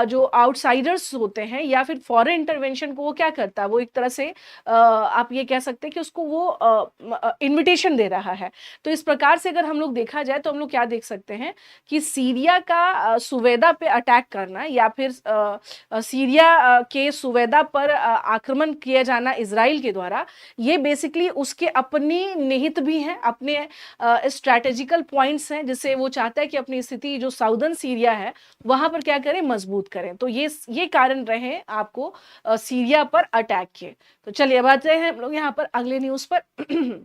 Speaker 1: जो आउटसाइडर्स होते हैं या फिर फॉरेन इंटरवेंशन को वो क्या करता है, वो एक तरह से आप ये कह सकते हैं कि उसको वो इन्विटेशन दे रहा है। तो इस प्रकार से अगर हम लोग देखा जाए तो हम लोग क्या देख सकते हैं कि सीरिया का सुवेदा पे अटैक करना या फिर सीरिया के सुवेदा पर आक्रमण किया किया जाना इजराइल के द्वारा, ये बेसिकली उसके अपनी निहित भी हैं, अपने स्ट्रैटेजिकल पॉइंट्स हैं, जिससे वो चाहता है कि अपनी स्थिति जो साउदर्न सीरिया है वहां पर क्या करें, मजबूत करें। तो ये कारण रहे आपको सीरिया पर अटैक के। तो चलिए अब आते हैं हम लोग यहाँ पर अगले न्यूज पर।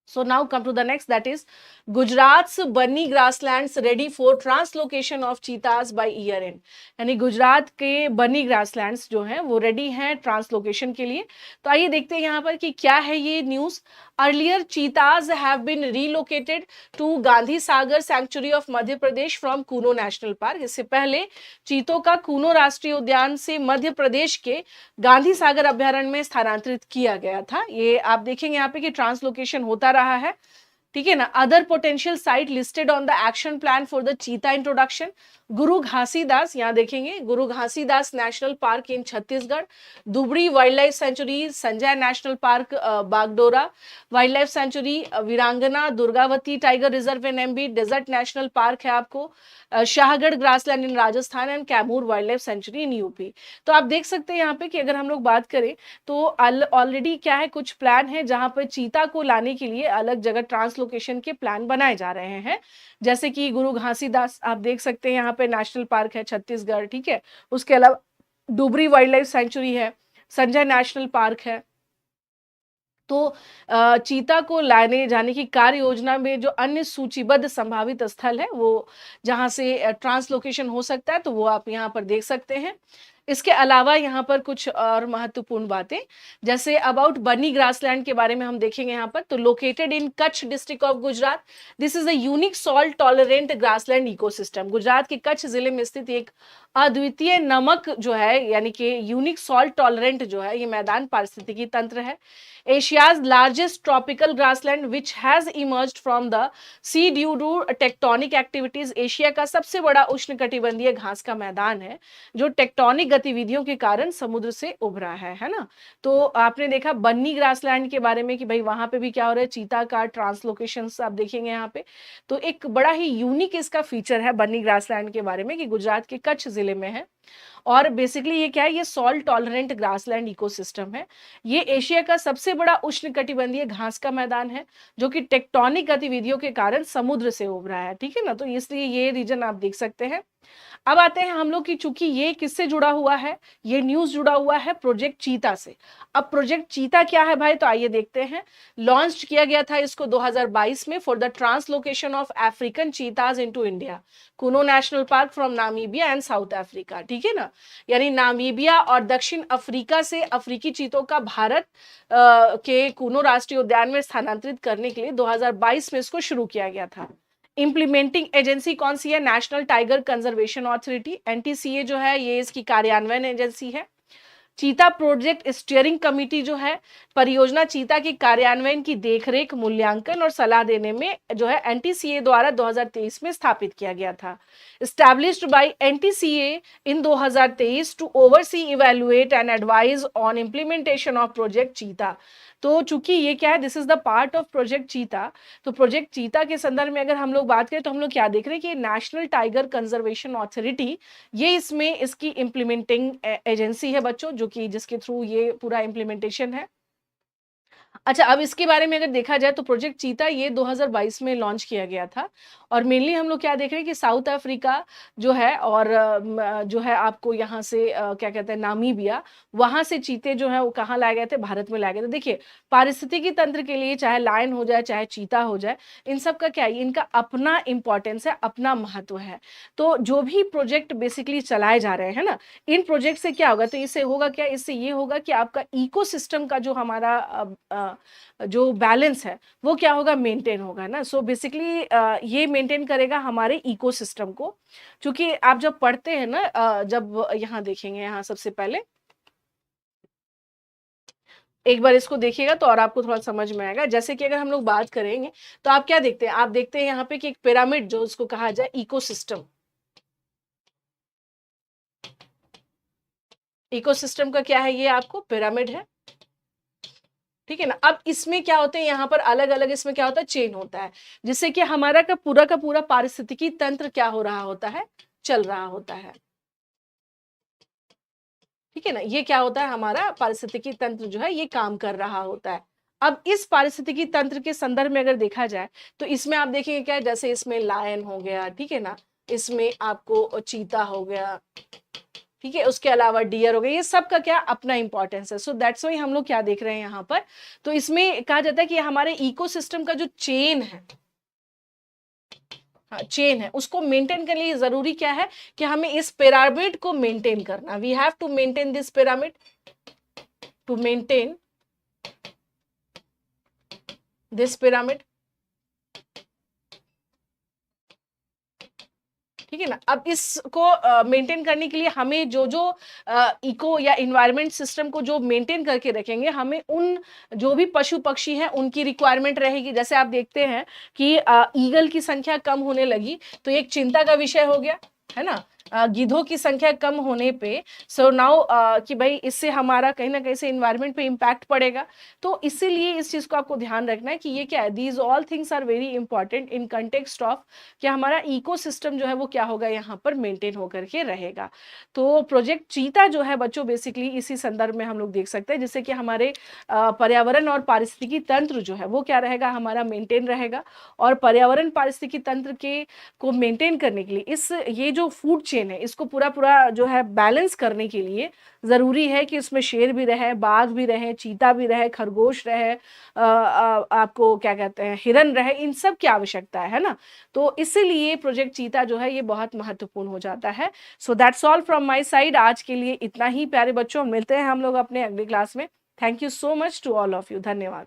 Speaker 1: So now come to the next, that is Gujarat's bunny grasslands ready for translocation of cheetahs by year end। यानी गुजरात के बनी ग्रासलैंड्स जो हैं वो रेडी हैं ट्रांसलोकेशन के लिए। तो आइए देखते हैं यहाँ पर कि क्या है ये news. Earlier cheetahs have been relocated to Gandhi Sagar sanctuary of Madhya Pradesh from Kuno national park. इससे पहले चीतों का कूनो राष्ट्रीय उद्यान से मध्य प्रदेश के गांधी सागर अभ्यारण्य में स्थानांतरित किया गया था। ये आप देखेंगे यहाँ पे कि ट्रांसलोकेशन होता रहा है, ठीक है ना। Other potential site listed on the action plan for the cheetah introduction, Guru Ghasidas, यहाँ देखेंगे Guru Ghasidas national park in Chhattisgarh, Dubri wildlife sanctuary, Sanjay national park Bagdora wildlife sanctuary, Veerangana Durgavati tiger reserve in MB, desert national park है आपको, Shahgarh grassland in Rajasthan and Kaimur wildlife sanctuary in UP. तो आप देख सकते हैं यहाँ पे कि अगर हम लोग बात करें तो ऑलरेडी क्या है, कुछ प्लान है जहां पर चीता को लाने के लिए अलग जगह ट्रांसलोकेशन के प्लान बनाए जा रहे हैं। जैसे कि गुरु घासीदास आप देख सकते हैं यहाँ पे नेशनल पार्क है छत्तीसगढ़, ठीक है। उसके अलावा डुबरी वाइल्ड लाइफ सेंचुरी है, संजय नेशनल पार्क है। तो चीता को लाने जाने की कार्य योजना में जो अन्य सूचीबद्ध संभावित स्थल है वो जहां से ट्रांसलोकेशन हो सकता है, तो वो आप यहाँ पर देख सकते हैं। इसके अलावा यहाँ पर कुछ और महत्वपूर्ण बातें, जैसे अबाउट बनी ग्रासलैंड के बारे में हम देखेंगे यहाँ पर। तो located in Kutch district of Gujarat, this is a unique salt tolerant grassland ecosystem. Gujarat के कच्छ जिले में स्थित एक अद्वितीय नमक जो है, यानी कि यूनिक सॉल्ट टॉलरेंट जो है, ये मैदान पारिस्थितिकी तंत्र है। Asia's largest tropical grassland which has emerged from the sea due to tectonic activities, Asia का सबसे बड़ा उष्णकटिबंधीय घास का मैदान है जो टेक्टोनिक गतिविधियों के कारण समुद्र से उभरा है ना। तो आपने देखा बन्नी ग्रासलैंड के बारे में कि भाई वहां पे भी क्या हो रहा है, चीता का ट्रांसलोकेशन आप देखेंगे यहाँ पे। तो एक बड़ा ही यूनिक इसका फीचर है बन्नी ग्रासलैंड के बारे में कि गुजरात के कच्छ जिले में है। और बेसिकली ये क्या है, ये सॉल्ट टॉलरेंट ग्रासलैंड इकोसिस्टम है। ये एशिया का सबसे बड़ा उष्णकटिबंधीय घास का मैदान है जो कि टेक्टोनिक गतिविधियों के कारण समुद्र से उभरा है, ठीक है ना। तो इसलिए ये रीजन आप देख सकते हैं। अब आते हैं हम लोग की, चूंकि ये किससे जुड़ा हुआ है, ये न्यूज जुड़ा हुआ है प्रोजेक्ट चीता से। अब प्रोजेक्ट चीता क्या है भाई, तो आइए देखते हैं। लॉन्च किया गया था इसको 2022 में for the translocation of African चीताज into India, Kuno national park from Namibia and south Africa, ठीक है ना। यानी नामीबिया और दक्षिण अफ्रीका से अफ्रीकी चीतों का भारत के कुनो राष्ट्रीय उद्यान में स्थानांतरित करने के लिए 2022 में इसको शुरू किया गया था। इंप्लीमेंटिंग एजेंसी कौन सी है, national tiger conservation authority, NTCA जो है ये इसकी कार्यान्वयन एजेंसी है। चीता प्रोजेक्ट स्टीयरिंग कमेटी जो है परियोजना चीता की कार्यान्वयन की देखरेख, मूल्यांकन और सलाह देने में जो है एनटीसीए द्वारा 2023 में स्थापित किया गया था। Established by NTCA in 2023 to oversee, evaluate and advise on implementation of project cheetah. तो चूंकि ये क्या है, this is the part of project cheetah. तो प्रोजेक्ट चीता के संदर्भ में अगर हम लोग बात करें तो हम लोग क्या देख रहे हैं कि नेशनल टाइगर कंजर्वेशन अथॉरिटी ये इसमें इसकी इंप्लीमेंटिंग एजेंसी है बच्चों, जो कि जिसके थ्रू ये पूरा इंप्लीमेंटेशन है। अच्छा, अब इसके बारे में अगर देखा जाए तो प्रोजेक्ट चीता ये 2022 में लॉन्च किया गया था। और मेनली हम लोग क्या देख रहे हैं कि साउथ अफ्रीका जो है और जो है आपको यहाँ से क्या कहते हैं नामीबिया, वहां से चीते जो है वो कहाँ लाए गए थे, भारत में लाए गए थे। देखिए पारिस्थितिकी तंत्र के लिए चाहे लायन हो जाए चाहे चीता हो जाए, इन सब का क्या है, इनका अपना इंपॉर्टेंस है, अपना महत्व है। तो जो भी प्रोजेक्ट बेसिकली चलाए जा रहे हैं ना, इन प्रोजेक्ट से क्या होगा, तो इससे होगा क्या, इससे ये होगा कि आपका इकोसिस्टम का जो हमारा जो बैलेंस है वो क्या होगा, मेंटेन होगा ना। सो बेसिकली ये मेंटेन करेगा हमारे इकोसिस्टम को। क्योंकि आप जब पढ़ते हैं ना, जब यहाँ देखेंगे, यहाँ सबसे पहले एक बार इसको देखिएगा तो और आपको थोड़ा समझ में आएगा। जैसे कि अगर हम लोग बात करेंगे तो आप क्या देखते हैं, आप देखते हैं यहाँ पे कि एक पिरामिड जो उसको कहा जाए इकोसिस्टम, इकोसिस्टम का क्या है, ये आपको पिरामिड है, ठीक है ना। अब इसमें क्या होते हैं, यहाँ पर अलग अलग इसमें क्या होता है, चेन होता है, जिससे कि हमारा का पूरा पारिस्थितिकी तंत्र क्या हो रहा होता है, चल रहा होता है।
Speaker 2: ठीक है ना, ये क्या होता है, हमारा पारिस्थितिकी तंत्र जो है ये काम कर रहा होता है। अब इस पारिस्थितिकी तंत्र के संदर्भ में अगर देखा जाए तो इसमें आप देखेंगे क्या है, जैसे इसमें लायन हो गया, ठीक है ना, इसमें आपको चीता हो गया, ठीक है, उसके अलावा डियर हो गया, ये सब का क्या अपना इंपॉर्टेंस है। सो दैट्स वाई हम लोग क्या देख रहे हैं यहाँ पर, तो इसमें कहा जाता है कि हमारे इकोसिस्टम का जो चेन है, हाँ चेन है, उसको मेंटेन करने के लिए जरूरी क्या है कि हमें इस पिरामिड को मेंटेन करना, we have to maintain this pyramid, to maintain this pyramid, ठीक है ना। अब इसको मेंटेन करने के लिए हमें जो जो इको या इन्वायरमेंट सिस्टम को जो मेंटेन करके रखेंगे, हमें उन जो भी पशु पक्षी हैं उनकी रिक्वायरमेंट रहेगी। जैसे आप देखते हैं कि ईगल की संख्या कम होने लगी, तो एक चिंता का विषय हो गया, है ना। गिद्धों की संख्या कम होने पे सो नाउ कि भाई इससे हमारा कहीं ना कहीं से इन्वायरमेंट पे इम्पैक्ट पड़ेगा। तो इसीलिए इस चीज को आपको ध्यान रखना है कि ये क्या है, these all things are very important in context of कि हमारा इकोसिस्टम जो है वो क्या होगा, यहाँ पर मेंटेन होकर के रहेगा। तो प्रोजेक्ट चीता जो है बच्चों बेसिकली इसी संदर्भ में हम लोग देख सकते हैं, जिससे कि हमारे पर्यावरण और पारिस्थितिकी तंत्र जो है वो क्या रहेगा, हमारा मेंटेन रहेगा। और पर्यावरण पारिस्थितिकी तंत्र के को मेंटेन करने के लिए इस ये जो फूड चेन है इसको पूरा पूरा जो है बैलेंस करने के लिए जरूरी है कि इसमें शेर भी रहे, बाघ भी रहे, चीता भी रहे, खरगोश रहे, आपको क्या कहते हैं हिरन रहे, इन सब की आवश्यकता है ना। तो इसीलिए प्रोजेक्ट चीता जो है ये बहुत महत्वपूर्ण हो जाता है। So that's all from my side, आज के लिए इतना ही प्यारे बच्चों, मिलते हैं हम लोग अपने अगली क्लास में। Thank you so much to all of you, धन्यवाद।